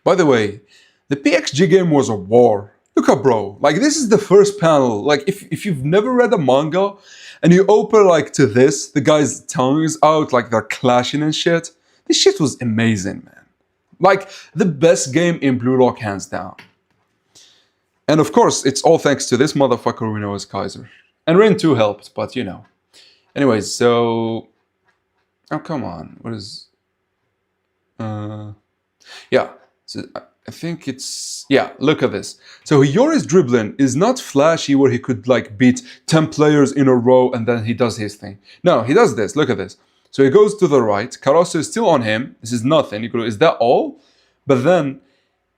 A: By the way, the PXG game was a war. Look up, bro. Like, this is the first panel. Like, if you've never read a manga and you open like to this, the guy's tongue is out, like they're clashing and shit. This shit was amazing, man. Like, the best game in Blue Lock, hands down. And of course, it's all thanks to this motherfucker we know as Kaiser. And Ren too helped, but you know. Anyways, so... Oh, come on. What is... Yeah. So I think it's... Yeah, look at this. So Hiyori's dribbling is not flashy where he could like beat 10 players in a row and then he does his thing. No, he does this. Look at this. So he goes to the right. Karasu is still on him. This is nothing. You go, is that all? But then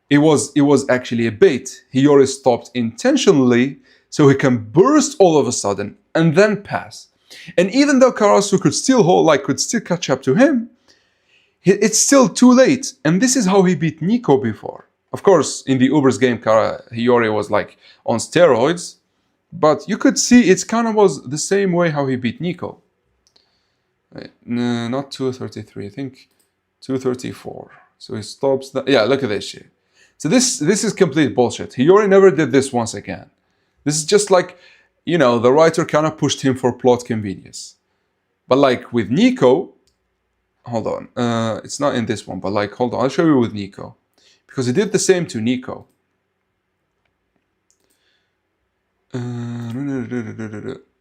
A: it was actually a bait. Hiyori stopped intentionally so he can burst all of a sudden and then pass. And even though Karasu could still hold, like could still catch up to him, it's still too late. And this is how he beat Nico before. Of course, in the Uber's game, Hiyori was like on steroids, but you could see it kind of was the same way how he beat Nico. No, not 233, I think 234. So he stops that. Yeah, look at this shit. So this is complete bullshit. Hiyori never did this once again. This is just like, you know, the writer kind of pushed him for plot convenience. But like with Nico, hold on, it's not in this one, but like, hold on, I'll show you with Nico. Because he did the same to Nico.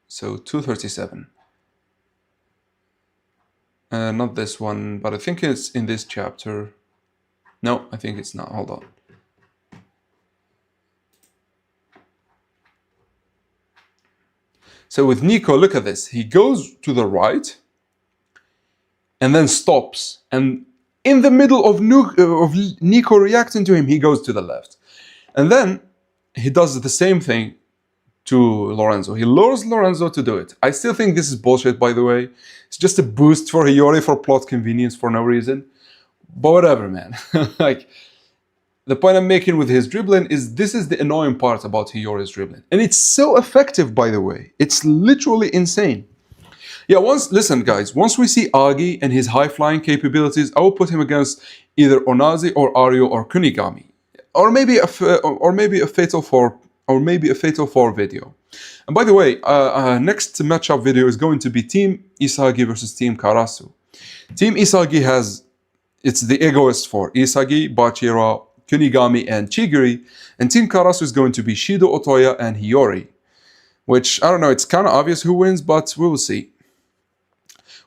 A: So 237. Not this one, but I think it's in this chapter. No, I think it's not. Hold on. So with Nico, look at this. He goes to the right and then stops. And in the middle of Nico reacting to him, he goes to the left. And then he does the same thing to Lorenzo. He lures Lorenzo to do it. I still think this is bullshit, by the way. It's just a boost for Hiyori for plot convenience for no reason. But whatever, man. Like, the point I'm making with his dribbling is this is the annoying part about Hiyori's dribbling. And it's so effective, by the way. It's literally insane. Yeah, listen, guys, once we see Agi and his high-flying capabilities, I will put him against either Onazi or Ario or Kunigami. Or maybe a Fatal 4 video. And by the way, next matchup video is going to be Team Isagi versus Team Karasu. Team Isagi it's the egoist for Isagi, Bachira, Kunigami, and Chigiri. And Team Karasu is going to be Shido, Otoya, and Hiyori. Which, I don't know, it's kind of obvious who wins, but we will see.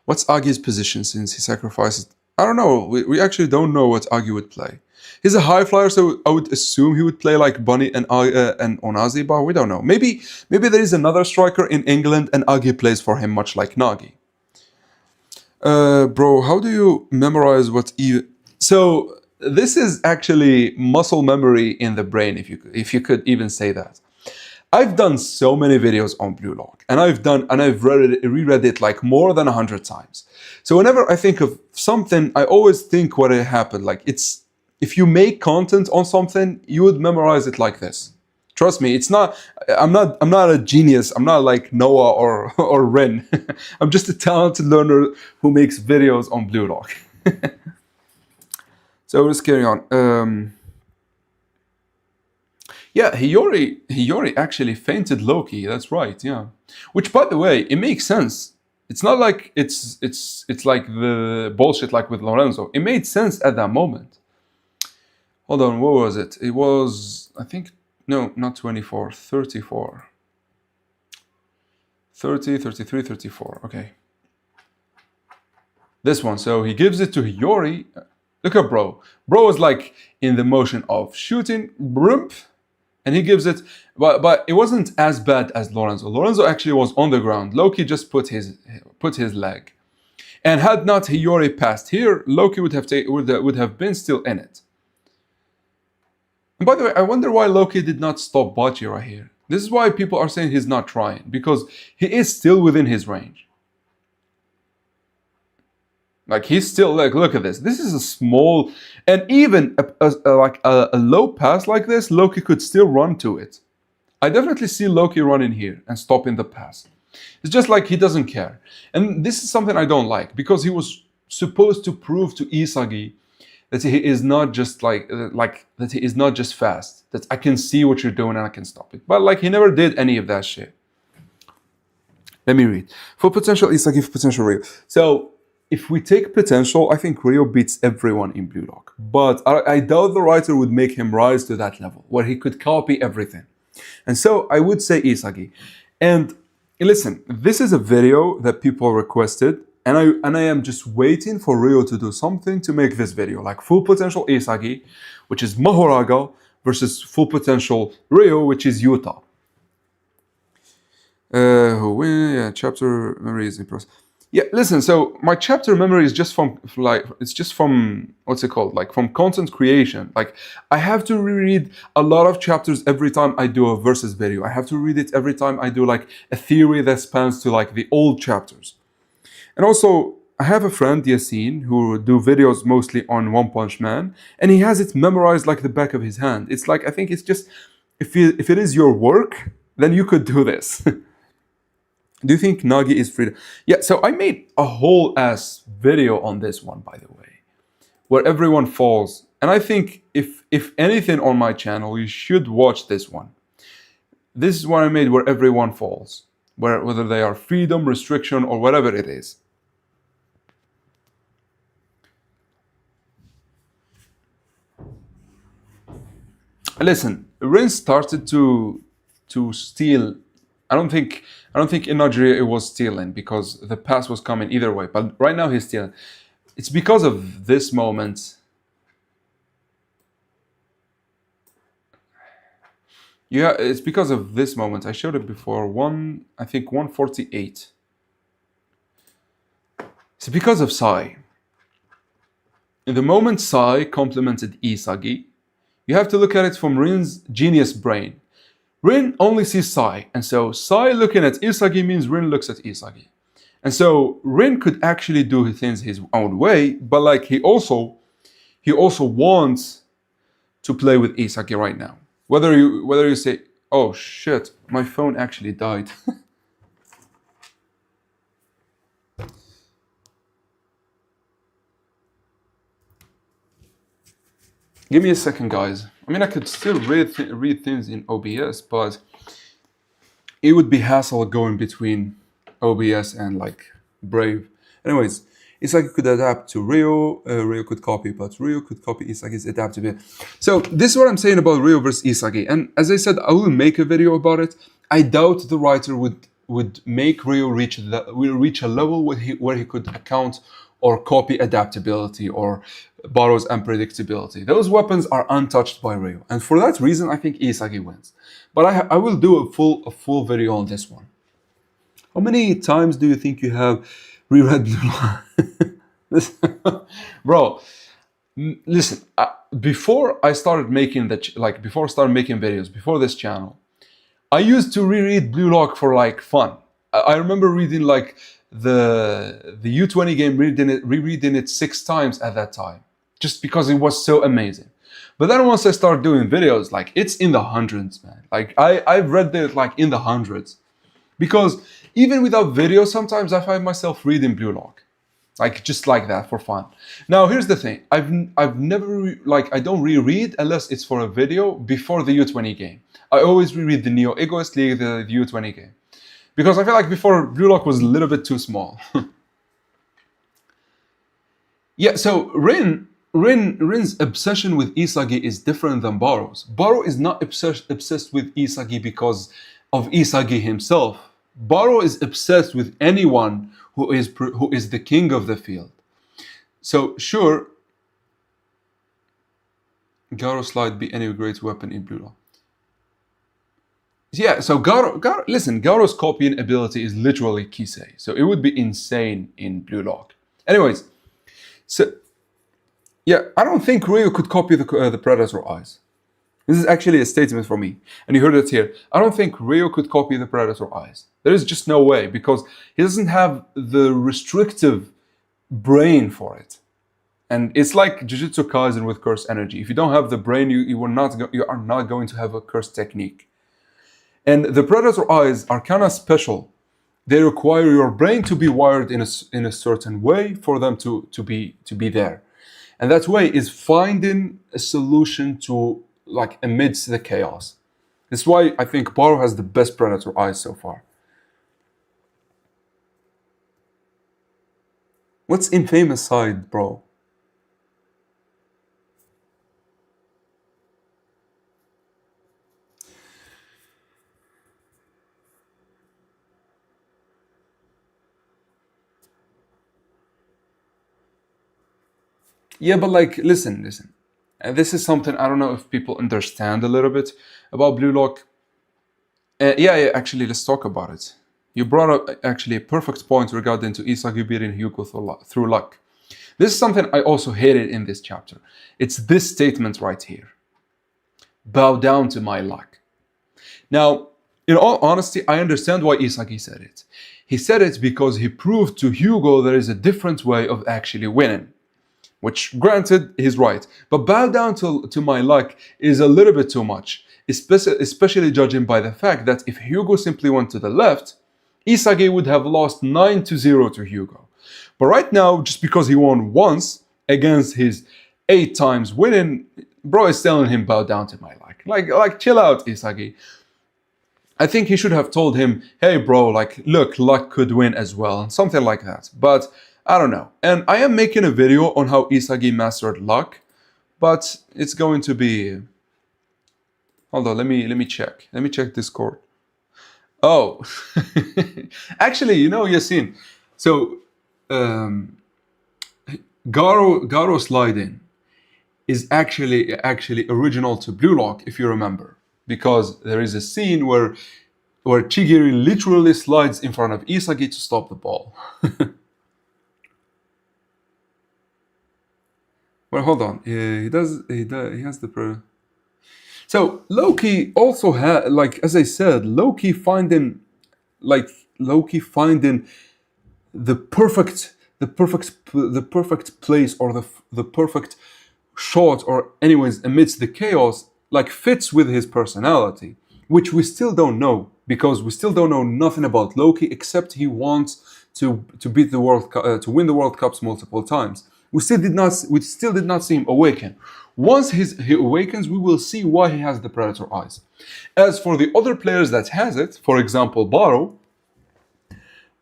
A: What's Agi's position since he sacrifices? I don't know, we actually don't know what Agi would play. He's a high flyer, so I would assume he would play like Bunny and Onazi, but we don't know. Maybe there is another striker in England and Agi plays for him, much like Nagi. Bro, how do you memorize what even... So, this is actually muscle memory in the brain, if you could even say that. I've done so many videos on Blue Lock, and I've reread it like more than 100 times. So whenever I think of something, I always think what happened. Like, it's... If you make content on something, you would memorize it like this. Trust me, it's not. I'm not a genius. I'm not like Noah or Ren. I'm just a talented learner who makes videos on Blue Lock. So let's carry on. Yeah, Hiyori actually fainted Loki. That's right. Yeah, which, by the way, it makes sense. It's not like it's like the bullshit like with Lorenzo. It made sense at that moment. Hold on, what was it? It was, I think, no, not 24, 34. 30, 33, 34. Okay. This one. So he gives it to Hiyori. Look at bro. Bro is like in the motion of shooting. Brump. And he gives it, but it wasn't as bad as Lorenzo. Lorenzo actually was on the ground. Loki just put his leg. And had not Hiyori passed here, Loki would have been still in it. And by the way, I wonder why Loki did not stop Bachi right here. This is why people are saying he's not trying, because he is still within his range. Like he's still like, look at this. This is a small, and even a low pass like this, Loki could still run to it. I definitely see Loki running here and stopping the pass. It's just like he doesn't care. And this is something I don't like, because he was supposed to prove to Isagi that he is not just that he is not just fast, that I can see what you're doing and I can stop it. But like he never did any of that shit. Let me read. For potential Isagi, for potential Rio. So if we take potential, I think Rio beats everyone in Blue Lock. But I doubt the writer would make him rise to that level, where he could copy everything. And so I would say Isagi. And listen, this is a video that people requested, and I am just waiting for Rio to do something to make this video. Like full potential Isagi, which is Mahoraga, versus full potential Rio, which is Yuta. Chapter memory is in process. Yeah, listen, so my chapter memory is just from what's it called? Like from content creation. Like I have to reread a lot of chapters every time I do a versus video. I have to read it every time I do like a theory that spans to like the old chapters. And also, I have a friend, Yassine, who do videos mostly on One Punch Man, and he has it memorized like the back of his hand. It's like, I think it's just, if it is your work, then you could do this. Do you think Nagi is free? Yeah, so I made a whole ass video on this one, by the way, where everyone falls. And I think if anything on my channel, you should watch this one. This is what I made where everyone falls, whether they are freedom, restriction, or whatever it is. Listen, Ren started to steal. I don't think in Nigeria it was stealing, because the pass was coming either way. But right now he's stealing. It's because of this moment. Yeah, it's because of this moment. I showed it before. I think 148. It's because of Sai. In the moment Sai complimented Isagi, you have to look at it from Rin's genius brain. Rin only sees Sai, and so Sai looking at Isagi means Rin looks at Isagi. And so Rin could actually do things his own way, but like he also wants to play with Isagi right now. Whether you say, oh shit, my phone actually died. Give me a second, guys. I mean, I could still read things in OBS, but it would be hassle going between OBS and like Brave. Anyways, Isagi could adapt to Rio. Rio could copy, but Rio could copy Isagi's adaptability. So this is what I'm saying about Rio versus Isagi. And as I said, I will make a video about it. I doubt the writer would make Rio reach a level where he could account or copy adaptability or Barrow's unpredictability. Those weapons are untouched by Rio, and for that reason, I think Isagi wins. But I will do a full video on this one. How many times do you think you have reread Blue? Bro, listen. Before I started making videos before this channel, I used to reread Blue Lock for like fun. I remember reading like the U20 game, rereading it 6 times at that time, just because it was so amazing. But then once I started doing videos, like it's in the hundreds, man. Like I've read it like in the hundreds, because even without videos, sometimes I find myself reading Blue Lock. like just like that for fun. Now here's the thing: I've never I don't reread unless it's for a video before the U20 game. I always reread the Neo Egoist League, the U20 game, because I feel like before Blue Lock was a little bit too small. Yeah, so Rin's obsession with Isagi is different than Baro's. Baro is not obsessed with Isagi because of Isagi himself. Baro is obsessed with anyone who is the king of the field. So sure, Garo slide be any great weapon in Blue Lock. Yeah, so listen, Garo's copying ability is literally Kisei, so it would be insane in Blue Lock. Anyways, so yeah, I don't think Ryo could copy the Predator eyes. This is actually a statement for me, and you heard it here. I don't think Ryo could copy the Predator eyes. There is just no way, because he doesn't have the restrictive brain for it. And it's like Jujutsu Kaisen with curse energy. If you don't have the brain, you are not going to have a curse technique. And the Predator eyes are kind of special. They require your brain to be wired in a certain way for them to be there. And that way is finding a solution to, like, amidst the chaos. That's why I think Baro has the best Predator eyes so far. What's Infamous side, bro? Yeah, but like, listen. And this is something I don't know if people understand a little bit about Blue Lock. Yeah, actually, let's talk about it. You brought up actually a perfect point regarding to Isagi beating Hugo through luck. This is something I also hated in this chapter. It's this statement right here. Bow down to my luck. Now, in all honesty, I understand why Isagi said it. He said it because he proved to Hugo there is a different way of actually winning. Which, granted, he's right. But bow down to my luck is a little bit too much. Especially judging by the fact that if Hugo simply went to the left, Isagi would have lost 9-0 to Hugo. But right now, just because he won once against his 8 times winning, bro is telling him bow down to my luck. Like chill out, Isagi. I think he should have told him, hey bro, like, look, luck could win as well, and something like that. But I don't know. And I am making a video on how Isagi mastered luck, but it's going to be... Hold on, let me check. Let me check Discord. Oh, actually, you know, Yasin. So, Garo sliding is actually original to Blue Lock, if you remember, because there is a scene where Chigiri literally slides in front of Isagi to stop the ball. Well, hold on. He has the So Loki also had, like, as I said, Loki finding the perfect place, or the perfect shot, or anyways amidst the chaos, like, fits with his personality, which we still don't know, because we still don't know nothing about Loki except he wants to beat the world to win the World Cups multiple times. We still did not see him awaken. Once he awakens, we will see why he has the Predator eyes. As for the other players that has it, for example, Baro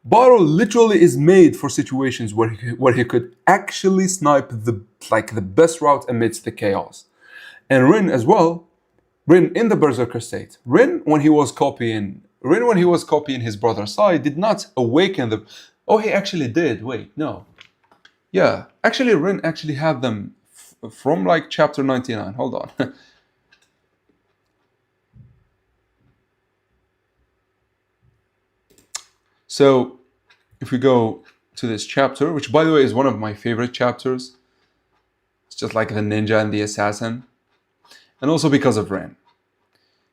A: literally is made for situations where he could actually snipe the best route amidst the chaos. And Ren as well. Ren in the Berserker state. Ren when he was copying his brother's side did not awaken the... Oh, he actually did. Wait, no. Yeah, actually Ren actually had them from like chapter 99. Hold on. So, if we go to this chapter, which by the way is one of my favorite chapters, it's just like the ninja and the assassin, and also because of Ren.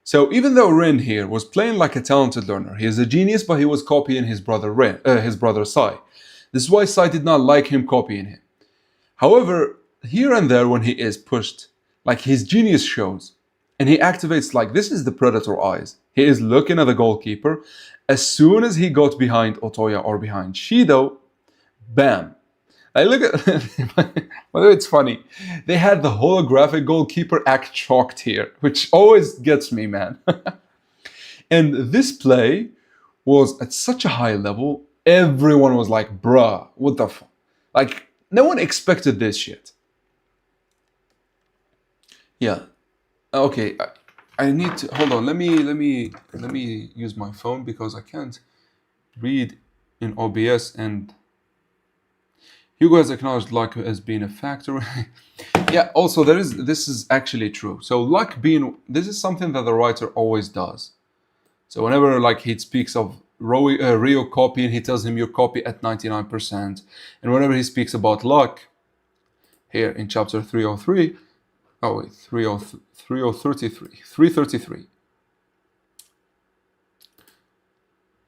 A: So even though Ren here was playing like a talented learner, he is a genius, but he was copying his brother Sai. This is why Sai did not like him copying him. However, here and there when he is pushed, like, his genius shows, and he activates, like, this is the Predator eyes. He is looking at the goalkeeper. As soon as he got behind Otoya or behind Shido, bam. I look at, by the way, it's funny. They had the holographic goalkeeper act chalked here, which always gets me, man. And this play was at such a high level, everyone was like, bruh, what the fuck? Like, no one expected this shit. Yeah. Okay. I need to hold on. Let me use my phone because I can't read in OBS, and Hugo has acknowledged luck as being a factor. Yeah, also this is actually true. So this is something that the writer always does. So whenever like he speaks of Rio copying, he tells him your copy at 99%. And whenever he speaks about luck, here in chapter 303, oh wait, 333.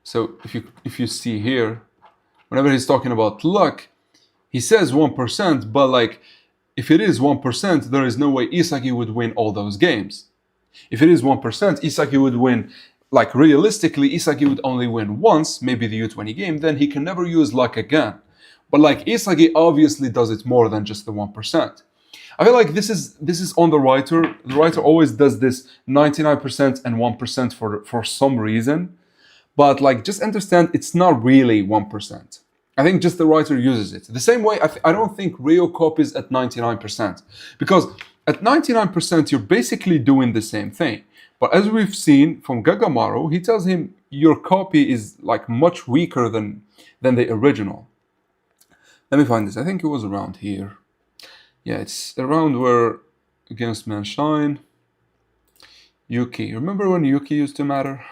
A: So if you see here, whenever he's talking about luck, he says 1%, but like if it is 1%, there is no way Isagi would win all those games. If it is 1%, Isagi would win. Like realistically, Isagi would only win once, maybe the U20 game, then he can never use luck again. But like Isagi obviously does it more than just the 1%. I feel like this is on the writer. The writer always does this 99% and 1% for some reason. But like just understand it's not really 1%. I think just the writer uses it. The same way I don't think Rio copies at 99%. Because at 99% you're basically doing the same thing. But as we've seen from Gagamaru, he tells him your copy is like much weaker than the original. Let me find this. I think it was around here. Yeah, it's around where Against Manshine. Yuki. Remember when Yuki used to matter?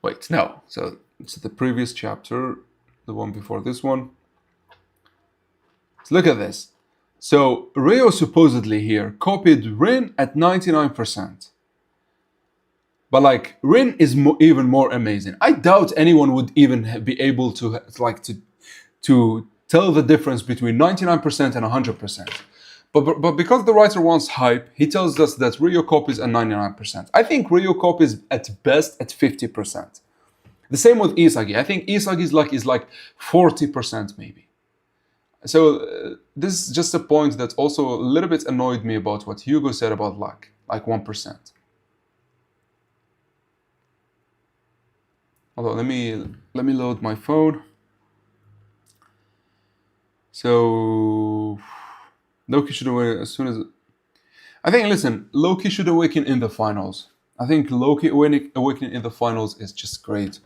A: Wait, no. So it's the previous chapter, the one before this one. Let's look at this. So Rio supposedly here copied Ren at 99%. But like Ren is even more amazing. I doubt anyone would even be able to tell the difference between 99% and 100%. But because the writer wants hype, he tells us that Rio copies at 99%. I think Rio copies at best at 50%. The same with Isagi. I think Isagi's luck is like 40% maybe. So this is just a point that also a little bit annoyed me about what Hugo said about luck, like 1%. Although let me load my phone. So Loki should awaken as soon as. I think Loki should awaken in the finals. I think Loki awakening in the finals is just great.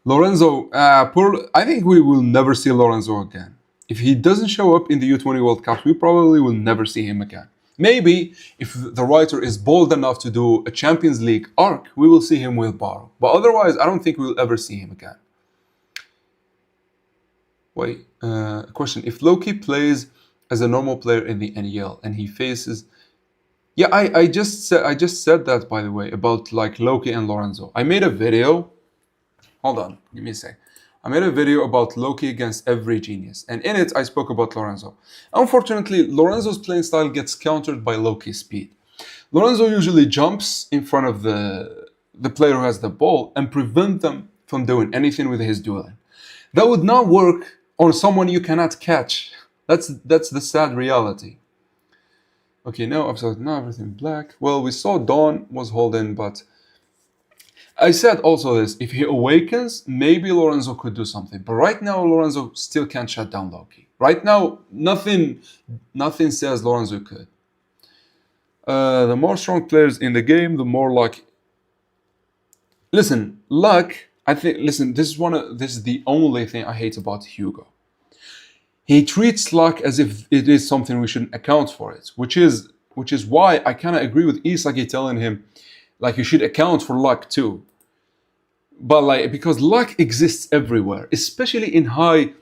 A: Lorenzo, I think we will never see Lorenzo again. If he doesn't show up in the U20 World Cup, we probably will never see him again. Maybe if the writer is bold enough to do a Champions League arc, we will see him with Baro. But otherwise, I don't think we'll ever see him again. Wait, question. If Loki plays as a normal player in the NEL and he faces... Yeah, I just said that, by the way, about like Loki and Lorenzo. I made a video. Hold on, give me a sec. I made a video about Loki against every genius, and in it I spoke about Lorenzo. Unfortunately, Lorenzo's playing style gets countered by Loki's speed. Lorenzo usually jumps in front of the player who has the ball and prevent them from doing anything with his dueling. That would not work on someone you cannot catch. That's the sad reality. Okay, now everything black. Well, we saw Dawn was holding, but I said also this, if he awakens, maybe Lorenzo could do something. But right now, Lorenzo still can't shut down Loki. Right now, nothing says Lorenzo could. The more strong players in the game, the more luck. Listen, luck, this is the only thing I hate about Hugo. He treats luck as if it is something we shouldn't account for it, which is why I kind of agree with Isagi telling him, like, you should account for luck too. But like, because luck exists everywhere, especially in high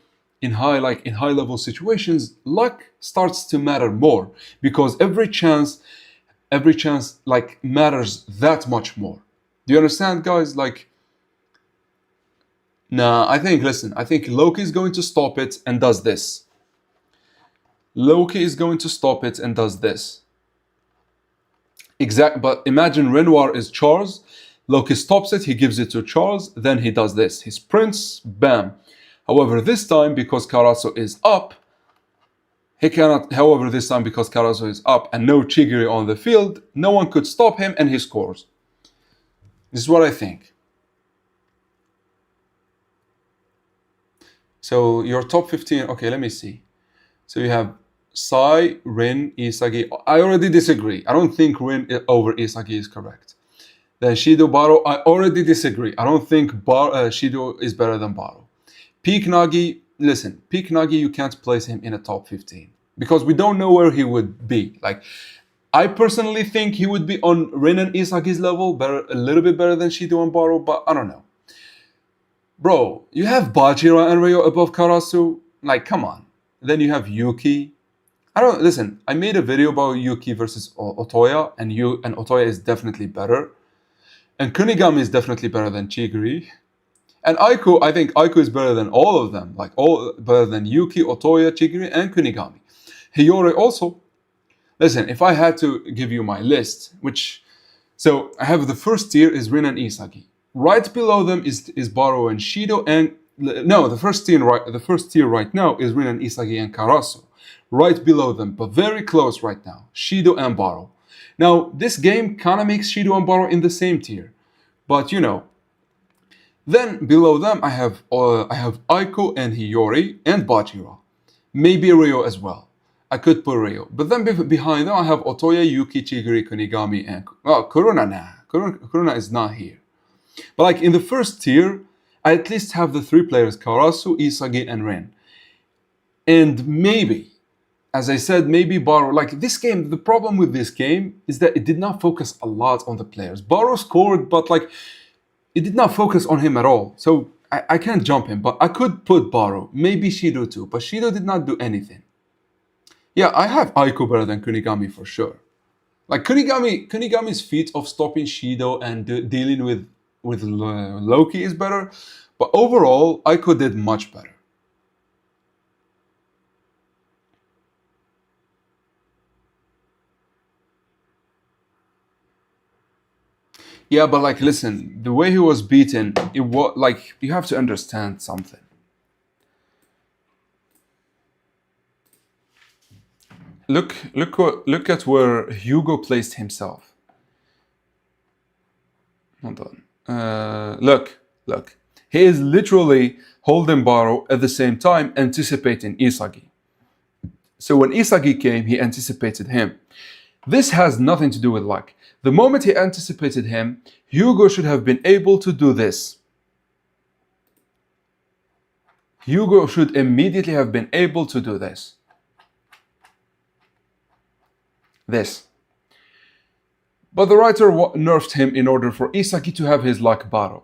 A: level situations, luck starts to matter more because every chance like matters that much more. Do you understand, guys? Like, nah, I think Loki is going to stop it and does this. Loki is going to stop it and does this. But imagine Renoir is Charles. Loki stops it, he gives it to Charles, then he does this. He sprints, bam. However, this time, because Karasu is up, he cannot, however, this time, because Karasu is up and no Chigiri on the field, no one could stop him and he scores. This is what I think. So your top 15, okay, let me see. So you have Sai, Rin, Isagi. I already disagree. I don't think Rin over Isagi is correct. Then Shido, Baro, I already disagree. I don't think Shido is better than Baro. Peak Nagi, listen, Peak Nagi, you can't place him in a top 15 because we don't know where he would be. Like, I personally think he would be on Rin and Isagi's level, better, a little bit better than Shido and Baro, but I don't know. Bro, you have Bajira and Ryo above Karasu. Like, come on. Then you have Yuki. Listen, I made a video about Yuki versus Otoya, and Otoya is definitely better. And Kunigami is definitely better than Chigiri. And Aiko, I think Aiko is better than all of them. Like, better than Yuki, Otoya, Chigiri, and Kunigami. Hiyori also. Listen, if I had to give you my list, so I have the first tier is Rin and Isagi. Right below them is Baro and Shido, and no, the first tier right now is Rin and Isagi and Karasu. Right below them, but very close right now, Shido and Baro. Now, this game kind of makes Shido and Baro in the same tier, but you know. Then below them, I have Aiko and Hiyori and Bajira. Maybe Ryo as well. I could put Ryo. But then behind them, I have Otoya, Yuki, Chigiri, Kunigami, and Kuruna. Nah, Kuruna is not here. But like in the first tier, I at least have the three players, Karasu, Isagi, and Ren. And maybe, as I said, maybe Baro. Like this game, the problem with this game is that it did not focus a lot on the players. Baro scored, but like, it did not focus on him at all. So I can't jump him, but I could put Baro, maybe Shido too. But Shido did not do anything. Yeah, I have Aiko better than Kunigami for sure. Like Kunigami's feat of stopping Shido and dealing with Loki is better. But overall, Aiko did much better. Yeah, but like, listen, the way he was beaten, it was like, you have to understand something. Look at where Hugo placed himself. Hold on. Look. He is literally holding Baro at the same time, anticipating Isagi. So when Isagi came, he anticipated him. This has nothing to do with luck. The moment he anticipated him, Hugo should have been able to do this. Hugo should immediately have been able to do this. But the writer nerfed him in order for Isagi to have his luck battle.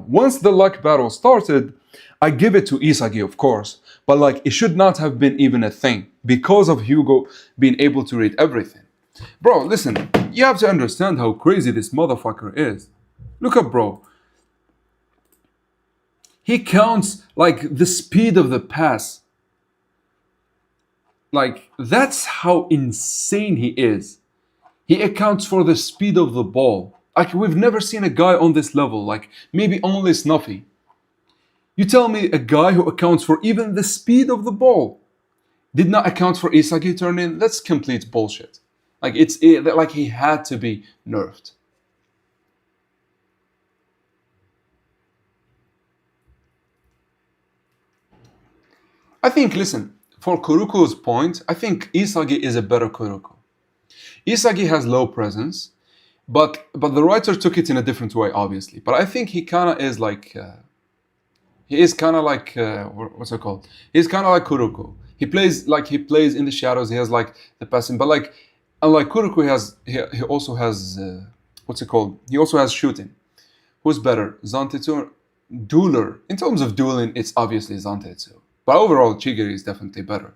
A: Once the luck battle started, I give it to Isagi, of course, but like it should not have been even a thing because of Hugo being able to read everything. Bro, listen, you have to understand how crazy this motherfucker is. Look up, bro. He counts like the speed of the pass. Like, that's how insane he is. He accounts for the speed of the ball. Like, we've never seen a guy on this level. Like, maybe only Snuffy. You tell me a guy who accounts for even the speed of the ball did not account for Isagi turn-in? That's complete bullshit. Like, like he had to be nerfed. I think, listen, for Kuroko's point, I think Isagi is a better Kuroko. Isagi has low presence, but the writer took it in a different way, obviously. But I think he kind of is like, what's it called? He's kind of like Kuroko. He plays in the shadows. He has like the passing, but like unlike Kuroko, he also has what's it called? He also has shooting. Who's better, Zantetsu or Dueler? In terms of dueling, it's obviously Zantetsu. But overall, Chigiri is definitely better.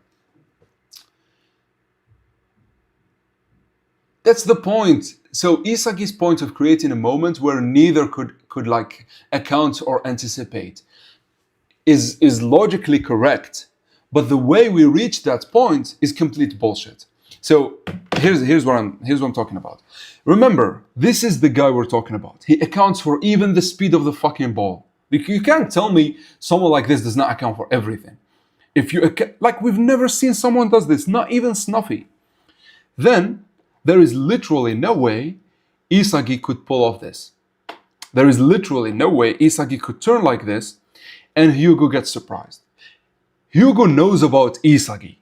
A: That's the point. So Isagi's point of creating a moment where neither could like account or anticipate is logically correct. But the way we reach that point is complete bullshit. So here's what I'm talking about. Remember, this is the guy we're talking about. He accounts for even the speed of the fucking ball. You can't tell me someone like this does not account for everything. If you like, we've never seen someone does this, not even Snuffy. Then there is literally no way Isagi could pull off this. There is literally no way Isagi could turn like this and Hugo gets surprised. Hugo knows about Isagi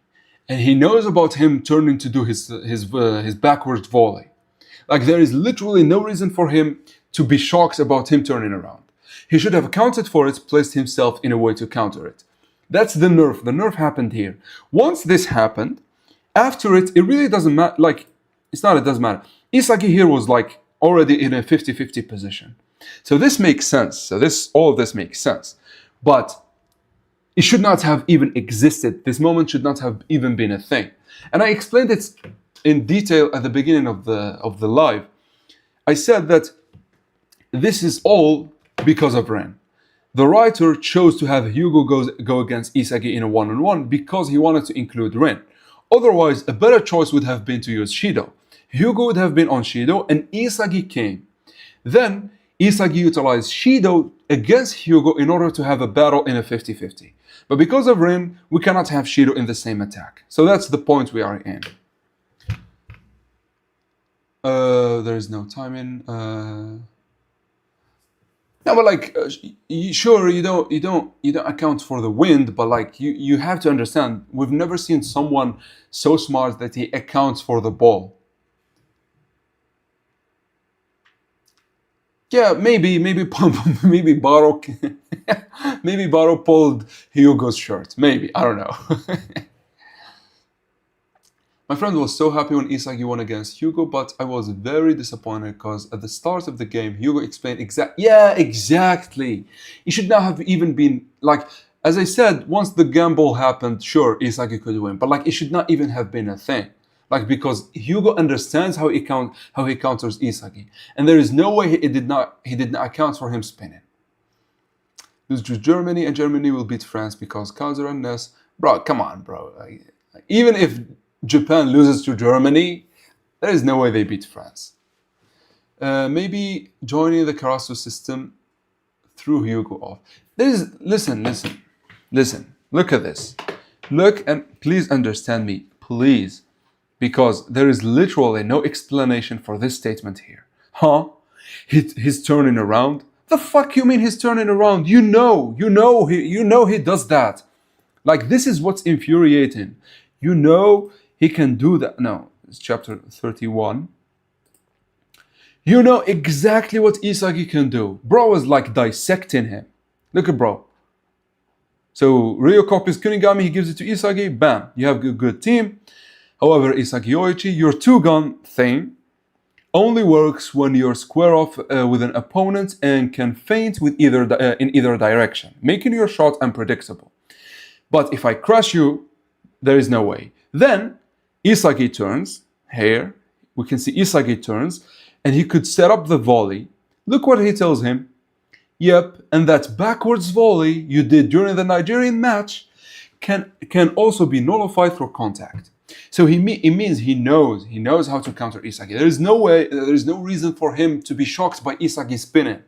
A: and he knows about him turning to do his backwards volley. Like, there is literally no reason for him to be shocked about him turning around. He should have accounted for it, placed himself in a way to counter it. That's the nerf. The nerf happened here. Once this happened, after it really doesn't matter. Like, it's not, it doesn't matter. Isagi here was like already in a 50-50 position. So this makes sense. So all of this makes sense. But it should not have even existed. This moment should not have even been a thing. And I explained it in detail at the beginning of the live. I said that this is all because of Ren. The writer chose to have Hugo go against Isagi in a one-on-one because he wanted to include Ren. Otherwise, a better choice would have been to use Shido. Hugo would have been on Shido and Isagi came. Then Isagi utilized Shido against Hugo in order to have a battle in a 50-50. But because of Ren, we cannot have Shido in the same attack. So that's the point we are in. There is no timing. No, but like, sure, you don't account for the wind, but like, you have to understand, we've never seen someone so smart that he accounts for the ball. Yeah, maybe Baro, maybe Baro pulled Hugo's shirt. Maybe, I don't know. My friend was so happy when Isagi won against Hugo, but I was very disappointed because at the start of the game, Hugo explained exactly. It should not have even been, like, as I said, once the gamble happened, sure, Isagi could win, but like, it should not even have been a thing. Like, because Hugo understands how he counters Isagi, and there is no way he did not account for him spinning. Lose to Germany, and Germany will beat France because Kaiser and Ness. Bro, come on, bro. Like, even if Japan loses to Germany, there is no way they beat France. Maybe joining the Karasu system threw Hugo off. Listen. Look at this. Look, and please understand me, please. Because there is literally no explanation for this statement here. Huh? He's turning around? The fuck you mean he's turning around? You know he does that. Like, this is what's infuriating. You know he can do that. No, it's chapter 31. You know exactly what Isagi can do. Bro is like dissecting him. Look at bro. So Ryo copies Kunigami, he gives it to Isagi, bam, you have a good team. However, Isagi Yoichi, your two-gun thing only works when you're square off with an opponent and can feint with in either direction, making your shot unpredictable. But if I crush you, there is no way. Then Isagi turns, here, we can see Isagi turns, and he could set up the volley. Look what he tells him. Yep, and that backwards volley you did during the Nigerian match can also be nullified through contact. So it means he knows how to counter Isagi. There is no reason for him to be shocked by Isagi spinning.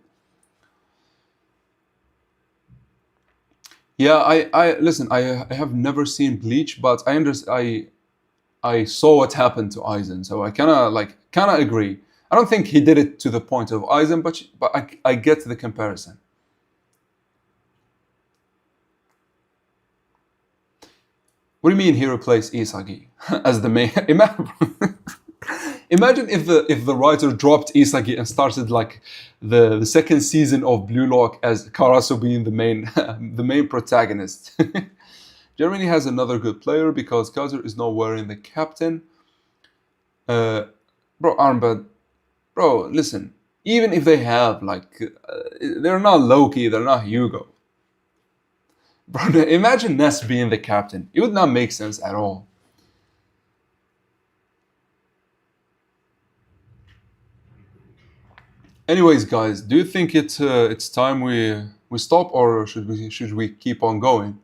A: Yeah, I listen. I have never seen Bleach, but I saw what happened to Aizen, so I kind of agree. I don't think he did it to the point of Aizen, but I get the comparison. What do you mean he replaced Isagi as the main? Imagine if the writer dropped Isagi and started like the second season of Blue Lock as Karasu being the main protagonist. Germany has another good player because Kaiser is not wearing the captain. Bro, Armband. Bro, listen. Even if they have, like, they're not Loki, they're not Hugo. Bro, imagine Ness being the captain. It would not make sense at all. Anyways, guys, do you think it's time we stop, or should we keep on going?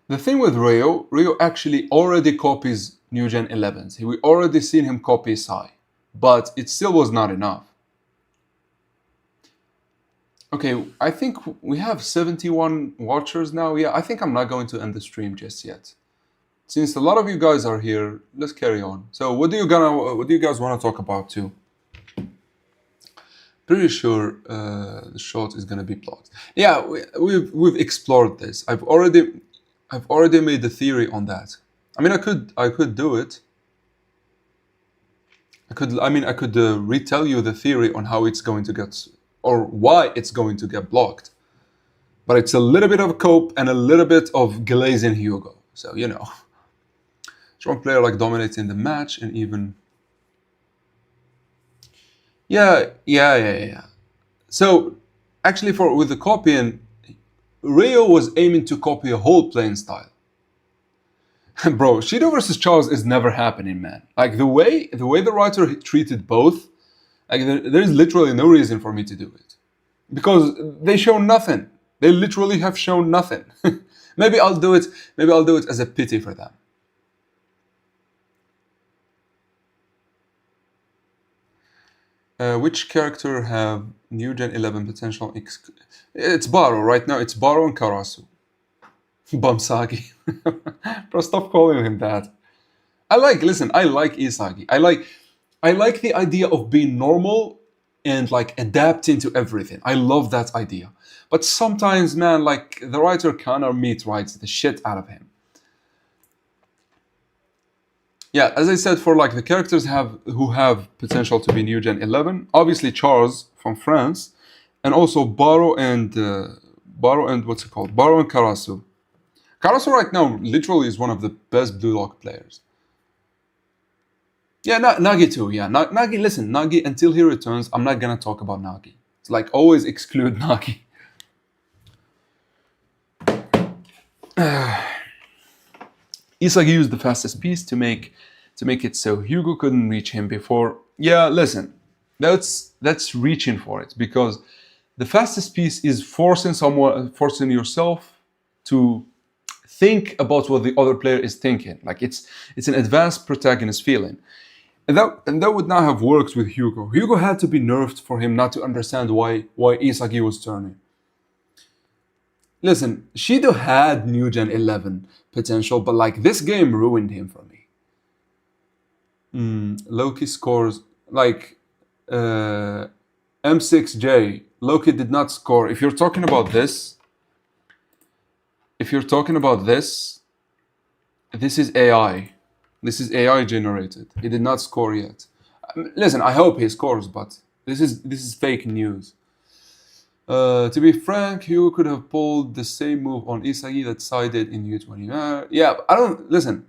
A: The thing with Rio actually already copies New Gen 11s. We already seen him copy Sai, but it still was not enough. Okay, I think we have 71 watchers now. Yeah, I think I'm not going to end the stream just yet. Since a lot of you guys are here, let's carry on. So what do you guys want to talk about too? Pretty sure the shot is gonna be blocked. Yeah, we've explored this. I've already made the theory on that. I mean, I could do it. I could retell you the theory on how it's going to get, or why it's going to get blocked. But it's a little bit of cope and a little bit of glazing Hugo. So, you know, strong player like dominating the match and even... Yeah. So, actually with the copying, Rio was aiming to copy a whole playing style. Bro, Shido versus Charles is never happening, man. Like, the way the writer treated both, like, there is literally no reason for me to do it. Because they show nothing. They literally have shown nothing. Maybe I'll do it as a pity for them. Which character have New Gen 11 potential? It's Baro right now. It's Baro and Karasu. Bumsagi. Bro, stop calling him that. I like Isagi. I like the idea of being normal and like adapting to everything. I love that idea. But sometimes, man, like the writer Connor Meat writes the shit out of him. Yeah, as I said, for like the characters who have potential to be New Gen 11, obviously Charles from France, and also Baro and what's it called? Baro and Karasu. Karasu right now literally is one of the best Blue Lock players. Yeah, Nagi too. Yeah, Nagi. Listen, Nagi. Until he returns, I'm not gonna talk about Nagi. It's like always exclude Nagi. Isagi used the fastest piece to make it so Hugo couldn't reach him before. Yeah, listen, that's reaching for it, because the fastest piece is forcing yourself to think about what the other player is thinking. Like it's an advanced protagonist feeling. And that would not have worked with Hugo. Hugo had to be nerfed for him not to understand why Isagi was turning. Listen, Shido had New Gen 11 potential, but like this game ruined him for me. Loki scores like M6J. Loki did not score. If you're talking about this, this is AI. This is AI generated. He did not score yet. Listen, I hope he scores, but this is fake news. To be frank, Hugo could have pulled the same move on Isagi that Sai did in U20. Yeah, I don't listen.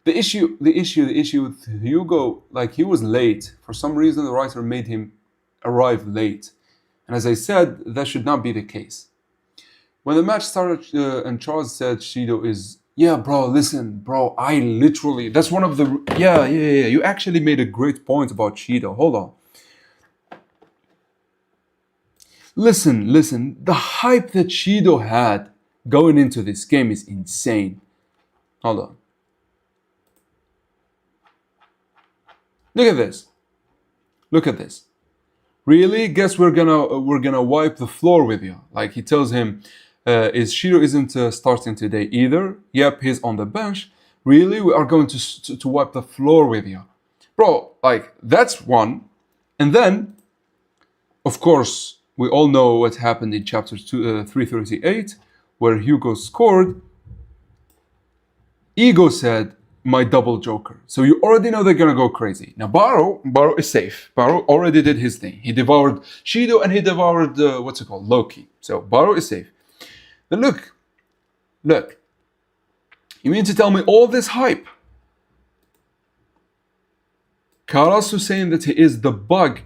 A: The issue with Hugo, like he was late. For some reason, the writer made him arrive late, and as I said, that should not be the case. When the match started, and Charles said Shido is. Yeah, bro, listen, bro, I literally, that's one of the, yeah, you actually made a great point about Shido. Hold on. Listen, the hype that Shido had going into this game is insane. Hold on. Look at this. Really? Guess we're gonna wipe the floor with you. Like he tells him, is Shido isn't starting today either. Yep, he's on the bench. Really? We are going to wipe the floor with you. Bro, like, that's one. And then, of course, we all know what happened in chapter 338, where Hugo scored. Ego said, my double joker. So you already know they're gonna go crazy. Now Baro is safe. Baro already did his thing. He devoured Shido and he devoured, Loki. So Baro is safe. Then look, you mean to tell me all this hype? Karasu saying that he is the bug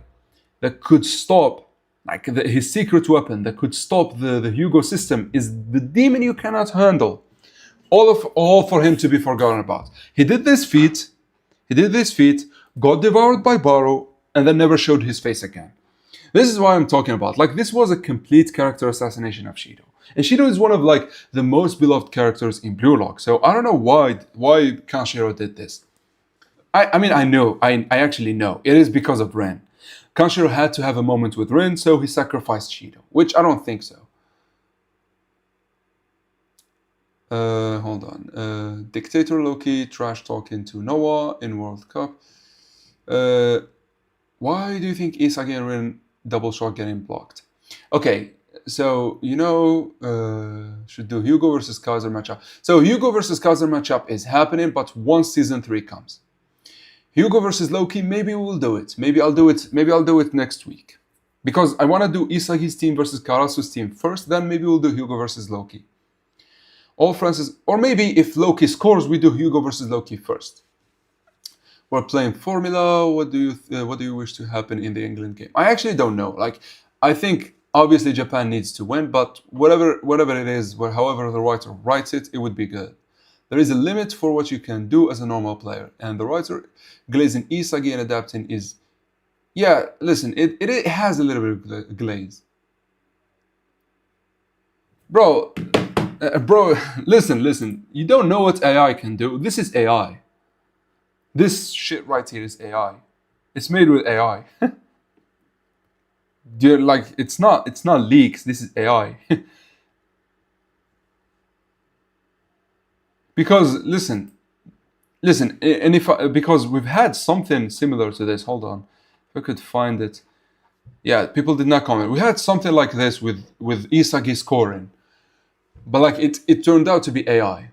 A: that could stop, like his secret weapon that could stop the Hugo system is the demon you cannot handle. All for him to be forgotten about. He did this feat, got devoured by Baro, and then never showed his face again. This is what I'm talking about. Like, this was a complete character assassination of Shido. And Shido is one of like the most beloved characters in Blue Lock. So I don't know why Kanshiro did this. I mean, I actually know. It is because of Ren. Kanshiro had to have a moment with Ren, so he sacrificed Shido, which I don't think so. Hold on. Dictator Loki trash talking to Noah in World Cup. Why do you think Isagi and Ren double shot getting blocked? Okay, so should do Hugo versus Kaiser matchup. So Hugo versus Kaiser matchup is happening, but once season 3 comes. Hugo versus Loki, maybe we'll do it. Maybe I'll do it next week. Because I want to do Isagi's team versus Karasu's team first, then maybe we'll do Hugo versus Loki. Or maybe if Loki scores, we do Hugo versus Loki first. We're playing Formula. What do you wish to happen in the England game? I actually don't know. Like, I think obviously Japan needs to win, but whatever it is, however the writer writes it, it would be good. There is a limit for what you can do as a normal player, and the writer glazing Isagi and adapting is, yeah. Listen, it has a little bit of glaze, bro. Listen. You don't know what AI can do. This is AI. This shit right here is AI. It's made with AI. Like, it's not leaks. This is AI. Because listen, and because we've had something similar to this. Hold on, if I could find it. Yeah, people did not comment. We had something like this with Isagi scoring, but like it turned out to be AI.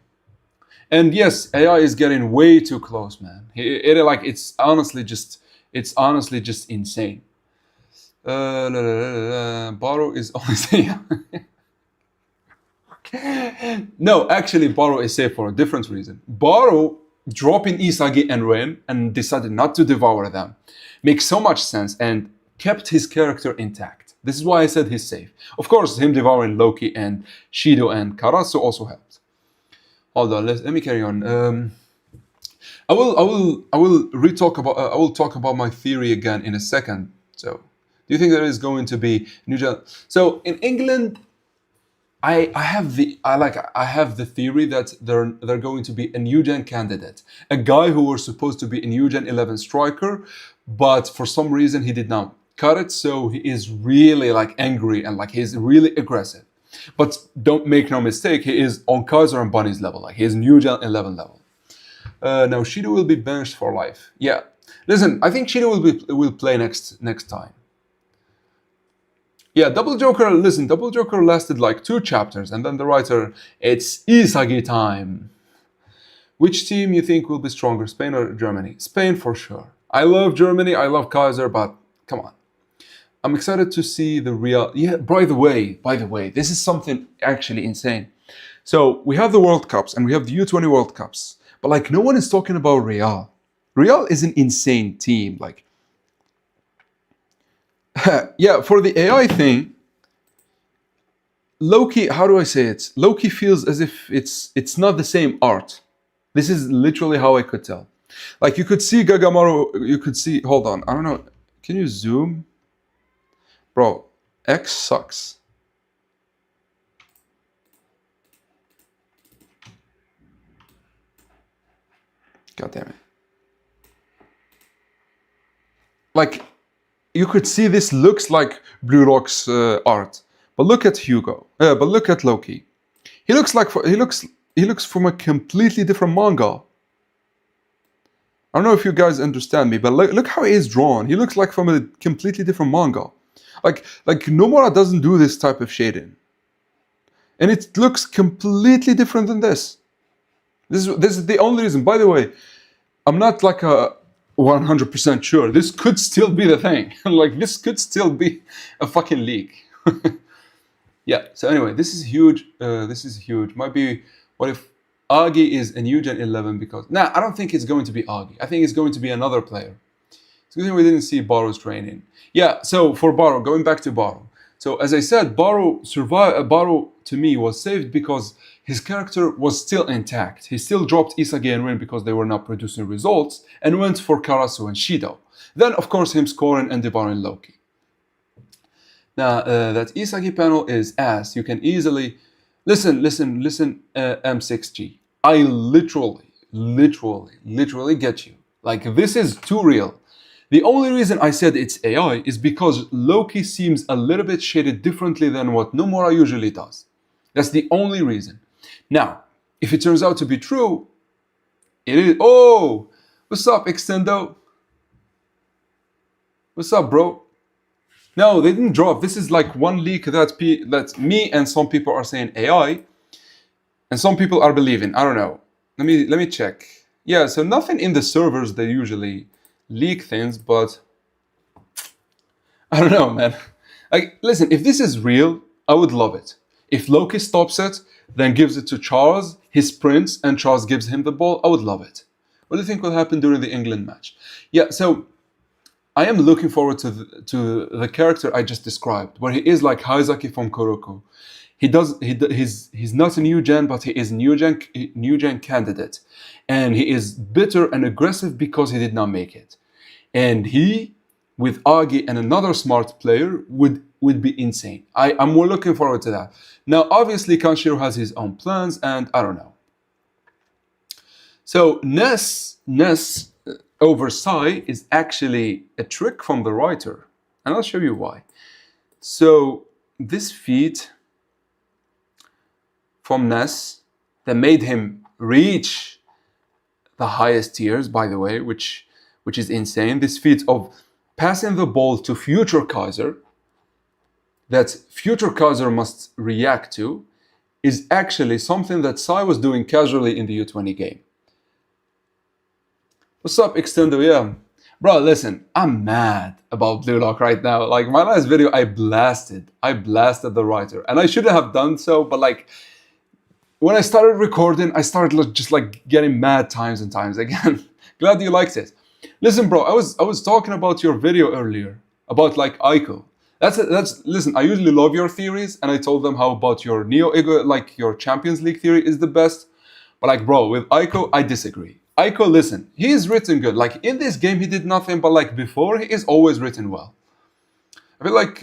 A: And yes, AI is getting way too close, man. It's honestly just insane. Baro is only safe. No, actually, Baro is safe for a different reason. Baro dropping Isagi and Ren and decided not to devour them makes so much sense and kept his character intact. This is why I said he's safe. Of course, him devouring Loki and Shido and Karasu also helped. Hold on, let me carry on. I will talk about my theory again in a second. So, do you think there is going to be new gen? So in England, I have the theory that they're going to be a new gen candidate, a guy who was supposed to be a new gen 11 striker, but for some reason he did not cut it. So he is really like angry and like he's really aggressive. But don't make no mistake, he is on Kaiser and Bunny's level. Like, he is New Gen 11 level. Now Shido will be benched for life. Yeah, listen, I think Shido will play next time. Yeah, Double Joker. Listen, Double Joker lasted like 2 chapters, and then the writer, it's Isagi time. Which team you think will be stronger, Spain or Germany? Spain for sure. I love Germany. I love Kaiser, but come on. I'm excited to see the real. Yeah, by the way, this is something actually insane. So we have the World Cups and we have the U20 World Cups, but like no one is talking about Real. Real is an insane team. Like, yeah, for the AI thing, Loki. How do I say it? Loki feels as if it's not the same art. This is literally how I could tell. Like, you could see Gagamaru. You could see. Hold on, I don't know. Can you zoom? Bro, X sucks. God damn it. Like, you could see this looks like Blue Lock's art. But look at Hugo. But look at Loki. He looks from a completely different manga. I don't know if you guys understand me, but look how he is drawn. He looks like from a completely different manga. Like Nomura doesn't do this type of shading, and it looks completely different than this. This is the only reason. By the way, I'm not like a 100% sure. This could still be the thing. Like, this could still be a fucking leak. Yeah. So anyway, this is huge. This is huge. Might be. What if Agi is a new Gen 11? Because I don't think it's going to be Agi. I think it's going to be another player. It's good thing we didn't see Baro's training. Yeah, so for Baro, going back to Baro. So as I said, Baro to me was saved because his character was still intact. He still dropped Isagi and Ren because they were not producing results and went for Karasu and Shido. Then, of course, him scoring and devouring Loki. Now, that Isagi panel is ass. You can easily listen, M6G. I literally get you. Like, this is too real. The only reason I said it's AI is because Loki seems a little bit shaded differently than what Nomura usually does. That's the only reason. Now, if it turns out to be true, it is. Oh, what's up, Extendo? What's up, bro? No, they didn't drop. This is like one leak that me and some people are saying AI, and some people are believing. I don't know. Let me check. Yeah, so nothing in the servers. They usually leak things, but I don't know, man. Like, listen, if this is real, I would love it. If Loki stops it, then gives it to Charles, his prince, and Charles gives him the ball, I would love it. What do you think will happen during the England match? Yeah, so I am looking forward to the character I just described, where he is like Isagi from Kuroko. He's not a new gen, but he is new gen candidate, and he is bitter and aggressive because he did not make it. And he, with Agi and another smart player, would be insane. I'm more looking forward to that. Now, obviously, Kanshiro has his own plans, and I don't know. So Ness over Sai is actually a trick from the writer, and I'll show you why. So this feat from Ness that made him reach the highest tiers, by the way, which is insane. This feat of passing the ball to future Kaiser, that future Kaiser must react to, is actually something that Sai was doing casually in the U20 game. What's up, Extendo? Yeah. Bro, listen, I'm mad about Blue Lock right now. Like, my last video, I blasted the writer. And I shouldn't have done so, but like, when I started recording, I started just like getting mad times and times again. Glad you liked it. Listen, bro, I was talking about your video earlier, about like Aiko. Listen, I usually love your theories, and I told them how about your Neo Ego, like your Champions League theory is the best. But like, bro, with Aiko, I disagree. Aiko, listen, he is written good. Like, in this game, he did nothing, but like before, he is always written well. I feel like,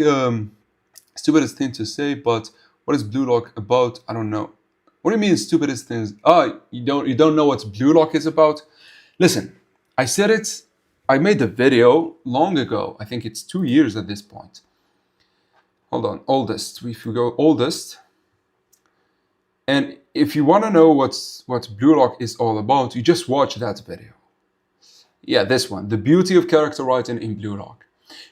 A: stupidest thing to say, but what is Blue Lock about? I don't know. What do you mean stupidest things? You don't know what Blue Lock is about? Listen, I said it, I made a video long ago. I think it's 2 years at this point. Hold on, oldest. If you go oldest, and if you want to know what Blue Lock is all about, you just watch that video. Yeah, this one, the beauty of character writing in Blue Lock.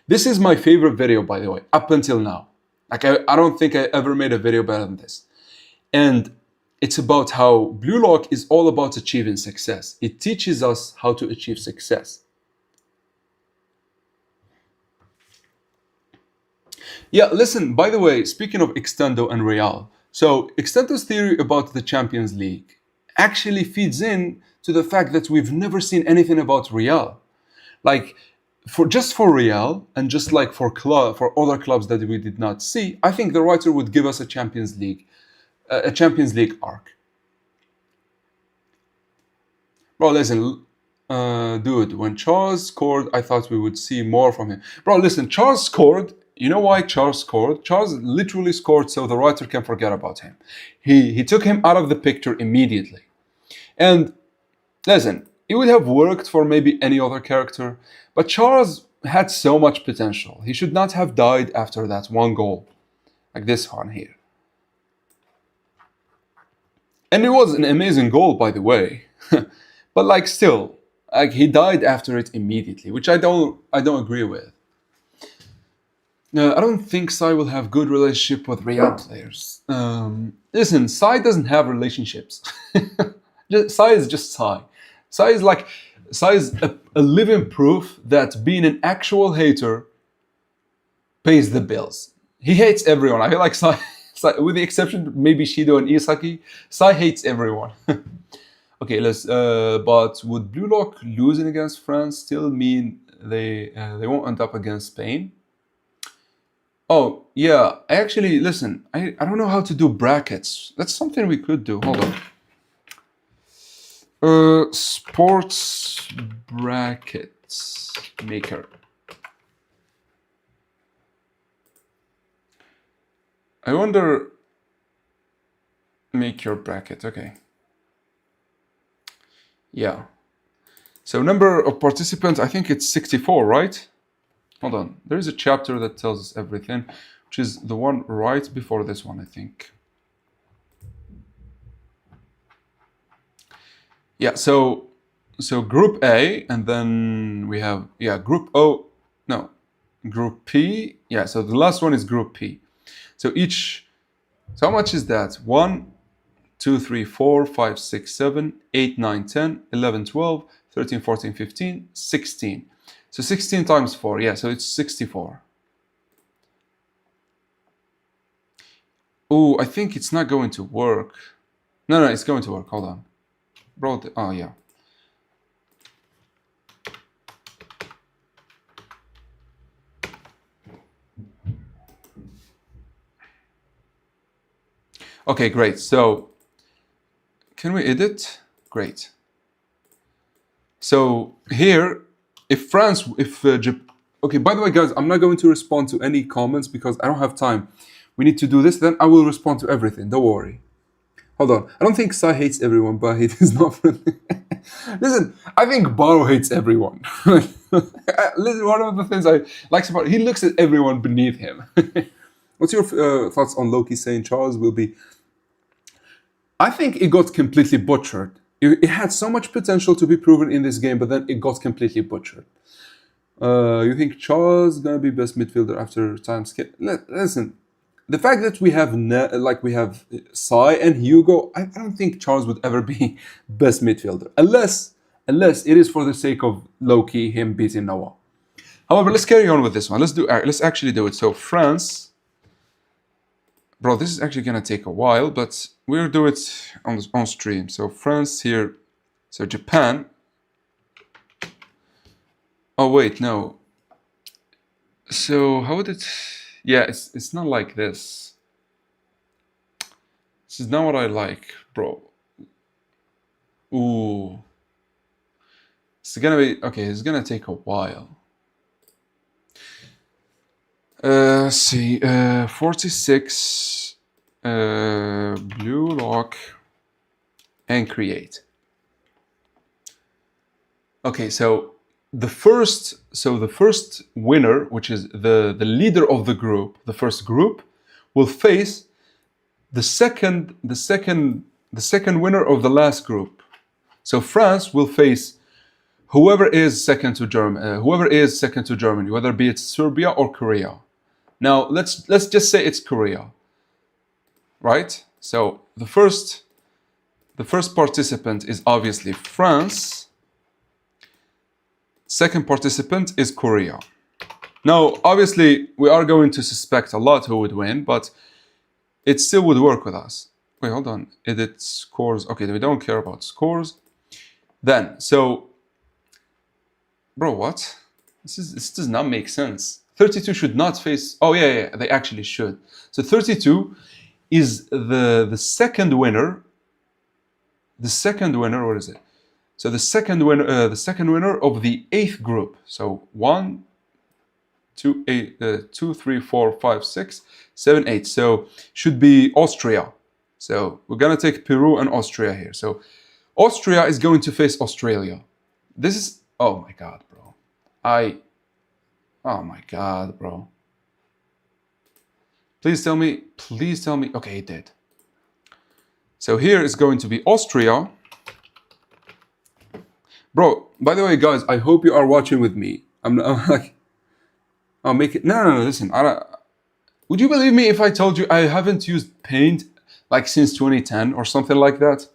A: This is my favorite video, by the way, up until now. Like, I don't think I ever made a video better than this. And it's about how Blue Lock is all about achieving success. It teaches us how to achieve success. Yeah, listen, by the way, speaking of Extendo and Real, so Extendo's theory about the Champions League actually feeds in to the fact that we've never seen anything about Real. Like, for Real, and just like for other clubs that we did not see, I think the writer would give us a Champions League arc. Bro, listen, dude, when Charles scored, I thought we would see more from him. Bro, listen, Charles scored. You know why Charles scored? Charles literally scored so the writer can forget about him. He took him out of the picture immediately. And listen, it would have worked for maybe any other character, but Charles had so much potential. He should not have died after that one goal, like this one here. And it was an amazing goal, by the way. But like, still, like, he died after it immediately, which I don't agree with. I don't think Sai will have good relationship with Real players. Listen, Sai doesn't have relationships. Sai is just Sai. Sai is a living proof that being an actual hater pays the bills. He hates everyone. I feel like Sai, with the exception maybe Shido and Isagi, Sai hates everyone. Okay, but would Blue Lock losing against France still mean they won't end up against Spain? Oh, yeah, actually, listen, I don't know how to do brackets. That's something we could do. Hold on. Sports brackets maker. I wonder. Make your bracket. Okay. Yeah. So number of participants, I think it's 64, right? Hold on. There is a chapter that tells us everything, which is the one right before this one, I think. Yeah, so group A, and then we have, yeah, group O, no, group P. Yeah, so the last one is group P. So so how much is that? 1, 2, 3, 4, 5, 6, 7, 8, 9, 10, 11, 12, 13, 14, 15, 16. So 16 times 4, yeah, so it's 64. Oh, I think it's not going to work. No, it's going to work. Hold on. Bro, oh, yeah. Okay, great. So, can we edit? Great. So here, if France, okay, by the way, guys, I'm not going to respond to any comments because I don't have time. We need to do this, then I will respond to everything. Don't worry. Hold on. I don't think Sai hates everyone, but he is not friendly. Listen, I think Baro hates everyone. Listen, one of the things I like about he looks at everyone beneath him. What's your thoughts on Loki saying Charles will be? I think it got completely butchered. It had so much potential to be proven in this game, but then it got completely butchered. You think Charles is gonna be best midfielder after time skip? Listen, the fact that we have we have Sai and Hugo, I don't think Charles would ever be best midfielder unless it is for the sake of Loki, him beating Noah. However, let's carry on with this one. Let's actually do it. So France, bro, this is actually gonna take a while, but we'll do it on stream. So France here, so Japan. Oh wait, no. So how would it? Yeah, it's not like this. This is not what I like, bro. Ooh. It's gonna be okay. It's gonna take a while. Let's see. 46. Blue lock and create. Okay, so the first winner, which is the leader of the group, the first group, will face the second winner of the last group. So France will face whoever is second to Germany, whether be it Serbia or Korea. Now let's just say it's Korea, right? So the first participant is obviously France. Second participant is Korea. Now, obviously, we are going to suspect a lot who would win, but it still would work with us. Wait, hold on. Edit scores. Okay, we don't care about scores. Then, so, bro, what? This does not make sense. 32 should not face. Oh yeah, they actually should. So 32 is the second winner. The second winner. What is it? So the second winner of the 8th group. So 1, 2, 3, 4, 5, 6, 7, 8. So should be Austria. So we're gonna take Peru and Austria here. So Austria is going to face Australia. This is, oh my god, bro. Oh my god, bro. Please tell me. Okay, it did. So here is going to be Austria. Bro, by the way, guys, I hope you are watching with me. I'm like, I'll make it. No, listen. Would you believe me if I told you I haven't used Paint like since 2010 or something like that?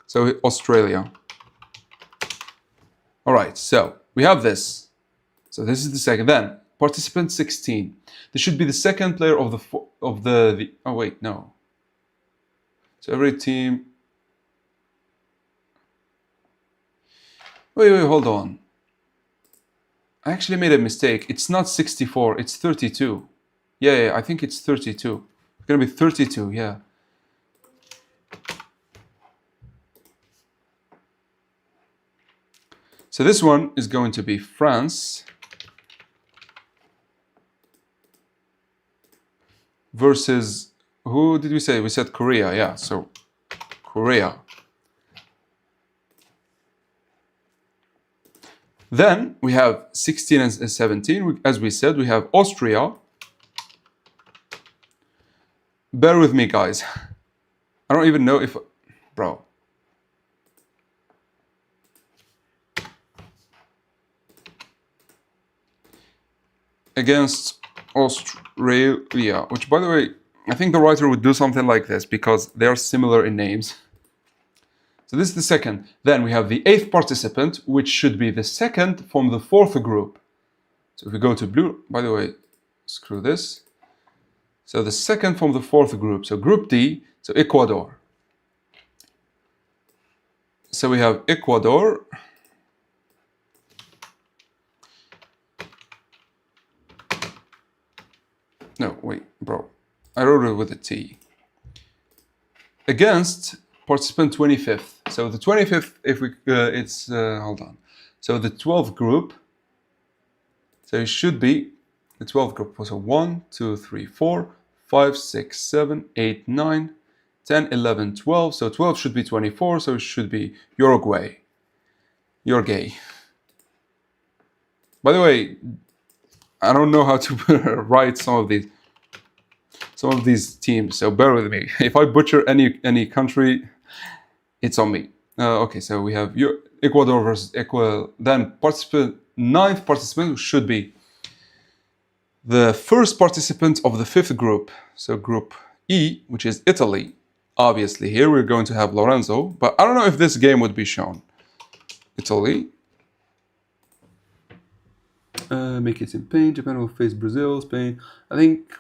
A: So Australia. All right, so we have this. So this is the second. Then participant 16. This should be the second player of the. Oh wait, no. So every team. Wait, hold on. I actually made a mistake. It's not 64, it's 32. Yeah, I think it's 32. It's gonna be 32, yeah. So this one is going to be France. versus, who did we say? We said Korea, yeah, so Korea. Then we have 16 and 17. As we said, we have Austria. Bear with me, guys. I don't even know if... Bro. Against Australia, which, by the way, I think the writer would do something like this because they are similar in names. So this is the second. Then we have the 8th participant, which should be the second from the 4th group. So if we go to blue, by the way, screw this. So the second from the 4th group. So group D, so Ecuador. So we have Ecuador. No, wait, bro. I wrote it with a T. Against participant 25th. So the 25th, if we, hold on. So the 12th group. So it should be the 12th group. So 1, 2, 3, 4, 5, 6, 7, 8, 9, 10, 11, 12. So 12 should be 24. So it should be Uruguay. You're gay. By the way, I don't know how to write some of these teams, so bear with me. If I butcher any country, it's on me. Okay, so we have Ecuador versus Ecuador. Then 9th participant should be the first participant of the 5th group. So group E, which is Italy. Obviously, here we're going to have Lorenzo, but I don't know if this game would be shown. Italy. Make it in Spain. Japan will face Brazil, Spain. I think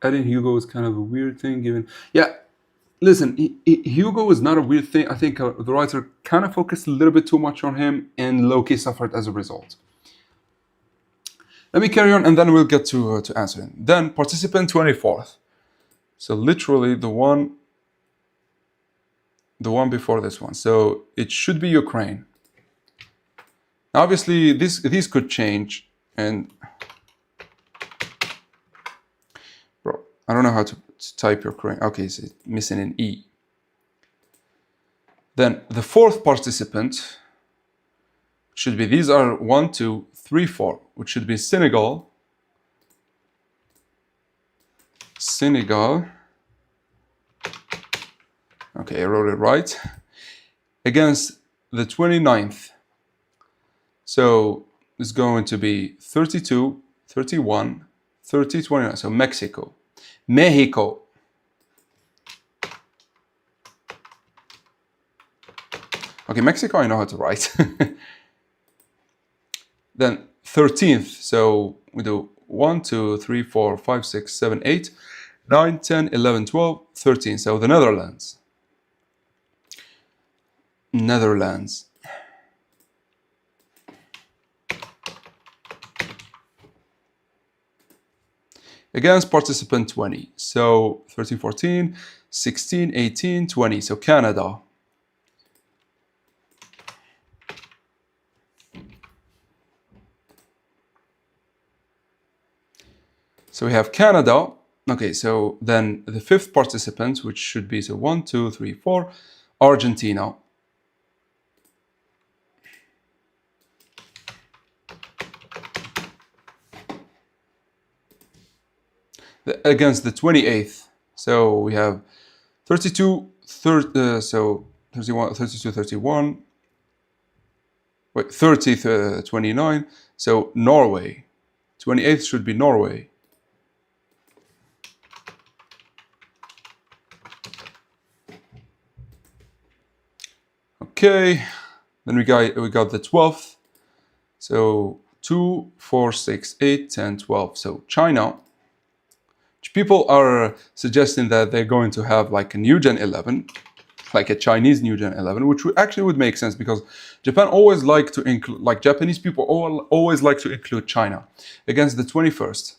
A: adding Hugo is kind of a weird thing, given... Yeah, listen, Hugo is not a weird thing. I think the writer kind of focused a little bit too much on him, and Loki suffered as a result. Let me carry on, and then we'll get to answering. Then, participant 24th. So literally the one before this one. So it should be Ukraine. Obviously, these could change, and... Bro, I don't know how to type Ukraine. Okay, it's missing an E. Then the 4th participant should be, these are 1, 2, 3, 4, which should be Senegal. Senegal. Okay, I wrote it right. Against the 29th. So it's going to be 32, 31, 30, 29. So Mexico. Mexico. Okay, Mexico I know how to write. Then 13th. So we do 1, 2, 3, 4, 5, 6, 7, 8, 9, 10, 11, 12, 13. So the Netherlands. Netherlands. Against participant 20. So 13, 14, 16, 18, 20. So Canada. So we have Canada. Okay, so then the 5th participant, which should be, so 1, 2, 3, 4, Argentina. Against the 28th. So we have 32, so 31, 32, 31. Wait, 30, 29. So Norway. 28th should be Norway. Okay, then we got the 12th. So 2, 4, 6, 8, 10, 12. So China. People are suggesting that they're going to have like a new Gen 11, like a Chinese new Gen 11, which actually would make sense because Japan always like to include, like Japanese people always like to include China against the 21st.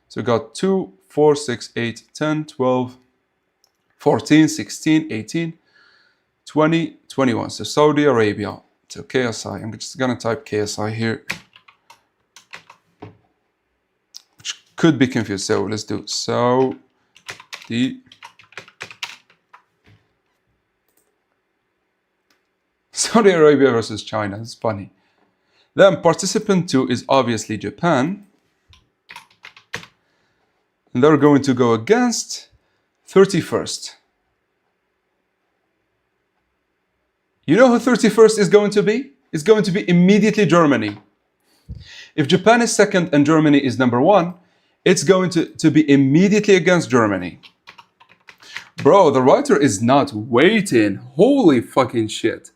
A: So we got 2, 4, 6, 8, 10, 12, 14, 16, 18, 20, 21. So Saudi Arabia. So KSI. I'm just going to type KSI here. Could be confused, so let's do Saudi D. Saudi Arabia versus China. It's funny. Then participant 2 is obviously Japan. And they're going to go against 31st. You know who 31st is going to be? It's going to be immediately Germany. If Japan is second and Germany is number 1, it's going to be immediately against Germany. Bro, the writer is not waiting. Holy fucking shit.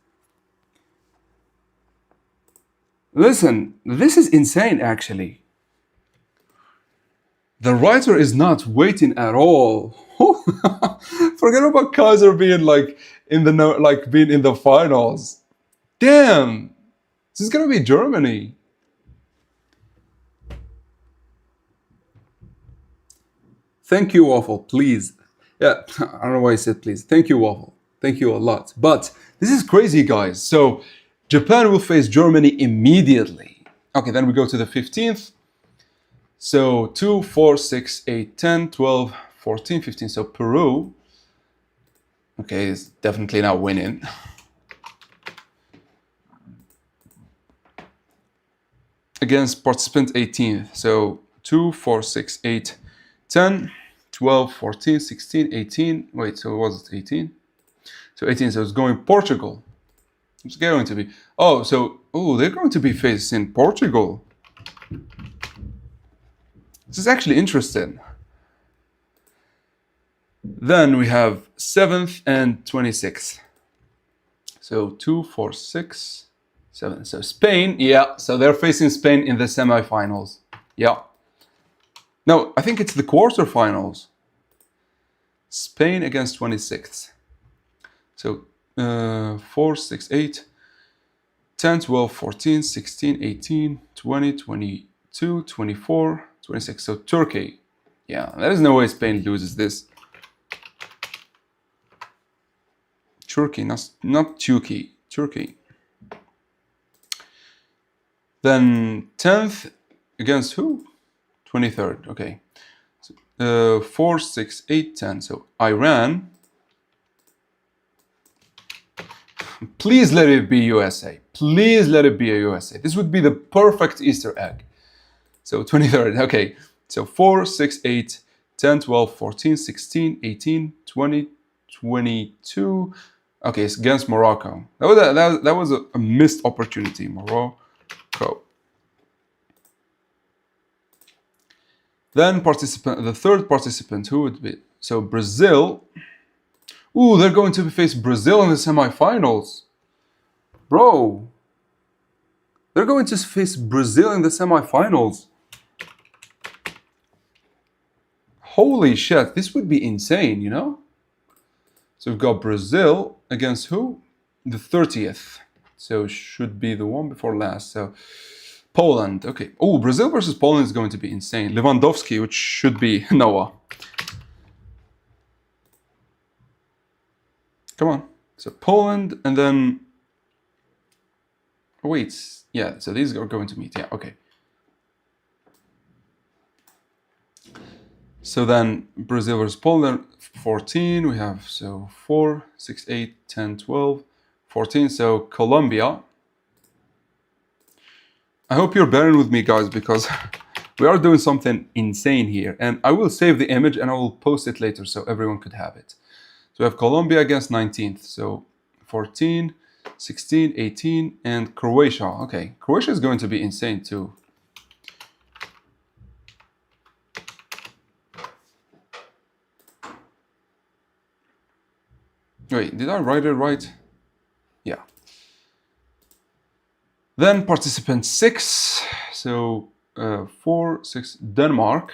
A: Listen, this is insane actually. The writer is not waiting at all. Forget about Kaiser being being in the finals. Damn, this is gonna be Germany. Thank you, Waffle, please. Yeah, I don't know why I said please. Thank you, Waffle. Thank you a lot. But this is crazy, guys. So Japan will face Germany immediately. Okay, then we go to the 15th. So 2, 4, 6, 8, 10, 12, 14, 15. So Peru, okay, is definitely not winning. Against participant 18th. So 2, 4, 6, 8, 10, 12, 14, 16, 18. Wait, so was it 18? So 18, so it's going Portugal. It's going to be. They're going to be facing Portugal. This is actually interesting. Then we have 7th and 26th. So 2, 4, 6, 7. So Spain, yeah. So they're facing Spain in the semifinals. Yeah. No, I think it's the quarterfinals. Spain against 26th. So 4, 6, 8, 10, 12, 14, 16, 18, 20, 22, 24, 26. So Turkey. Yeah, there is no way Spain loses this. Turkey, not Turkey. Turkey. Then 10th against who? 23rd. Okay. So, 4, 6, 8, 10. So Iran. Please let it be USA. Please let it be a USA. This would be the perfect Easter egg. So 23rd. Okay. So 4, 6, 8, 10, 12, 14, 16, 18, 20, 22. Okay, it's against Morocco. That was a missed opportunity. Morocco. Then the third participant, who would be? So Brazil. Ooh, they're going to face Brazil in the semifinals. Bro. They're going to face Brazil in the semifinals. Holy shit, this would be insane, you know? So we've got Brazil against who? The 30th. So should be the one before last. So Poland. Okay. Oh, Brazil versus Poland is going to be insane. Lewandowski, which should be Noah. Come on. So Poland and then... Oh, wait. Yeah, so these are going to meet. Yeah, okay. So then Brazil versus Poland, 14. We have, so 4, 6, 8, 10, 12, 14. So Colombia. I hope you're bearing with me, guys, because we are doing something insane here. And I will save the image and I will post it later so everyone could have it. So we have Colombia against 19th. So 14, 16, 18, and Croatia. Okay, Croatia is going to be insane too. Wait, did I write it right? Yeah. Then participant 6. So 4, 6, Denmark.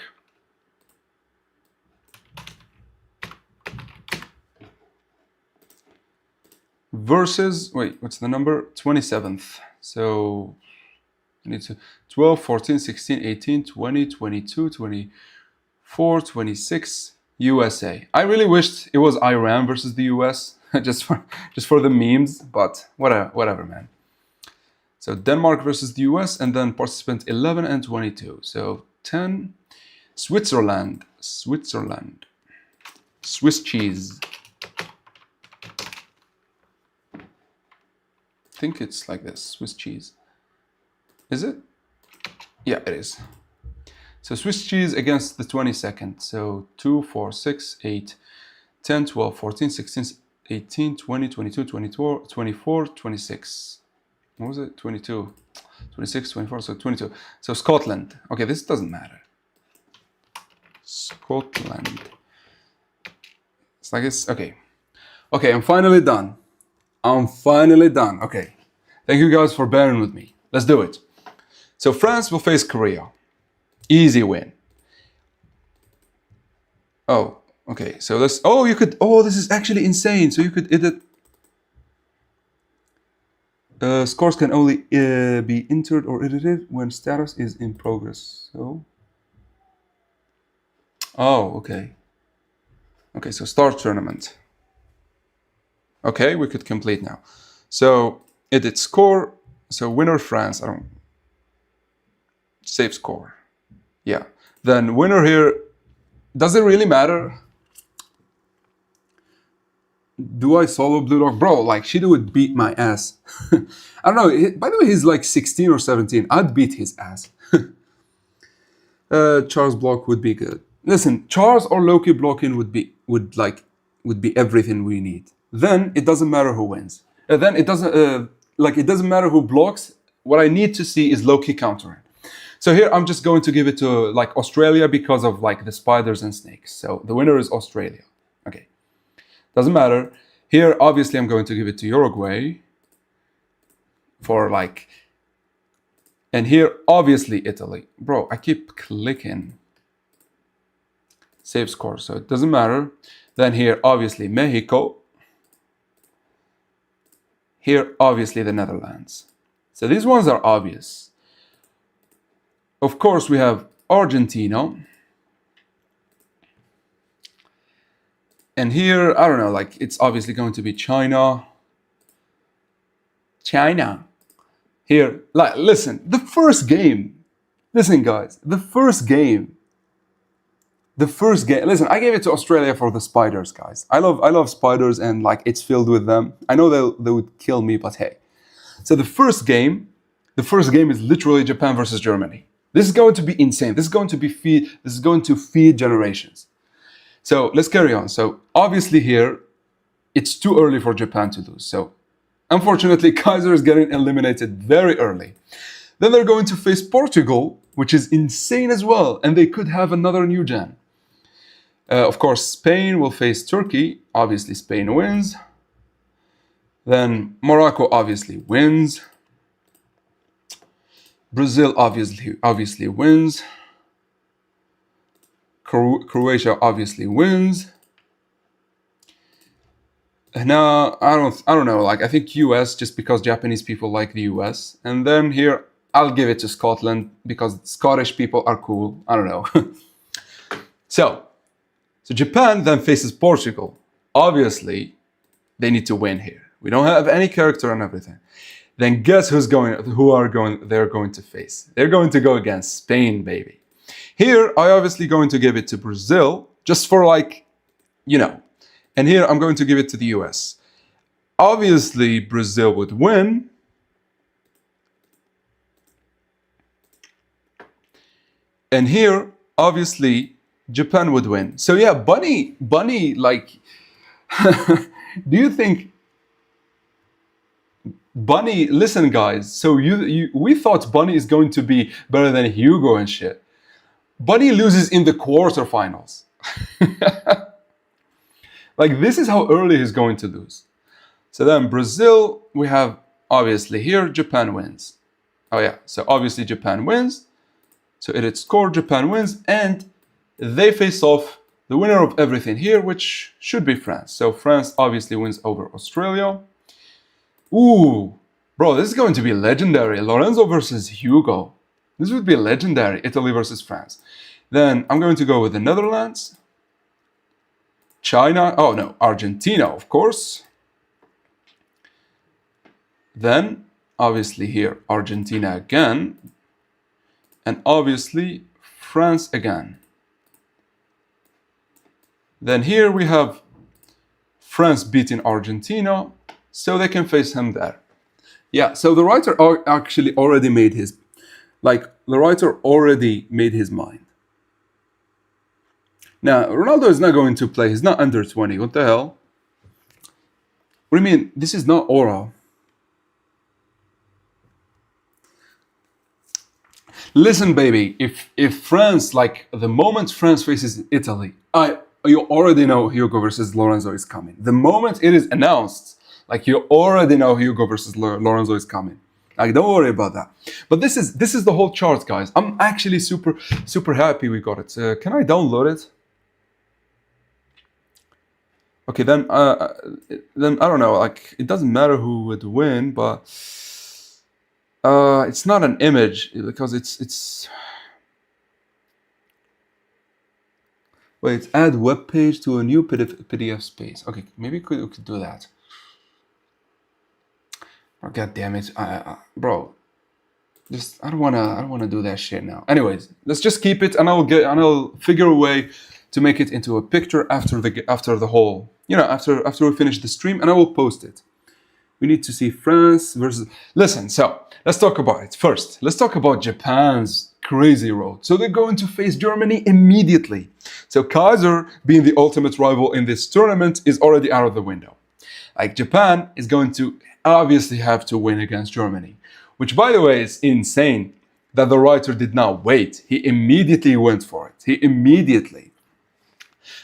A: Versus, wait, what's the number? 27th. So I need to 12, 14, 16, 18, 20, 22, 24, 26, USA. I really wished it was Iran versus the US just for the memes, but whatever, man. So Denmark versus the US, and then participant 11 and 22. So 10, Switzerland. Swiss cheese. I think it's like this, Swiss cheese. Is it? Yeah, it is. So Swiss cheese against the 22nd. So 2, 4, 6, 8, 10, 12, 14, 16, 18, 20, 22, 24, 24, 26. What was it? 22, 26, 24, so 22. So Scotland. Okay, this doesn't matter. Scotland. It's like this. Okay. Okay, I'm finally done. I'm finally done. Okay. Thank you guys for bearing with me. Let's do it. So France will face Korea. Easy win. Oh, okay. So let's. Oh, you could. Oh, this is actually insane. So you could edit. Scores can only be entered or edited when status is in progress. So. Oh, okay. Okay, so start tournament. Okay, we could complete now. So edit score. So winner France. I don't. Save score. Yeah. Then winner here. Does it really matter? Do I solo Blue Dog? Bro, like Shido would beat my ass. I don't know. By the way, he's like 16 or 17. I'd beat his ass. Charles block would be good. Listen, Charles or Loki blocking would be everything we need. Then it doesn't matter who wins. Then it doesn't matter who blocks. What I need to see is Loki countering. So here I'm just going to give it to like Australia because of like the spiders and snakes. So the winner is Australia. Okay. Doesn't matter. Here, obviously, I'm going to give it to Uruguay for like, and here, obviously, Italy. Bro, I keep clicking. Save score, so it doesn't matter. Then here, obviously, Mexico. Here, obviously, the Netherlands. So these ones are obvious. Of course, we have Argentina. And here, I don't know, like it's obviously going to be China. China. Here, like, listen, the first game. Listen, guys, the first game. Listen, I gave it to Australia for the spiders, guys. I love spiders and like it's filled with them. I know they would kill me, but hey. So the first game is literally Japan versus Germany. This is going to be insane. This is going to feed generations. So let's carry on. So obviously here, it's too early for Japan to lose. So unfortunately, Kaiser is getting eliminated very early. Then they're going to face Portugal, which is insane as well. And they could have another new gen. Of course, Spain will face Turkey. Obviously, Spain wins. Then Morocco obviously wins. Brazil obviously wins. Croatia obviously wins. Now I don't know. Like I think US just because Japanese people like the US. And then here I'll give it to Scotland because Scottish people are cool. I don't know. So Japan then faces Portugal. Obviously, they need to win here. We don't have any character and everything. Then guess they're going to face. They're going to go against Spain, baby. Here, I obviously going to give it to Brazil, just for like, you know. And here, I'm going to give it to the US. Obviously, Brazil would win. And here, obviously, Japan would win. So yeah, Bunny, like, do you think Bunny, listen guys, so we thought Bunny is going to be better than Hugo and shit. Bunny loses in the quarterfinals. Like this is how early he's going to lose. So then Brazil, we have obviously here, Japan wins. Oh yeah, so obviously Japan wins. So edit score, Japan wins, and they face off the winner of everything here, which should be France. So France obviously wins over Australia. Ooh, bro, this is going to be legendary. Lorenzo versus Hugo. This would be legendary. Italy versus France. Then I'm going to go with the Netherlands. China. Oh, no. Argentina, of course. Then, obviously here, Argentina again. And obviously, France again. Then here we have France beating Argentina, so they can face him there. Yeah, so the writer actually already made his, mind. Now, Ronaldo is not going to play. He's not under 20. What the hell? What do you mean? This is not aura. Listen, baby, if France, like the moment France faces Italy, you already know Hugo versus Lorenzo is coming. The moment it is announced, like you already know Hugo versus Lorenzo is coming. Like don't worry about that. But this is the whole chart, guys. I'm actually super happy we got it. Can I download it? Okay, then I don't know. Like it doesn't matter who would win, but it's not an image because it's. Wait, add web page to a new PDF space. Okay, maybe we could do that. Oh, God damn it, bro! I don't wanna do that shit now. Anyways, let's just keep it, and I'll figure a way to make it into a picture after the whole, after we finish the stream, and I will post it. We need to see France versus. Listen, so let's talk about it first. Let's talk about Japan's crazy road. So they're going to face Germany immediately. So Kaiser, being the ultimate rival in this tournament, is already out of the window. Like Japan is going to obviously have to win against Germany, which by the way is insane that the writer did not wait. He immediately went for it.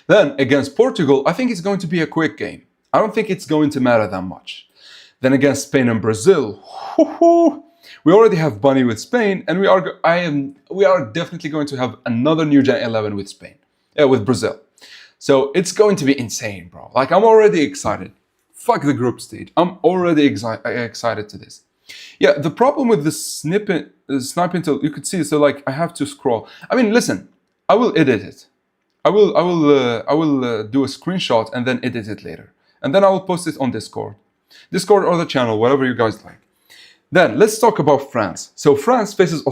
A: Then against Portugal, I think it's going to be a quick game. I don't think it's going to matter that much. Then against Spain and Brazil, we already have Bunny with Spain, and we are definitely going to have another new Gen 11 with Spain, with Brazil. So it's going to be insane, bro. Like I'm already excited. Fuck the group stage. I'm already excited to this. Yeah, the problem with the sniping tool, you could see. So like I have to scroll. I mean, listen, I will edit it. I will do a screenshot and then edit it later, and then I will post it on Discord or the channel, whatever you guys like. Then let's talk about France. So France faces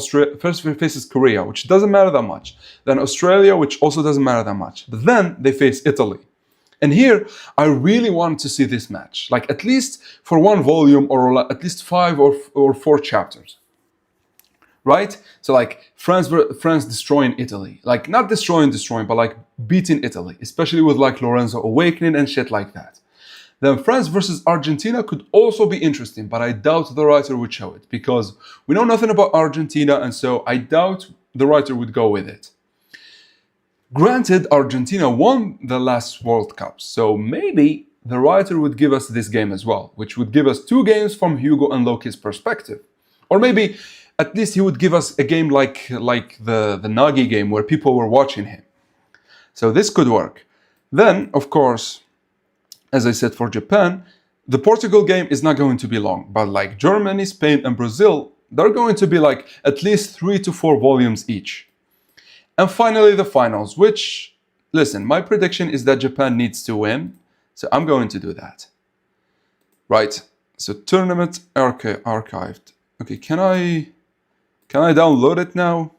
A: Korea, which doesn't matter that much. Then Australia, which also doesn't matter that much. But then they face Italy. And here, I really want to see this match, like at least for one volume or at least 5 or 4 chapters. Right? So like France destroying Italy. Like not destroying, but like beating Italy, especially with like Lorenzo awakening and shit like that. Then France versus Argentina could also be interesting, but I doubt the writer would show it because we know nothing about Argentina, and so I doubt the writer would go with it. Granted, Argentina won the last World Cup, so maybe the writer would give us this game as well, which would give us 2 games from Hugo and Loki's perspective. Or maybe at least he would give us a game like the Nagi game where people were watching him. So this could work. Then, of course, as I said for Japan, the Portugal game is not going to be long, but like Germany, Spain, and Brazil, they're going to be like at least 3 to 4 volumes each. And finally, the finals, which, listen, my prediction is that Japan needs to win, so I'm going to do that. Right, so tournament archived. Okay, can I download it now?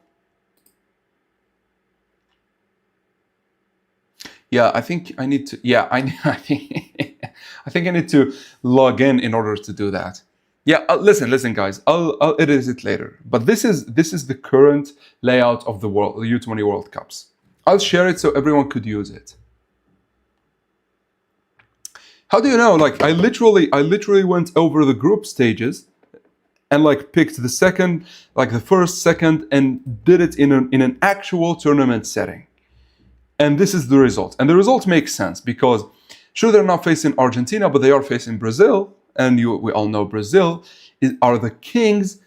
A: Yeah, I think I need to. Yeah, I think I need to log in order to do that. Yeah, listen, guys. I'll edit it later. But this is the current layout of the U20 World Cups. I'll share it so everyone could use it. How do you know? Like I literally went over the group stages and like picked the first, second, and did it in an actual tournament setting. And this is the result. And the result makes sense because sure, they're not facing Argentina, but they are facing Brazil. And we all know Brazil are the kings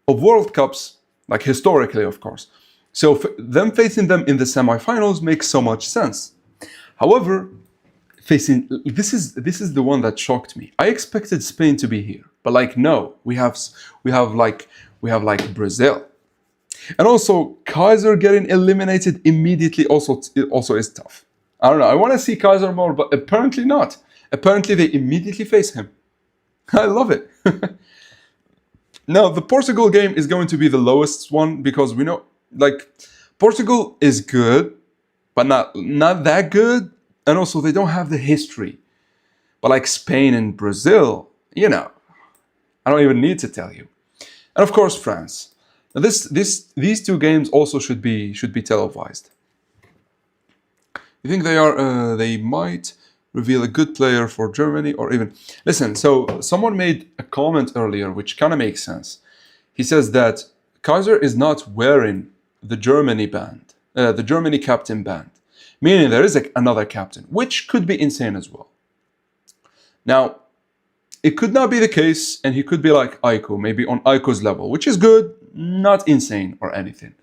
A: of World Cups, like historically, of course. So them facing them in the semifinals makes so much sense. However, this is the one that shocked me. I expected Spain to be here, but like no, we have Brazil. And also, Kaiser getting eliminated immediately also is tough. I don't know. I want to see Kaiser more, but apparently not. Apparently, they immediately face him. I love it. Now, the Portugal game is going to be the lowest one because we know, like, Portugal is good, but not that good. And also they don't have the history. But like Spain and Brazil, you know, I don't even need to tell you. And of course France. Now these two games also should be televised. You think they might reveal a good player for Germany or even listen, so someone made a comment earlier which kind of makes sense. He says that Kaiser is not wearing the Germany band, the Germany captain band, meaning there is another captain, which could be insane as well. Now, it could not be the case, and he could be like Aiko, maybe on Aiko's level, which is good, not insane or anything.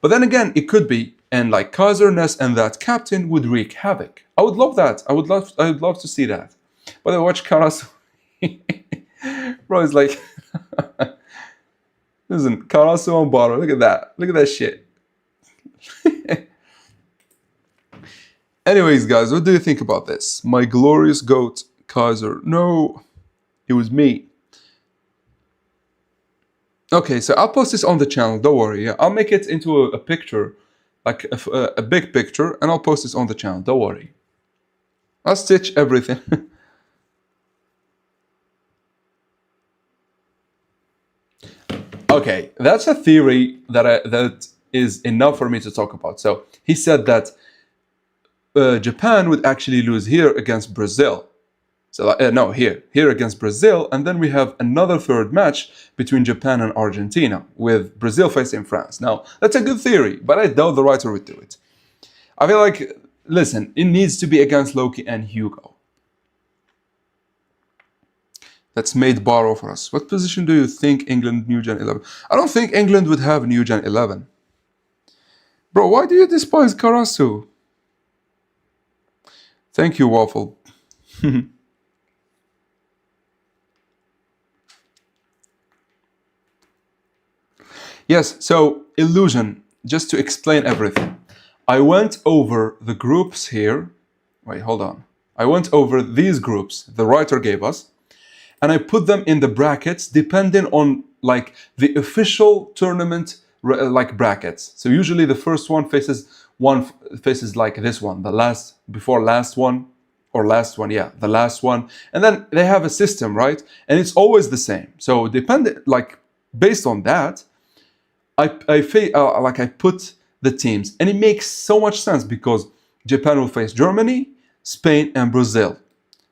A: But then again, it could be, and like Kaiser, Ness, and that captain would wreak havoc. I would love that. I would love to see that. But I watch Karasu. Bro, it's like, listen, Karasu on bottle. Look at that. Look at that shit. Anyways, guys, what do you think about this? My glorious goat, Kaiser. No, it was me. Okay, so I'll post this on the channel. Don't worry. Yeah, I'll make it into a picture, like a big picture, and I'll post this on the channel. Don't worry. I'll stitch everything. Okay, that's a theory that is enough for me to talk about. So he said that Japan would actually lose here against Brazil. So no, here against Brazil, and then we have another third match between Japan and Argentina, with Brazil facing France. Now, that's a good theory, but I doubt the writer would do it. I feel like, listen, it needs to be against Loki and Hugo. That's made borrow for us. What position do you think England New Gen 11? I don't think England would have New Gen 11. Bro, why do you despise Karasu? Thank you, Waffle. Yes, so illusion, just to explain everything. I went over the groups here. Wait, hold on. I went over these groups the writer gave us, and I put them in the brackets depending on like the official tournament like brackets. So usually the first one faces like this one, the last before last one, or last one, yeah, the last one. And then they have a system, right? And it's always the same. So like based on that, I put the teams, and it makes so much sense because Japan will face Germany, Spain, and Brazil,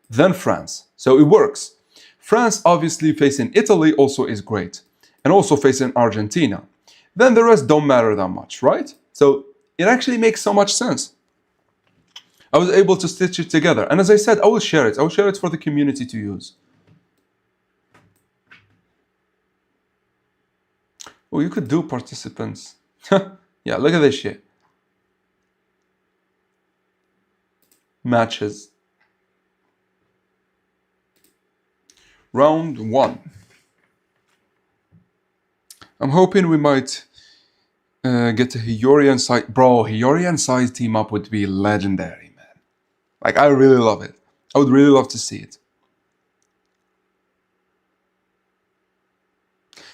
A: then France. So it works. France obviously facing Italy also is great, and also facing Argentina. Then the rest don't matter that much, right? So it actually makes so much sense. I was able to stitch it together, and as I said, I will share it. I will share it for the community to use. Oh, you could do participants. Yeah, look at this shit. Matches. Round 1. I'm hoping we might get a Hiyori and Sai. Bro, Hiyori and Sai's team up would be legendary, man. Like, I really love it. I would really love to see it.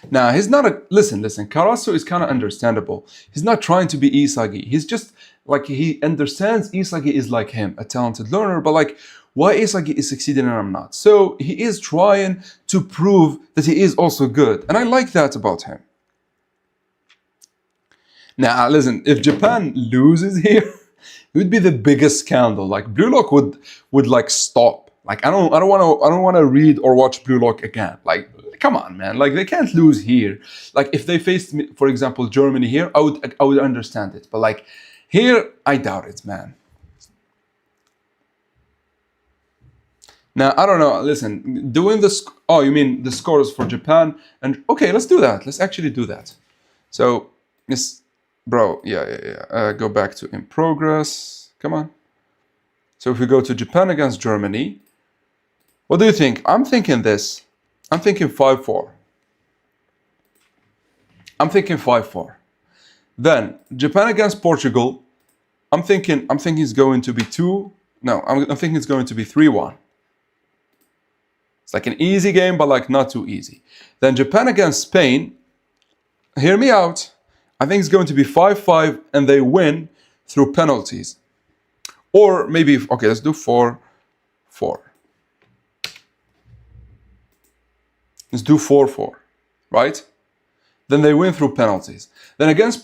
A: Now, he's not a... Listen, Karasu is kind of understandable. He's not trying to be Isagi. He's just, like, he understands Isagi is like him, a talented learner, but, like, why Isagi is succeeding and I'm not? So, he is trying to prove that he is also good. And I like that about him. Now, listen, if Japan loses here, it would be the biggest scandal. Like, Blue Lock would like, stop. Like, I don't want to read or watch Blue Lock again. Like, come on, man. Like, they can't lose here. Like, if they faced, for example, Germany here, I would understand it. But like, here, I doubt it, man. Now, I don't know. Listen, doing this. Oh, you mean the scores for Japan? And okay, let's do that. Let's actually do that. So, yes, bro. Yeah. Go back to in progress. Come on. So if we go to Japan against Germany, what do you think? I'm thinking this. I'm thinking 5-4. I'm thinking 5-4. Then Japan against Portugal. I'm thinking it's going to be 2. No, I'm thinking it's going to be 3-1. It's like an easy game, but like not too easy. Then Japan against Spain. Hear me out. I think it's going to be 5-5, and they win through penalties. Or maybe, okay, let's do 4-4. Let's do 4-4, right? Then they win through penalties. Then against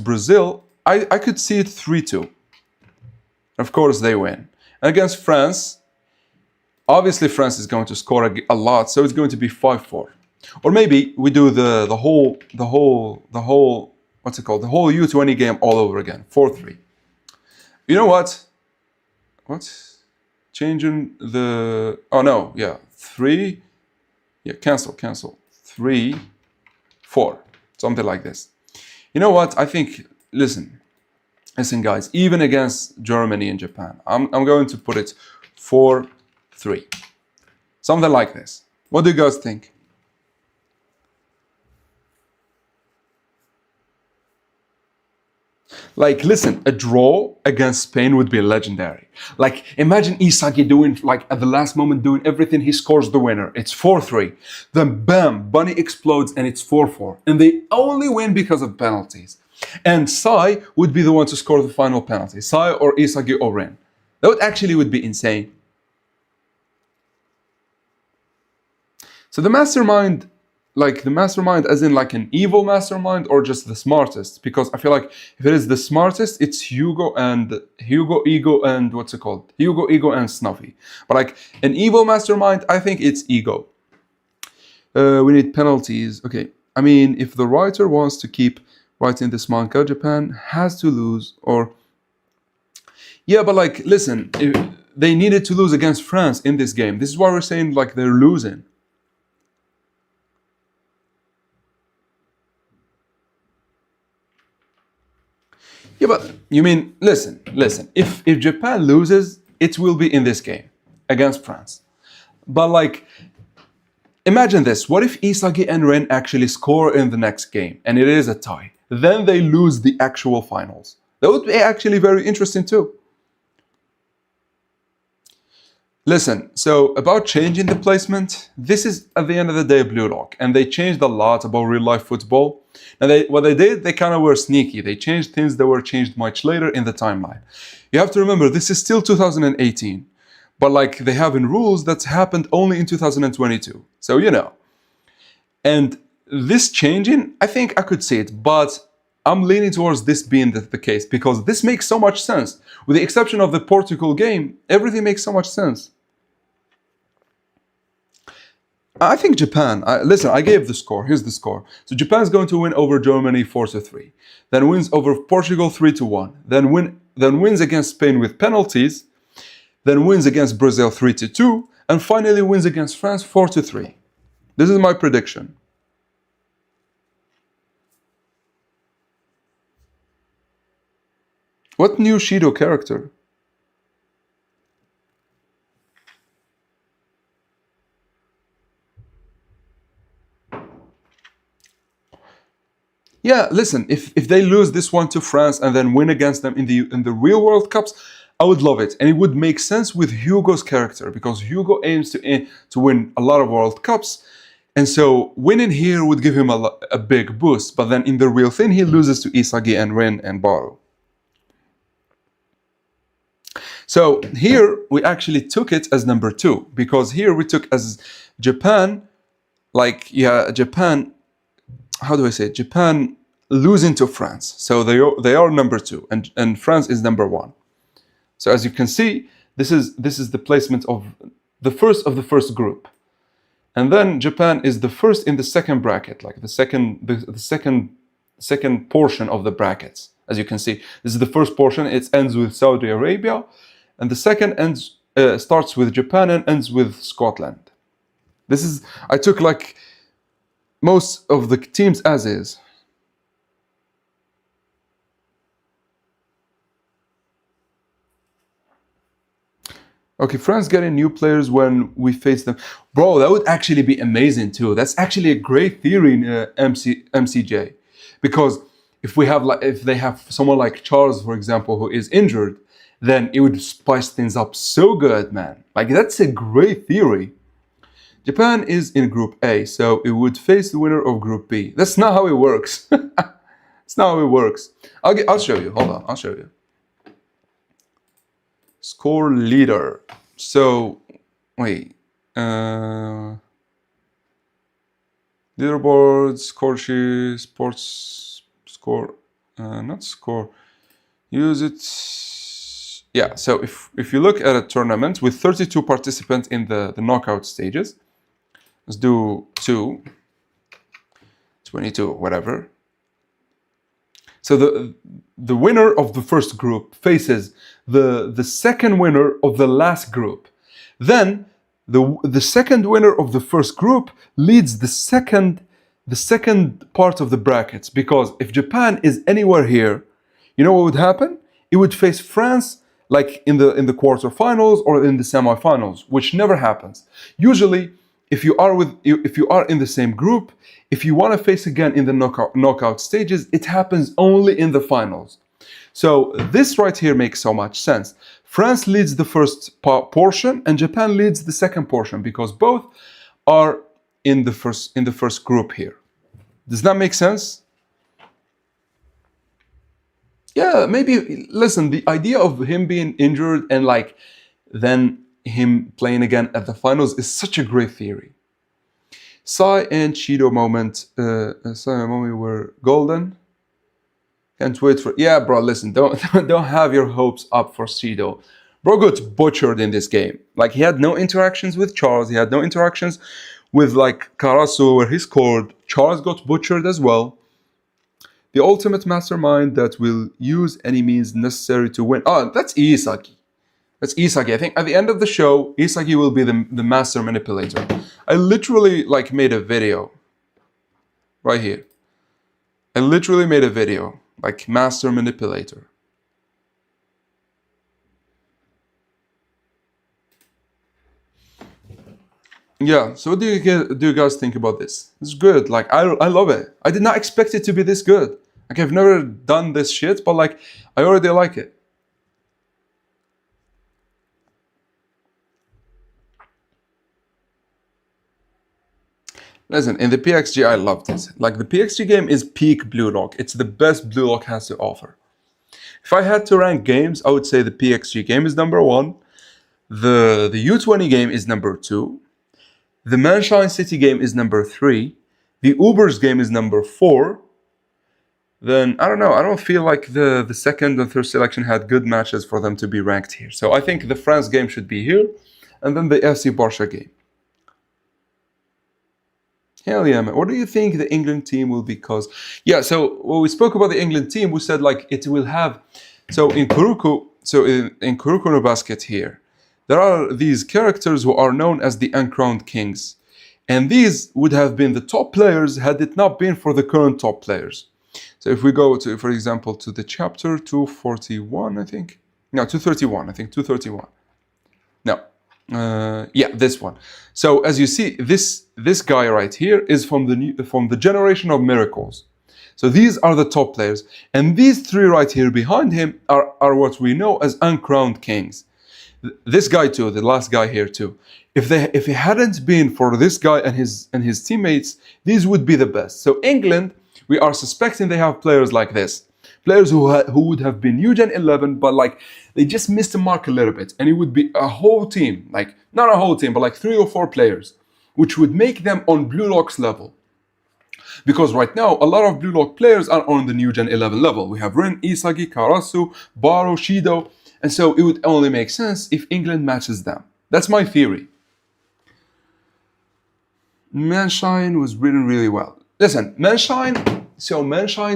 A: Brazil, I could see it 3-2. Of course, they win. And against France, obviously France is going to score a lot, so it's going to be 5-4. Or maybe we do the whole what's it called? The whole U20 game all over again, 4-3. You know what? Changing the, oh no, yeah, 3, yeah, cancel, 3-4, something like this. You know what? I think, listen guys, even against Germany and Japan, I'm going to put it 4-3, something like this. What do you guys think? Like, listen, a draw against Spain would be legendary. Like, imagine Isagi doing, like, at the last moment, doing everything, he scores the winner. It's 4-3. Then, bam, Bunny explodes and it's 4-4. And they only win because of penalties. And Sai would be the one to score the final penalty. Sai or Isagi or Ren. That would be insane. So the mastermind, like the mastermind as in like an evil mastermind or just the smartest? Because I feel like if it is the smartest, it's Hugo, Ego, and what's it called? Hugo, Ego, and Snuffy. But like an evil mastermind, I think it's Ego. We need penalties. Okay. I mean, if the writer wants to keep writing this manga, Japan has to lose, or... Yeah, but like, listen, they needed to lose against France in this game. This is why we're saying like they're losing. Yeah, but you mean, listen. If Japan loses, it will be in this game against France. But like, imagine this. What if Isagi and Ren actually score in the next game and it is a tie? Then they lose the actual finals. That would be actually very interesting too. Listen, so about changing the placement, this is at the end of the day Blue Lock, and they changed a lot about real life football. And what they did, they kind of were sneaky. They changed things that were changed much later in the timeline. You have to remember, this is still 2018, but like they have in rules that's happened only in 2022. So, you know. And this changing, I think I could see it, but I'm leaning towards this being the case because this makes so much sense. With the exception of the Portugal game, everything makes so much sense. I think Japan, listen, I gave the score. Here's the score. So Japan's going to win over Germany 4-3. Then wins over Portugal 3-1. Then wins against Spain with penalties. Then wins against Brazil 3-2. And finally wins against France 4-3. This is my prediction. What new Shido character? Yeah, listen, if they lose this one to France and then win against them in the real World Cups, I would love it. And it would make sense with Hugo's character because Hugo aims to win a lot of World Cups. And so winning here would give him a big boost. But then in the real thing, he loses to Isagi and Ren and Baru. So here we actually took it as number 2 because here we took as Japan, like, yeah, Japan, how do I say it? Japan losing to France. So they are number 2 and France is number 1. So as you can see, this is the placement of the first group. And then Japan is the first in the second bracket, like the second portion of the brackets. As you can see, this is the first portion. It ends with Saudi Arabia, and the second starts with Japan and ends with Scotland. I took like most of the teams as is. Okay, France getting new players when we face them. Bro, that would actually be amazing too. That's actually a great theory in MCJ. Because if they have someone like Charles, for example, who is injured, then it would spice things up so good, man. Like, that's a great theory. Japan is in Group A, so it would face the winner of Group B. That's not how it works. That's not how it works. I'll show you. Hold on, I'll show you. Score leader. So, wait. Leaderboard, score sheet, sports score, not score. Use it. Yeah, so if you look at a tournament with 32 participants in the knockout stages, let's do 22, whatever. So the winner of the first group faces the second winner of the last group. Then the second winner of the first group leads the second part of the brackets, because if Japan is anywhere here, you know what would happen? It would face France like in the quarterfinals or in the semifinals, which never happens. Usually, if you are in the same group, if you want to face again in the knockout stages, it happens only in the finals. So this right here makes so much sense. France leads the first portion and Japan leads the second portion, because both are in the first group here. Does that make sense? Yeah, maybe. Listen, the idea of him being injured and like then him playing again at the finals is such a great theory. Sai and Shido moment were golden. Can't wait for. Yeah, bro. Listen, don't have your hopes up for Shido. Bro got butchered in this game. Like, he had no interactions with Charles. He had no interactions with like Karasu where he scored. Charles got butchered as well. The ultimate mastermind that will use any means necessary to win. Oh, that's Isagi. That's Isagi. I think at the end of the show, Isagi will be the master manipulator. I literally like made a video right here. I literally made a video like master manipulator. Yeah, so what do you guys think about this? It's good. Like, I love it. I did not expect it to be this good. Like, I've never done this shit, but like, I already like it. Listen, in the PXG, I loved it. Like, the PXG game is peak Blue Lock. It's the best Blue Lock has to offer. If I had to rank games, I would say the PXG game is number 1. The U20 game is number 2. The Manshine City game is number 3. The Ubers game is number 4. Then, I don't know, I don't feel like the second and third selection had good matches for them to be ranked here. So I think the France game should be here, and then the FC Barca game. Hell yeah, man. What do you think the England team will be? Because, yeah, so when we spoke about the England team, we said like it will have, so in Kuroko, in Kuroko no Basket here, there are these characters who are known as the uncrowned kings. And these would have been the top players had it not been for the current top players. So if we go to, for example, to the chapter 241, I think. No, 231, I think, 231. No. Yeah, this one. So as you see, this guy right here is from the generation of miracles. So these are the top players. And these three right here behind him are what we know as uncrowned kings. This guy too, the last guy here too. If it hadn't been for this guy and his teammates, these would be the best. So England, we are suspecting they have players like this. Players who would have been huge in 11, but like they just missed the mark a little bit. And it would be a whole team, like not a whole team, but like 3 or 4 players, which would make them on Blue Lock's level. Because right now, a lot of Blue Lock players are on the New Gen 11 level. We have Ren, Isagi, Karasu, Baro, Shido. And so it would only make sense if England matches them. That's my theory. Manshine was written really well. Listen, Manshine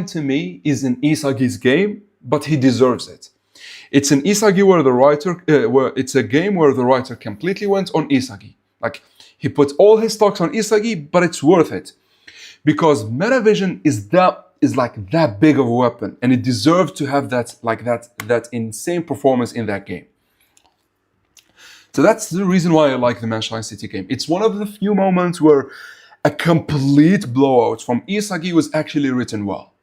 A: to me is an Isagi's game, but he deserves it. It's an Isagi where the writer, it's a game where the writer completely went on Isagi. Like, he put all his stocks on Isagi, but it's worth it. Because Metavision is like that big of a weapon, and it deserves to have that insane performance in that game. So that's the reason why I like the Manshine City game. It's one of the few moments where a complete blowout from Isagi was actually written well.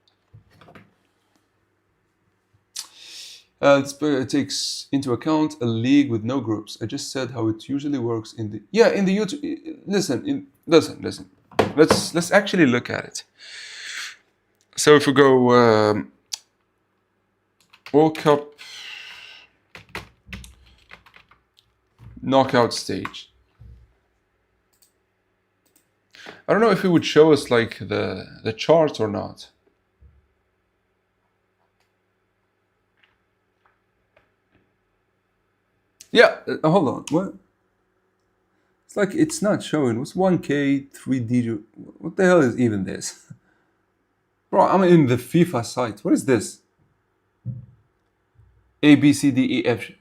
A: It takes into account a league with no groups. I just said how it usually works in the YouTube. Listen. Let's actually look at it. So if we go World Cup knockout stage. I don't know if it would show us like the chart or not. Yeah, hold on. What? It's like it's not showing. What's 1K 3D? What the hell is even this? Bro, I'm in the FIFA site. What is this? A B C D E F.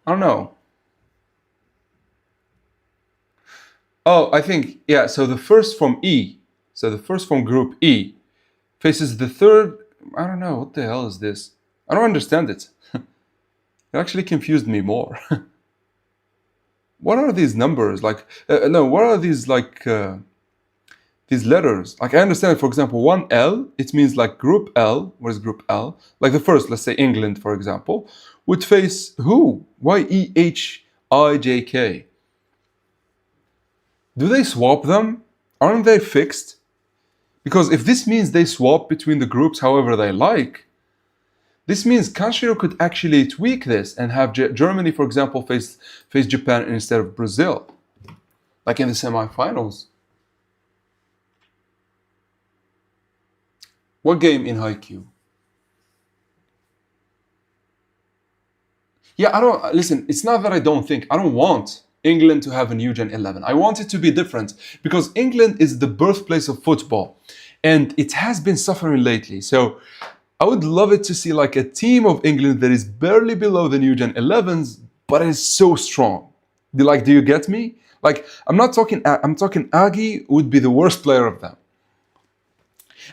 A: I don't know. Oh, I think yeah. So the first from E. So the first from Group E faces the third. I don't know. What the hell is this? I don't understand it. It actually confused me more. What are these numbers? Like, no, what are these like these letters? Like, I understand, for example, one L, it means like Group L. What is Group L? Like the first, let's say England, for example, would face who? YEHIJK. Do they swap them? Aren't they fixed? Because if this means they swap between the groups however they like, this means Kanshiro could actually tweak this and have Germany, for example, face Japan instead of Brazil, like in the semifinals. What game in Haikyuu? Yeah, I don't listen. It's not that I don't think. I don't want England to have a new Gen 11. I want it to be different because England is the birthplace of football, and it has been suffering lately. So I would love it to see like a team of England that is barely below the new Gen 11s, but is so strong. Do you get me? Like, I'm talking Agi would be the worst player of them.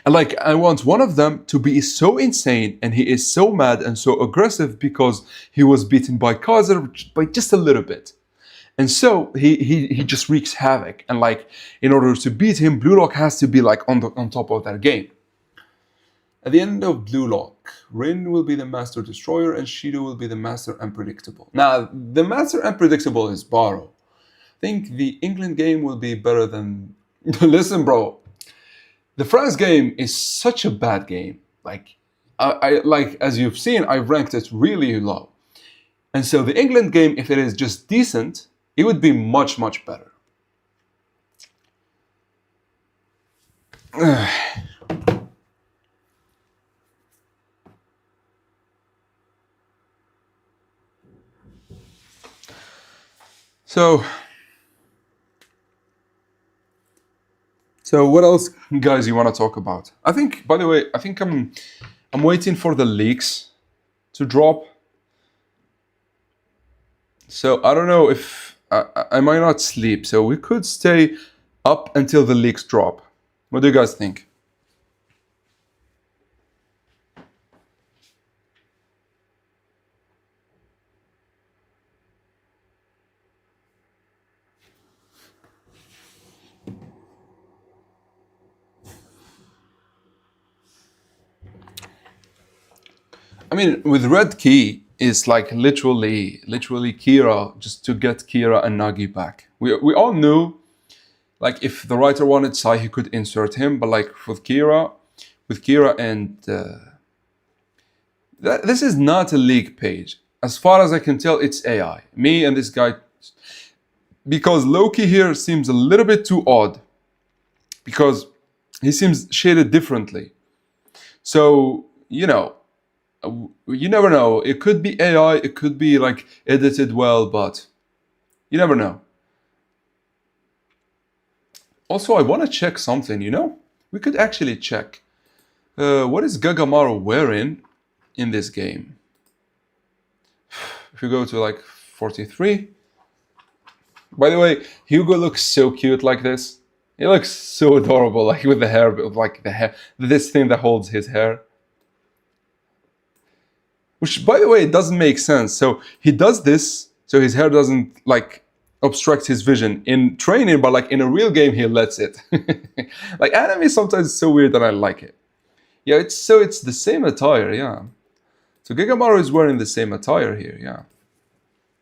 A: And like, I want one of them to be so insane and he is so mad and so aggressive because he was beaten by Kaiser by just a little bit. And so he just wreaks havoc. And like, in order to beat him, Blue Lock has to be like on top of that game. At the end of Blue Lock, Ren will be the Master Destroyer and Shido will be the Master Unpredictable. Now, the Master Unpredictable is Baro. I think the England game will be better than... Listen, bro. The France game is such a bad game. Like, I like as you've seen, I ranked it really low. And so the England game, if it is just decent, it would be much, much better. So what else, guys, you want to talk about? I think, by the way, I'm waiting for the leaks to drop. So I don't know if I might not sleep. So we could stay up until the leaks drop. What do you guys think? I mean, with Red Key, it's like literally Kira, just to get Kira and Nagi back. We all knew, like, if the writer wanted Sai, he could insert him, but like with Kira and this is not a leak page. As far as I can tell, it's AI. Me and this guy, because Loki here seems a little bit too odd, because he seems shaded differently. So, you never know. It could be AI, it could be like edited well, but you never know. Also, I want to check something, We could actually check. What is Gagamaru wearing in this game? If you go to like 43. By the way, Hugo looks so cute like this. He looks so adorable, like with the hair, like this thing that holds his hair. Which, by the way, it doesn't make sense. So he does this, so his hair doesn't like obstruct his vision in training, but like in a real game, he lets it. Like anime sometimes is so weird that I like it. Yeah, it's the same attire, yeah. So Gagamaru is wearing the same attire here, yeah.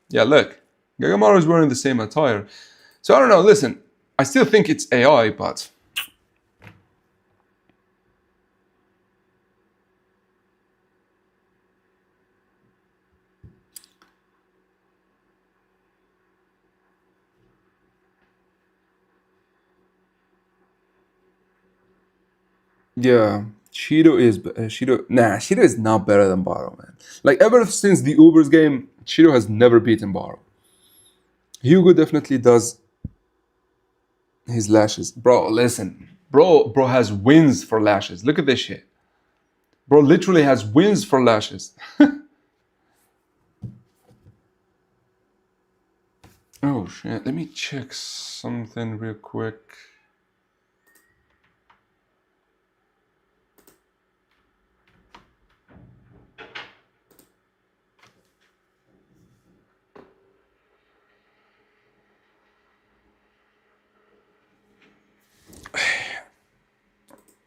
A: Yeah, look. Gagamaru is wearing the same attire. So I don't know, listen, I still think it's AI, but... Yeah, Shido is not better than Baro, man. Like ever since the Ubers game, Shido has never beaten Baro. Hugo definitely does his lashes. Bro, listen. Bro has wins for lashes. Look at this shit. Bro literally has wins for lashes. Oh shit, let me check something real quick.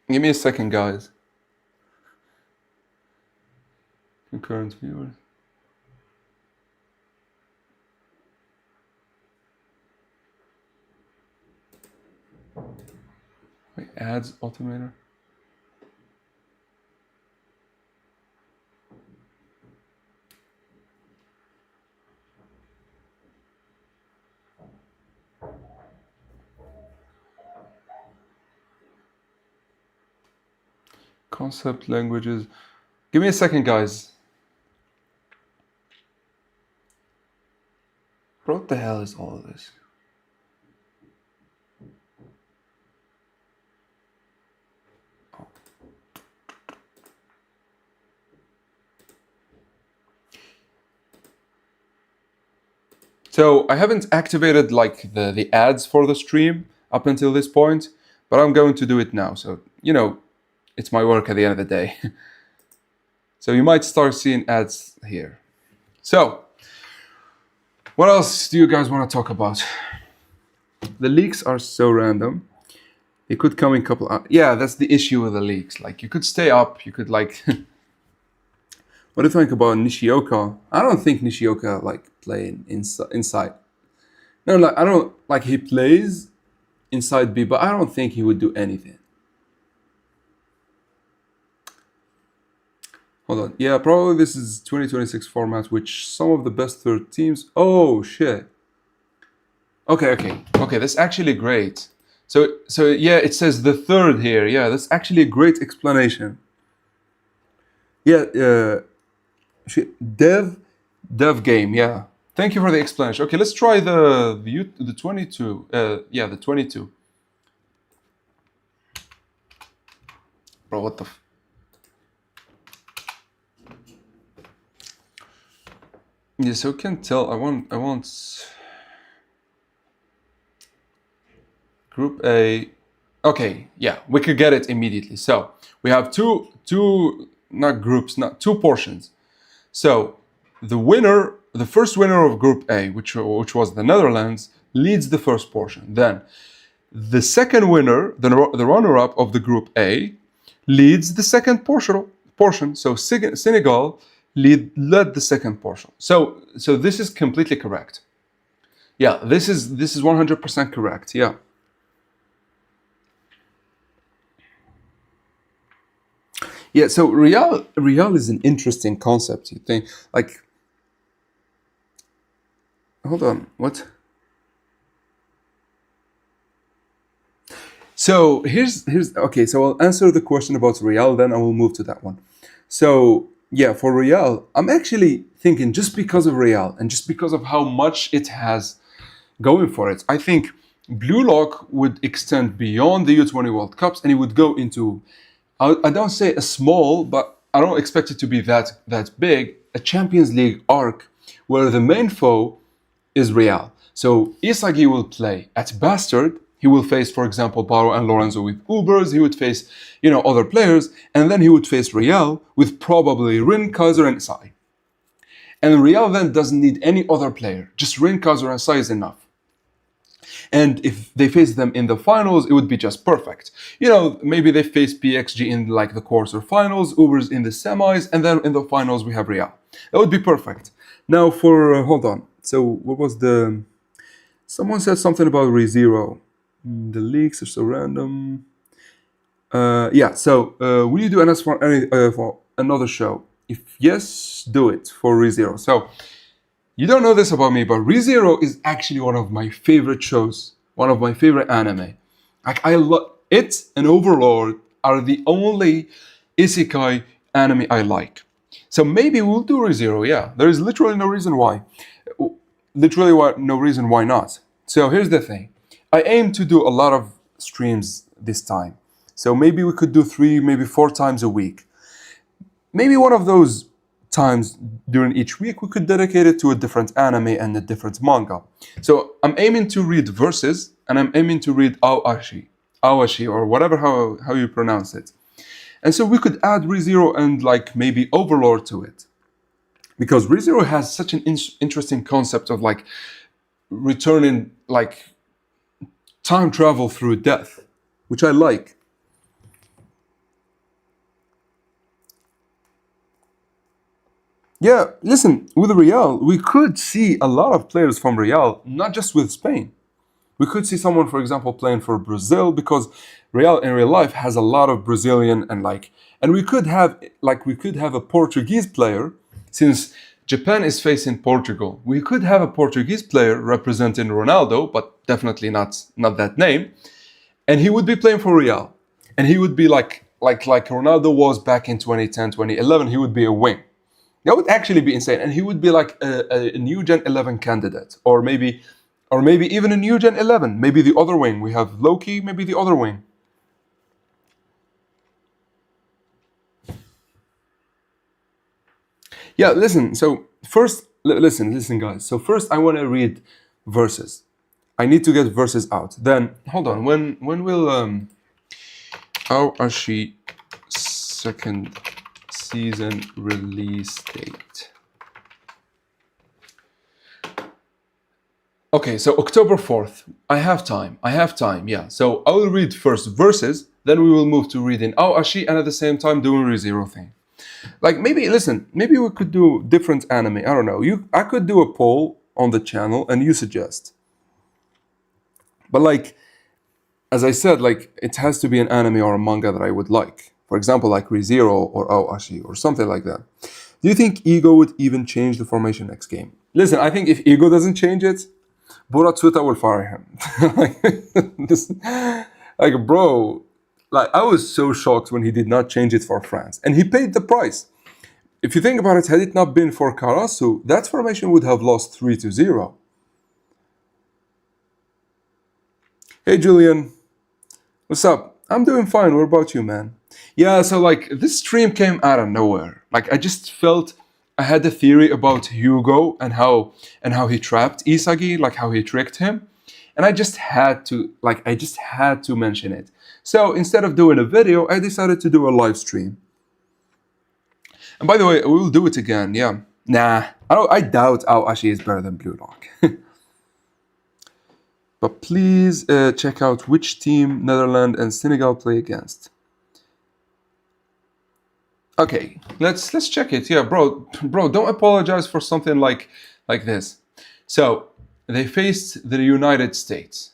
A: Give me a second, guys. Concurrent viewers. Wait, ads automator. Concept languages. Give me a second, guys. Bro, what the hell is all of this? So I haven't activated like the ads for the stream up until this point, but I'm going to do it now. So, you know, it's my work at the end of the day. So you might start seeing ads here. So, what else do you guys want to talk about? The leaks are so random. It could come in couple hours. Yeah, that's the issue with the leaks. Like, you could stay up, you could like... What do you think about Nishioka? I don't think Nishioka like playing inside. No, like I don't like he plays inside B, but I don't think he would do anything. Hold on. Yeah, probably this is 2026 format, which some of the best third teams. Oh shit. Okay. That's actually great. So yeah, it says the third here. Yeah, that's actually a great explanation. Yeah. Dev game, yeah. Thank you for the explanation. Okay, let's try the 22. Yeah, the 22. Bro, what the? Yeah, so you can tell. I want Group A. Okay, yeah, we could get it immediately. So we have two portions. So the first winner of Group A, which was the Netherlands, leads the first portion. Then the second winner, the runner-up of the Group A, leads the second portion. So Senegal led the second portion. So this is completely correct. Yeah, this is 100% correct. Yeah. Yeah, so Real is an interesting concept. You think like, hold on, what? So here's okay. So I'll answer the question about Real, then I will move to that one. So yeah, for Real, I'm actually thinking just because of Real and just because of how much it has going for it, I think Blue Lock would extend beyond the U20 World Cups and it would go into, I don't say a small, but I don't expect it to be that big, a Champions League arc where the main foe is Real. So Isagi will play at Bastard. He will face, for example, Baro and Lorenzo with Ubers. He would face, other players. And then he would face Real with probably Ren, Kaiser, and Sai. And Real then doesn't need any other player. Just Ren, Kaiser, and Sai is enough. And if they face them in the finals, it would be just perfect. Maybe they face PXG in like the quarterfinals, Ubers in the semis, and then in the finals we have Real. That would be perfect. Now for, hold on. So what was someone said something about ReZero. The leaks are so random. Yeah, so will you do NS for another show? If yes, do it for ReZero. So you don't know this about me, but ReZero is actually one of my favorite shows, one of my favorite anime. Like I love it and Overlord. are the only isekai anime I like. So maybe we'll do ReZero, yeah. There is literally no reason why. No reason why not. So here's the thing. I aim to do a lot of streams this time. So maybe we could do 3, maybe 4 times a week. Maybe one of those times during each week we could dedicate it to a different anime and a different manga. So I'm aiming to read verses, and I'm aiming to read Awashi, or whatever how you pronounce it. And so we could add ReZero and like maybe Overlord to it. Because ReZero has such an interesting concept of like returning, like time travel through death, which I like. Yeah, listen, with Real, we could see a lot of players from Real, not just with Spain. We could see someone, for example, playing for Brazil, because Real in real life has a lot of Brazilian and we could have a Portuguese player, since Japan is facing Portugal. We could have a Portuguese player representing Ronaldo, but definitely not that name, and he would be playing for Real, and he would be like Ronaldo was back in 2010, 2011. He would be a wing. That would actually be insane, and he would be like a new Gen 11 candidate, or maybe even a new Gen 11. Maybe the other wing. We have Loki, maybe the other wing. Yeah, listen. So first, listen, guys. So first, I want to read verses. I need to get verses out. Then hold on. When will Awashi second season release date? Okay, so October 4th. I have time, yeah. So I will read first verses, then we will move to reading Awashi, and at the same time doing ReZero thing. Like maybe we could do different anime. I don't know. I could do a poll on the channel and you suggest. But like, as I said, like it has to be an anime or a manga that I would like. For example, like ReZero or Awashi or something like that. Do you think Ego would even change the formation next game? Listen, I think if Ego doesn't change it, Boratsuta will fire him. Bro, like I was so shocked when he did not change it for France, and he paid the price. If you think about it, had it not been for Karasu, that formation would have lost 3-0. Hey Julian, what's up? I'm doing fine. What about you, man? Yeah, so like this stream came out of nowhere. Like I just felt I had a theory about Hugo and how he trapped Isagi, like how he tricked him, and I just had to mention it. So instead of doing a video, I decided to do a live stream. And by the way, we will do it again. Yeah, nah, I doubt Awashi is better than Blue Lock. But please check out which team Netherlands and Senegal play against. Okay, let's check it. Yeah, bro, don't apologize for something like this. So they faced the United States,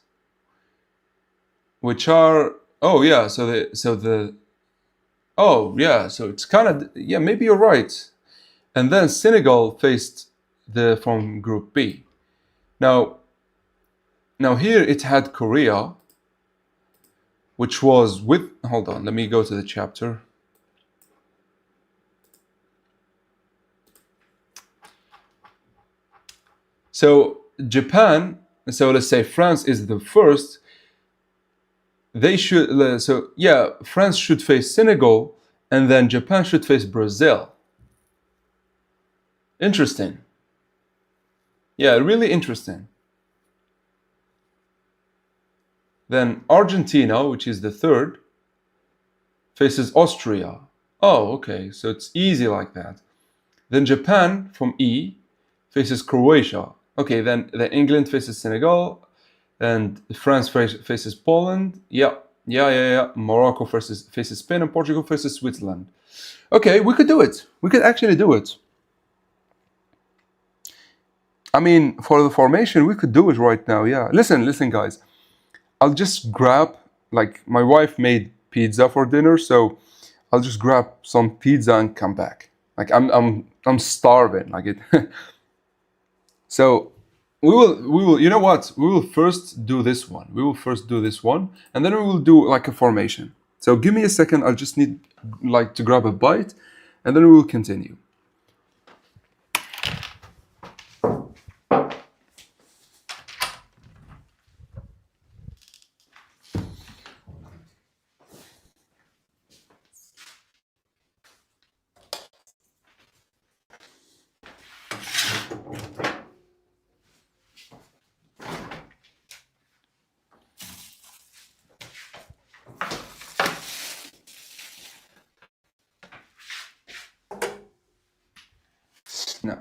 A: which are so it's kind of, yeah, maybe you're right. And then Senegal faced from Group B. Now here it had Korea, which was with, hold on, let me go to the chapter. So Japan, so let's say France is the first. They should, France should face Senegal, and then Japan should face Brazil. Interesting. Yeah, really interesting. Then Argentina, which is the third, faces Austria. Oh, okay, so it's easy like that. Then Japan from E faces Croatia. Okay, then England faces Senegal, and France faces Poland. Yeah. Morocco faces Spain, and Portugal faces Switzerland. Okay, we could do it. We could actually do it. I mean, for the formation, we could do it right now. Yeah. Listen, guys. I'll just grab, like, my wife made pizza for dinner, so I'll just grab some pizza and come back. Like, I'm starving. Like it. So we will, you know what? We will first do this one. And then we will do like a formation. So give me a second. I'll just need like to grab a bite, and then we will continue. No.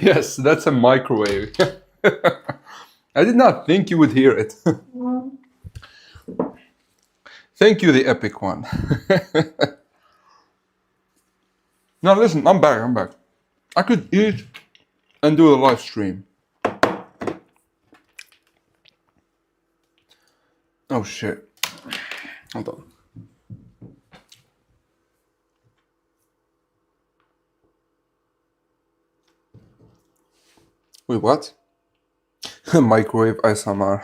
A: Yes, that's a microwave. I did not think you would hear it. Thank you, the epic one. No, listen, I'm back. I'm back. I could eat and do a live stream. Oh shit. Hold on. Wait, what? Microwave ASMR.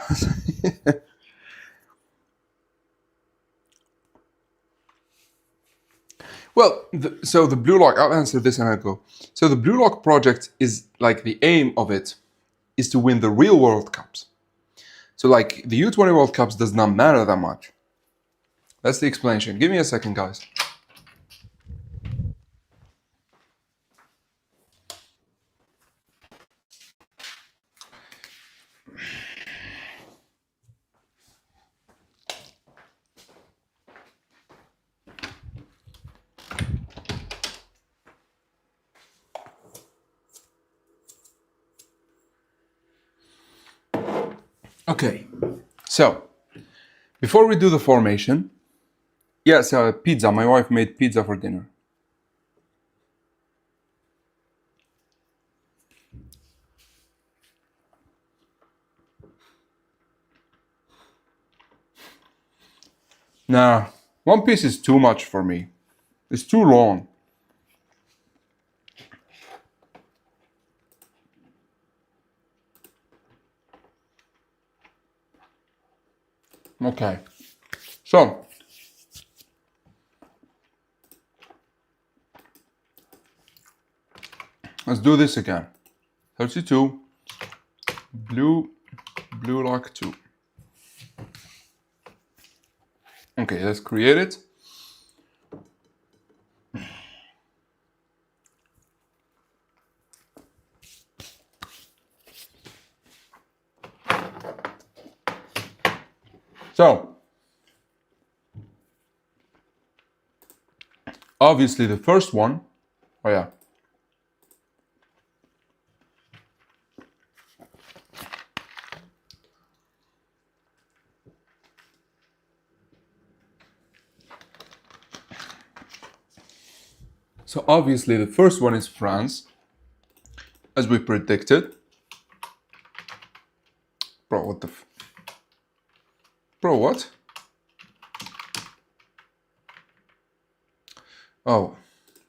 A: Well, so the Blue Lock, I'll answer this and I'll go. So the Blue Lock project is like the aim of it is to win the real World Cups. So like the U20 World Cups does not matter that much. That's the explanation. Give me a second, guys. Okay, so before we do the formation, yes, pizza. My wife made pizza for dinner. Nah, One Piece is too much for me. It's too long. Okay, so let's do this again. 32, blue lock 2. Okay, let's create it. So, obviously the first one, oh yeah. So obviously the first one is France, as we predicted. Bro, what the Bro, what? Oh,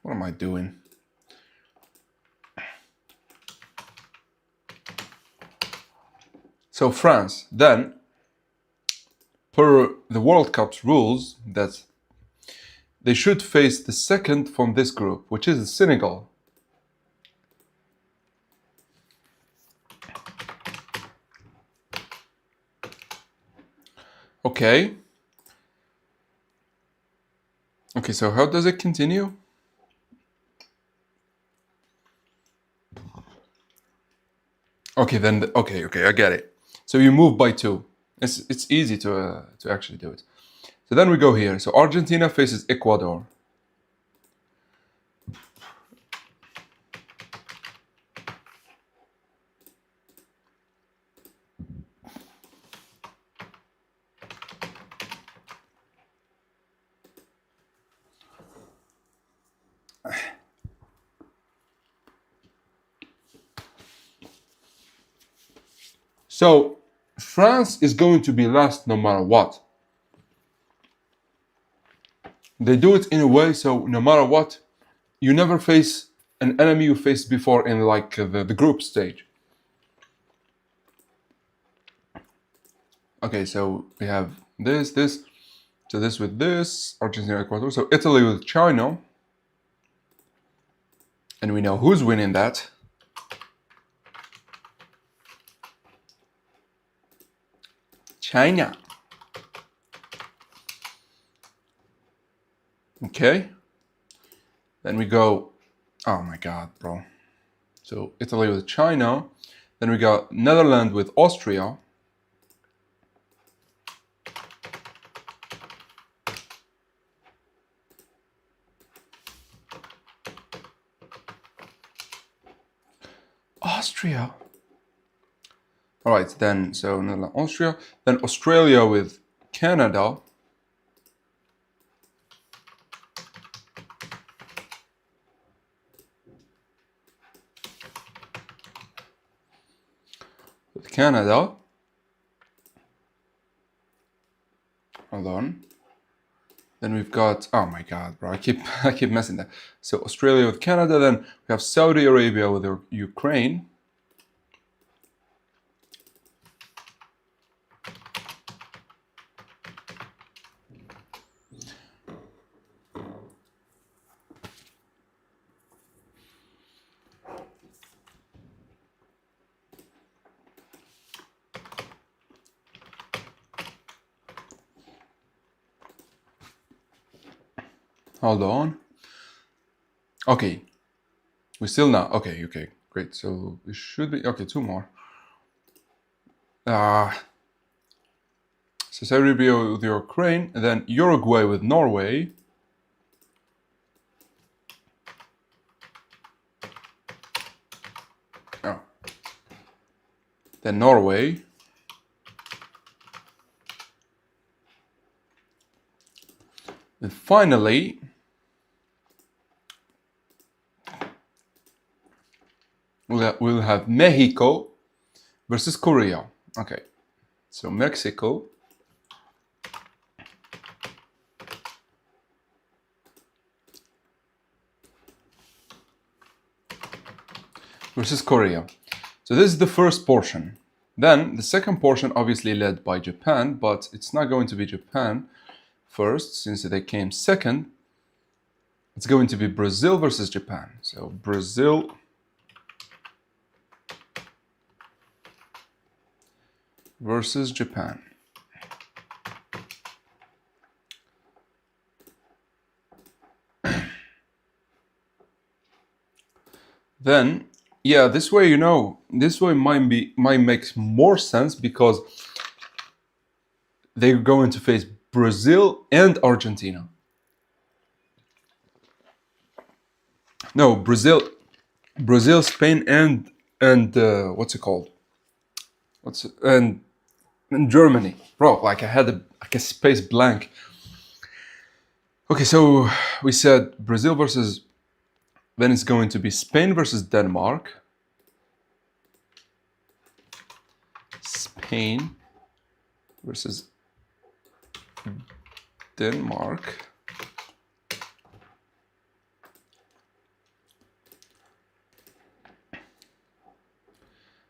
A: what am I doing? So France, then per the World Cup's rules, that they should face the second from this group, which is Senegal. Okay. Okay, so how does it continue? Okay, then, okay, I get it. So you move by 2. It's easy to actually do it. So then we go here. So Argentina faces Ecuador. So France is going to be last no matter what. They do it in a way so no matter what, you never face an enemy you faced before in like the group stage. Okay, so we have this, so this with this, Argentina, Ecuador, so Italy with China. And we know who's winning that. China. Okay. Then we go, oh my God, bro. So Italy with China. Then we got Netherlands with Austria. Austria. All right, then, so Netherlands, Austria. Then Australia with Canada. With Canada. Hold on. Then we've got, oh my God, bro, I keep messing that. So Australia with Canada, then we have Saudi Arabia with Ukraine. Hold on. Okay. We still not. Okay, great. So it should be, okay, 2 more. So Saudi Arabia with Ukraine, and then Uruguay with Norway. Oh. Then Norway. And finally, we'll have Mexico versus Korea. Okay, so Mexico versus Korea. So this is the first portion. Then the second portion obviously led by Japan, but it's not going to be Japan first since they came second. It's going to be Brazil versus Japan. So Brazil versus Japan. Then, yeah, this way, this way might make more sense because they're going to face Brazil and Argentina. No, Brazil, Spain, and what's it called? And Germany, bro. Like I had a space blank. Okay, so we said Brazil versus. Then it's going to be Spain versus Denmark. Spain versus Denmark. And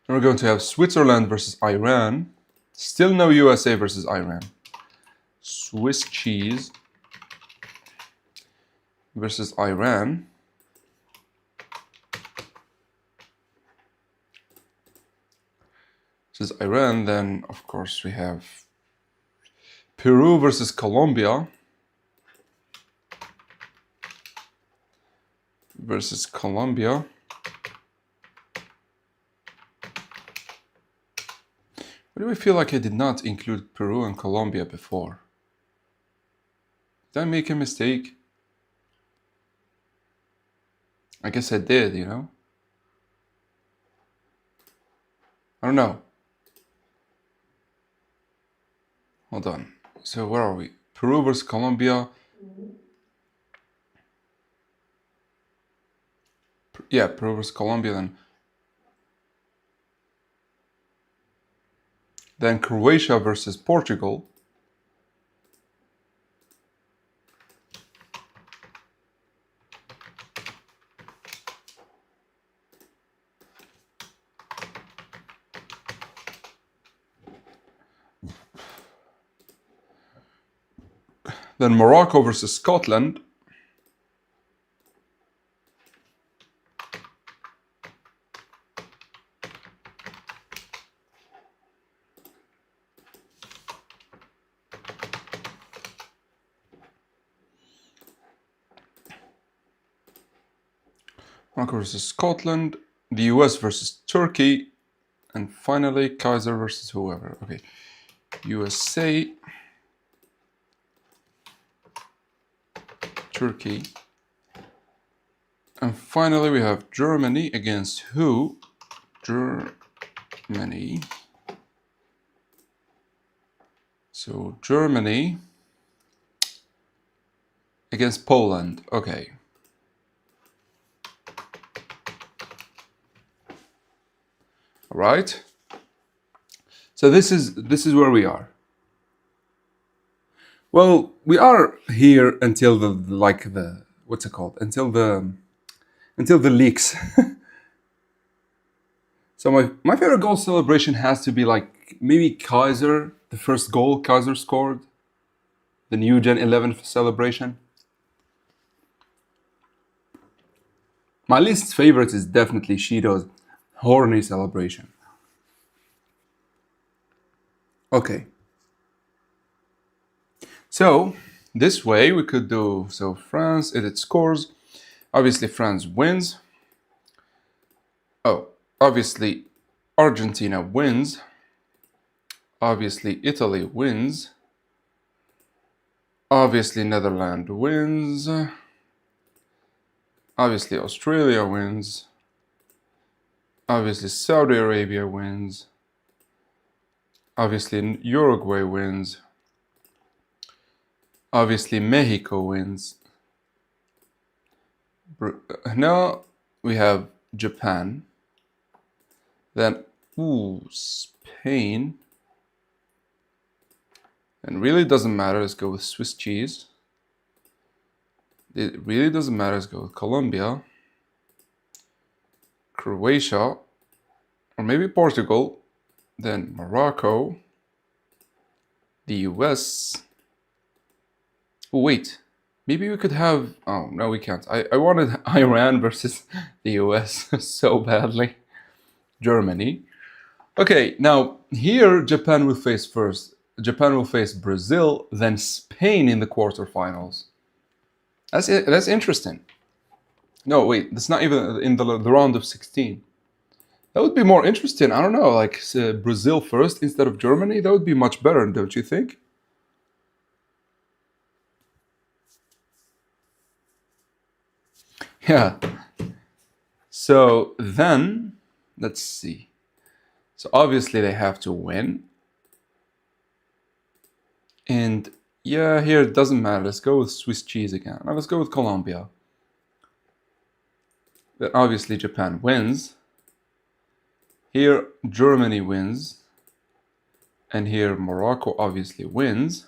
A: we're going to have Switzerland versus Iran. Still no USA versus Iran. Swiss cheese versus Iran. This is Iran. Then, of course, we have Peru versus Colombia. Versus Colombia. Why do I feel like I did not include Peru and Colombia before? Did I make a mistake? I guess I did, you know? I don't know. Hold on. So where are we? Peru versus Colombia. Yeah, Peru versus Colombia then. Then Croatia versus Portugal. Then Morocco versus Scotland. Morocco versus Scotland. The US versus Turkey. And finally, Kaiser versus whoever. Okay. USA. Turkey. And finally, we have Germany against who? Germany. So Germany against Poland. Okay. All right. So this is where we are. Well, we are here until the what's it called? Until the leaks. So my favorite goal celebration has to be like maybe Kaiser, the first goal Kaiser scored, the new Gen 11 celebration. My least favorite is definitely Shido's horny celebration. Okay. So this way we could do, so France, edit scores. Obviously France wins. Oh, obviously Argentina wins. Obviously Italy wins. Obviously Netherlands wins. Obviously Australia wins. Obviously Saudi Arabia wins. Obviously Uruguay wins. Obviously Mexico wins. Now we have Japan. Then, Spain. And really doesn't matter, let's go with Swiss cheese. It really doesn't matter, let's go with Colombia. Croatia. Or maybe Portugal. Then Morocco. The US. Oh, wait. Maybe we could have... Oh, no, we can't. I wanted Iran versus the US so badly. Germany. Okay, now here Japan will face first. Japan will face Brazil, then Spain in the quarterfinals. That's interesting. No, wait, that's not even in the round of 16. That would be more interesting. I don't know, like Brazil first instead of Germany. That would be much better, don't you think? Yeah. So then, let's see. So obviously they have to win. And yeah, here it doesn't matter. Let's go with Swiss cheese again. Now let's go with Colombia. Then obviously Japan wins. Here Germany wins. And here Morocco obviously wins.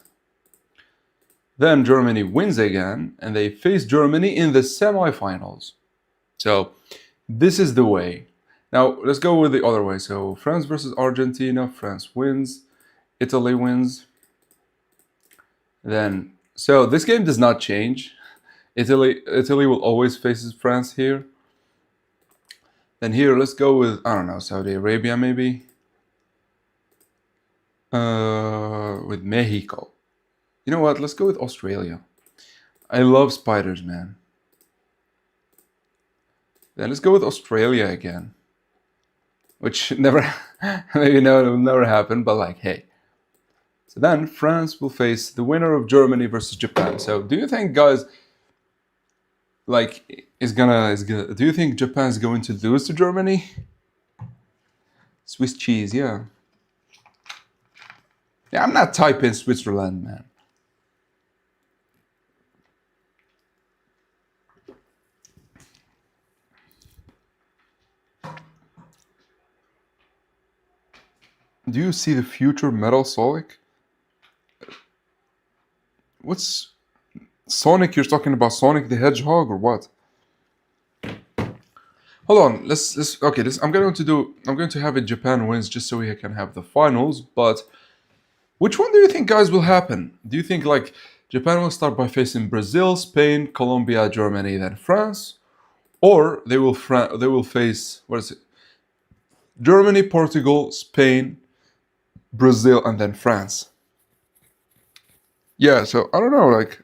A: Then Germany wins again, and they face Germany in the semifinals. So this is the way. Now let's go with the other way. So France versus Argentina. France wins. Italy wins. Then, so this game does not change. Italy will always face France here. Then here, let's go with, I don't know, Saudi Arabia maybe. With Mexico. You know what? Let's go with Australia. I love spiders, man. Then let's go with Australia again. Which never, maybe no, it will never happen, but like, hey. So then France will face the winner of Germany versus Japan. So do you think, guys, like, do you think Japan is going to lose to Germany? Swiss cheese, yeah. Yeah, I'm not typing Switzerland, man. Do you see the future Metal Sonic? What's Sonic? You're talking about Sonic the Hedgehog or what? Hold on. Let's okay. I'm going to have it Japan wins just so we can have the finals. But which one do you think, guys, will happen? Do you think like Japan will start by facing Brazil, Spain, Colombia, Germany, then France, or they will face, what is it? Germany, Portugal, Spain, Brazil, and then France. Yeah, so I don't know, like,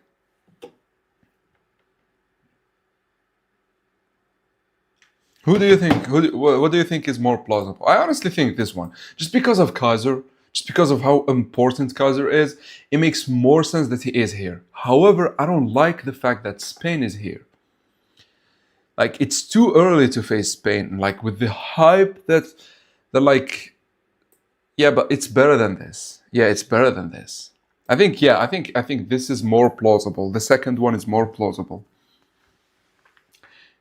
A: who do you think? What do you think is more plausible? I honestly think this one, just because of Kaiser, just because of how important Kaiser is, it makes more sense that he is here. However, I don't like the fact that Spain is here. Like, it's too early to face Spain. Like, with the hype that like, yeah, but it's better than this. Yeah, it's better than this. I think, yeah, I think this is more plausible. The second one is more plausible.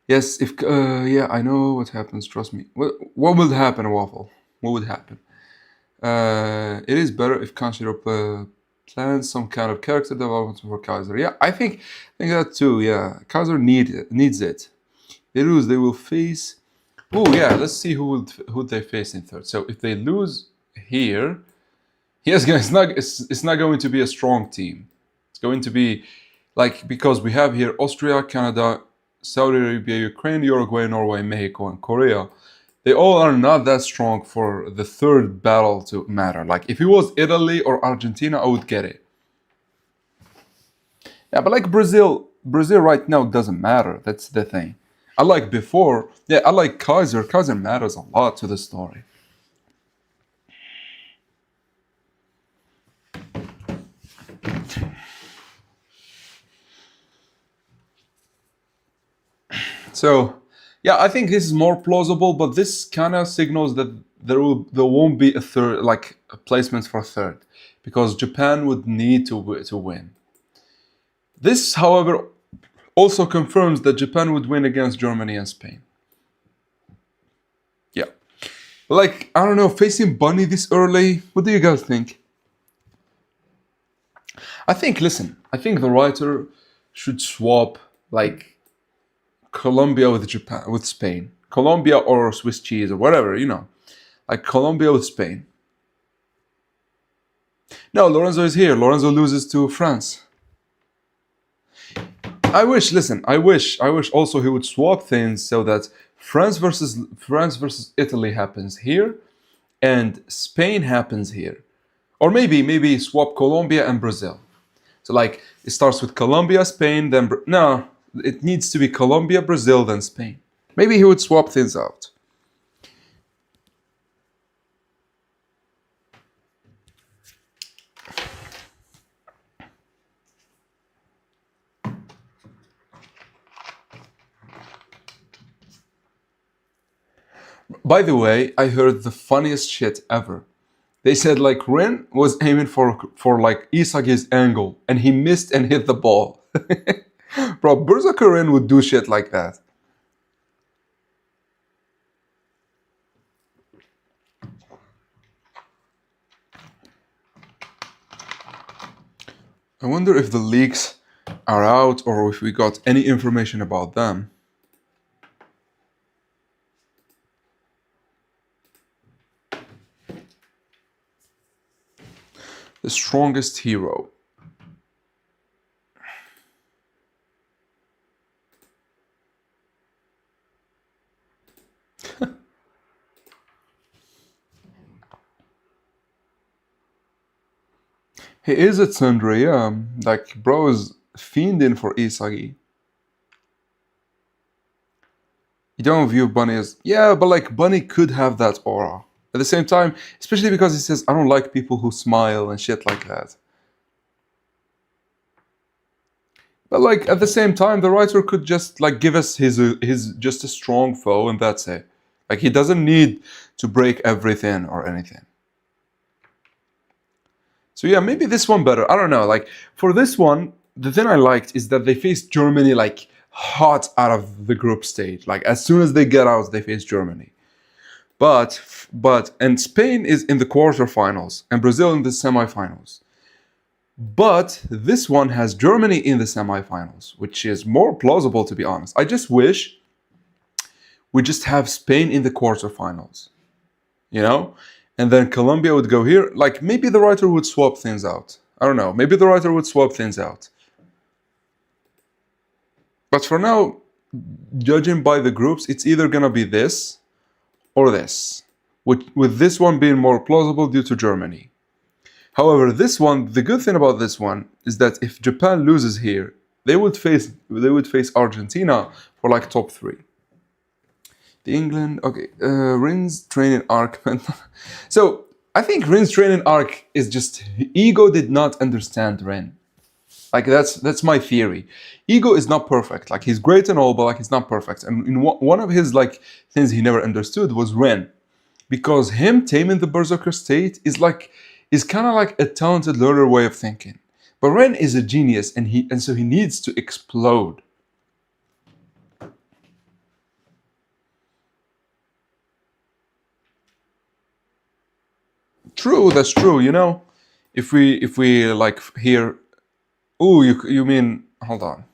A: Yes, if yeah, I know what happens. Trust me. What will happen, Waffle? What would happen? It is better if Kanshiro plans some kind of character development for Kaiser. Yeah, I think that too. Yeah, Kaiser needs it. They lose, they will face. Oh yeah, let's see who they face in third. So if they lose here, yes, guys, it's not going to be a strong team. It's going to be like, because we have here Austria, Canada, Saudi Arabia, Ukraine, Uruguay, Norway, Mexico, and Korea. They all are not that strong for the third battle to matter. Like, if it was Italy or Argentina, I would get it. Yeah, but like Brazil right now doesn't matter. That's the thing. I like before. Yeah, I like Kaiser. Kaiser matters a lot to the story. So, yeah, I think this is more plausible, but this kind of signals that there won't be a third, like placements for third, because Japan would need to win. This, however, also confirms that Japan would win against Germany and Spain. Yeah, like, I don't know, facing Bunny this early. What do you guys think? I think the writer should swap like Colombia with Japan with Spain, Colombia or Swiss cheese or whatever, like Colombia with Spain. No, Lorenzo is here. Lorenzo loses to France. I wish also he would swap things so that France versus Italy happens here, and Spain happens here, or maybe swap Colombia and Brazil. So like it starts with Colombia, Spain, then no, it needs to be Colombia, Brazil, then Spain. Maybe he would swap things out. By the way, I heard the funniest shit ever. They said like Ren was aiming for like Isagi's angle and he missed and hit the ball. Bro, Berserker Ren would do shit like that. I wonder if the leaks are out or if we got any information about them. The strongest hero. He is a tsundere, yeah. Like, bro is fiending for Isagi. You don't view Bunny as... Yeah, but like, Bunny could have that aura. At the same time, especially because he says, I don't like people who smile and shit like that. But like, at the same time, the writer could just like give us his just a strong foe and that's it. Like, he doesn't need to break everything or anything. So yeah, maybe this one better. I don't know. Like, for this one, the thing I liked is that they faced Germany like hot out of the group stage. Like, as soon as they get out, they face Germany. And Spain is in the quarterfinals and Brazil in the semifinals. But this one has Germany in the semifinals, which is more plausible, to be honest. I just wish we just have Spain in the quarterfinals, you know? And then Colombia would go here. Like, maybe the writer would swap things out. I don't know. Maybe the writer would swap things out. But for now, judging by the groups, it's either gonna be this or this, with this one being more plausible due to Germany. However, this one, the good thing about this one is that if Japan loses here, they would face Argentina for like top 3. The England, okay, Rin's training arc. So I think Rin's training arc is just Ego did not understand Ren. Like, that's my theory. Ego is not perfect. Like, he's great and all, but like, he's not perfect. And in one of his like things he never understood was Ren, because him taming the berserker state is kind of like a talented learner way of thinking. But Ren is a genius, and so he needs to explode. True, that's true. You know, if we like hear, oh, you mean, hold on.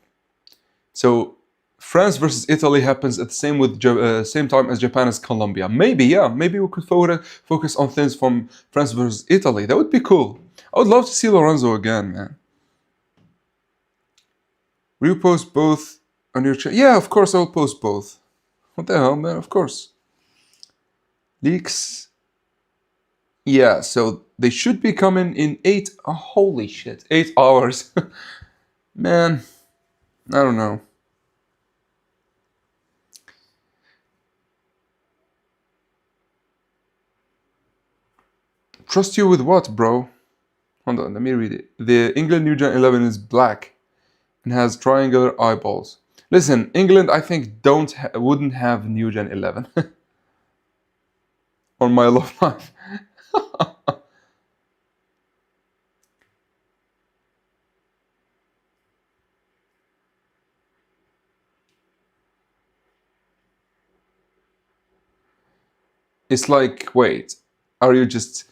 A: So France versus Italy happens at the same time as Japan as Colombia. Maybe, yeah, maybe we could focus on things from France versus Italy. That would be cool. I would love to see Lorenzo again, man. Will you post both on your channel? Yeah, of course I'll post both. What the hell, man? Of course. Leaks. Yeah, so they should be coming in 8... Oh, holy shit, 8 hours. Man, I don't know. Trust you with what, bro? Hold on, let me read it. The England New Gen 11 is black and has triangular eyeballs. Listen, England, I think wouldn't have New Gen 11 on my love life. It's like, wait, are you just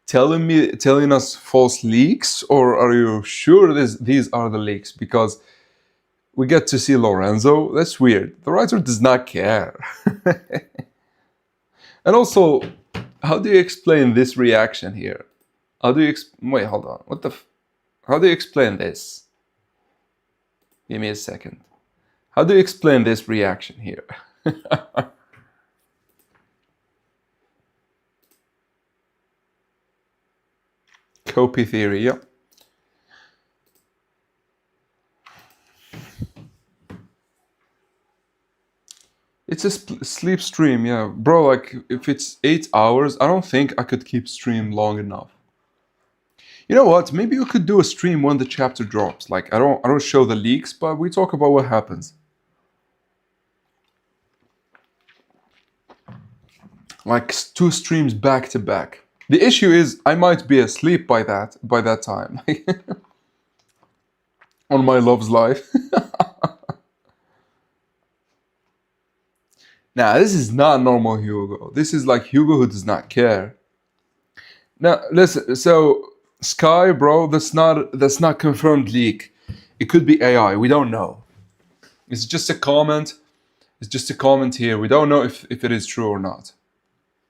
A: telling us false leaks, or are you sure these are the leaks? Because we get to see Lorenzo. That's weird. The writer does not care. And also, how do you explain this reaction here? How do you wait, hold on. How do you explain this? Give me a second. How do you explain this reaction here? Copy theory, yeah. It's a sleep stream, yeah. Bro, like, if it's 8 hours, I don't think I could keep stream long enough. You know what? Maybe we could do a stream when the chapter drops. Like, I don't show the leaks, but we talk about what happens. Like 2 streams back to back. The issue is I might be asleep by that time. On my love's life. Now, this is not normal Hugo. This is like Hugo who does not care. Now, listen, so Sky, bro, that's not confirmed leak. It could be AI. We don't know. It's just a comment. It's just a comment here. We don't know if it is true or not.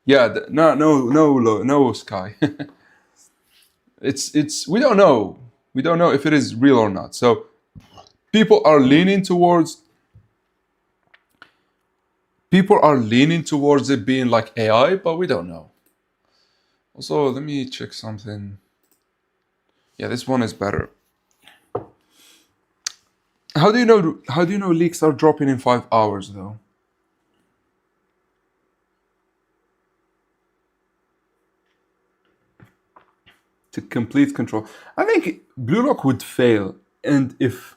A: Yeah, no, Sky. It's we don't know. We don't know if it is real or not. So people are leaning towards it being like AI, but we don't know. Also, let me check something. Yeah, this one is better. How do you know? How do you know leaks are dropping in 5 hours though? To complete control, I think Blue Lock would fail, and if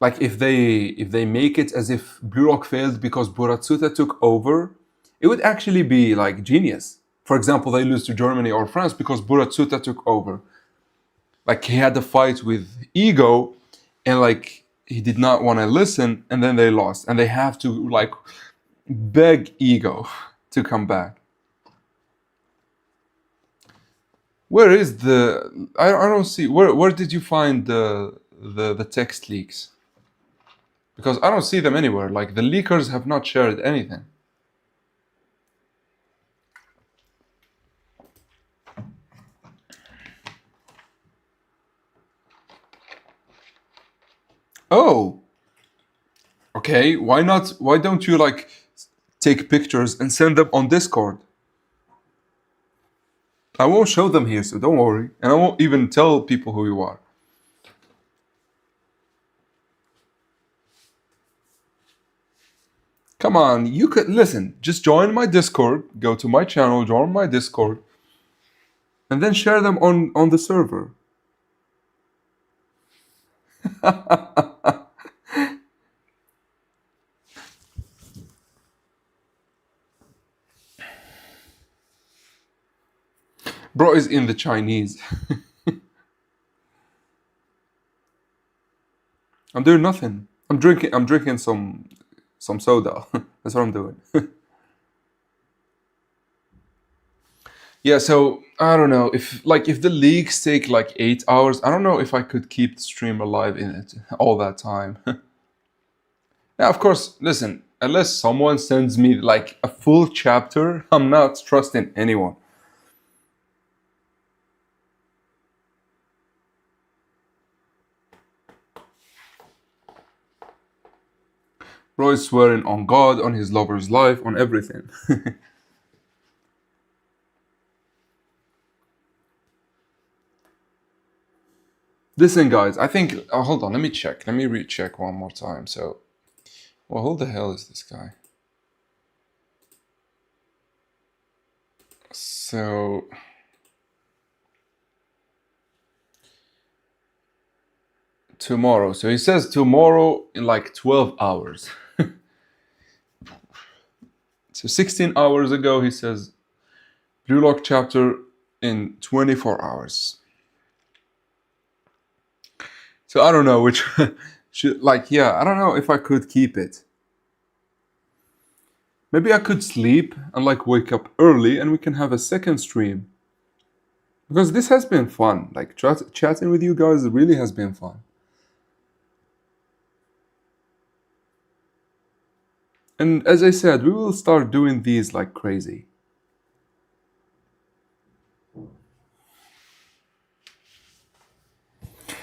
A: they make it as if Blue Lock failed because Buratsuta took over, it would actually be like genius. For example, they lose to Germany or France because Buratsuta took over. Like he had a fight with ego, and like he did not want to listen, and then they lost, and they have to like beg ego to come back. Where is the? I don't see. Where did you find the text leaks? Because I don't see them anywhere. Like the leakers have not shared anything. Oh, okay. Why not? Why don't you like take pictures and send them on Discord? I won't show them here, so don't worry. And I won't even tell people who you are. Come on, you could listen. Just join my Discord, go to my channel, join my Discord, and then share them on the server. Bro is in the Chinese. I'm doing nothing. I'm drinking some soda. That's what I'm doing. Yeah, so I don't know if the leaks take like 8 hours. I don't know if I could keep the stream alive in it all that time. Yeah, of course. Listen, unless someone sends me like a full chapter, I'm not trusting anyone. Bro is swearing on God, on his lover's life, on everything. Listen, guys, I think. Oh, hold on, let me check. Let me recheck one more time. So, well, who the hell is this guy? So, tomorrow. So he says tomorrow in like 12 hours. So 16 hours ago, he says Blue Lock chapter in 24 hours. So I don't know which. Yeah, I don't know if I could keep it. Maybe I could sleep and like wake up early and we can have a second stream. Because this has been fun. Like chatting with you guys really has been fun. And as I said, we will start doing these like crazy.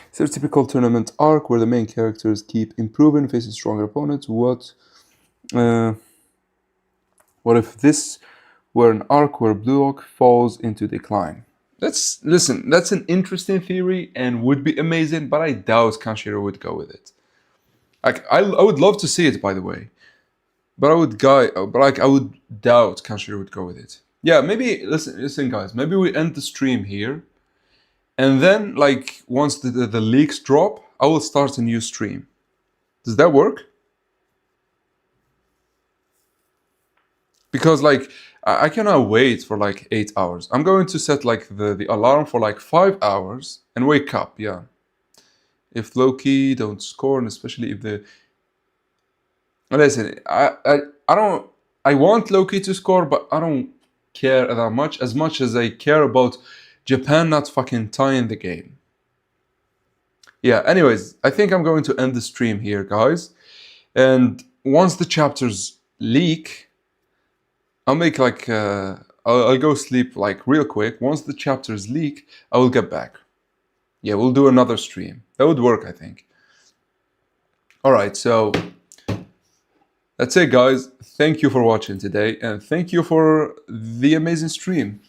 A: It's a typical tournament arc where the main characters keep improving, facing stronger opponents. What if this were an arc where Blue Lock falls into decline? That's an interesting theory and would be amazing, but I doubt Kanshiro would go with it. Like I would love to see it, by the way, but I would doubt Kanshiro would go with it. Yeah, maybe listen, guys. Maybe we end the stream here, and then like once the leaks drop, I will start a new stream. Does that work? Because like I cannot wait for like 8 hours. I'm going to set like the alarm for like 5 hours and wake up. Yeah. If Loki don't score, and especially if the listen, I don't. I want Loki to score, but I don't care that much as I care about Japan not fucking tying the game. Yeah. Anyways, I think I'm going to end the stream here, guys. And once the chapters leak, I'll make like I'll go sleep like real quick. Once the chapters leak, I will get back. Yeah, we'll do another stream. That would work, I think. All right, so that's it, guys. Thank you for watching today, and thank you for the amazing stream.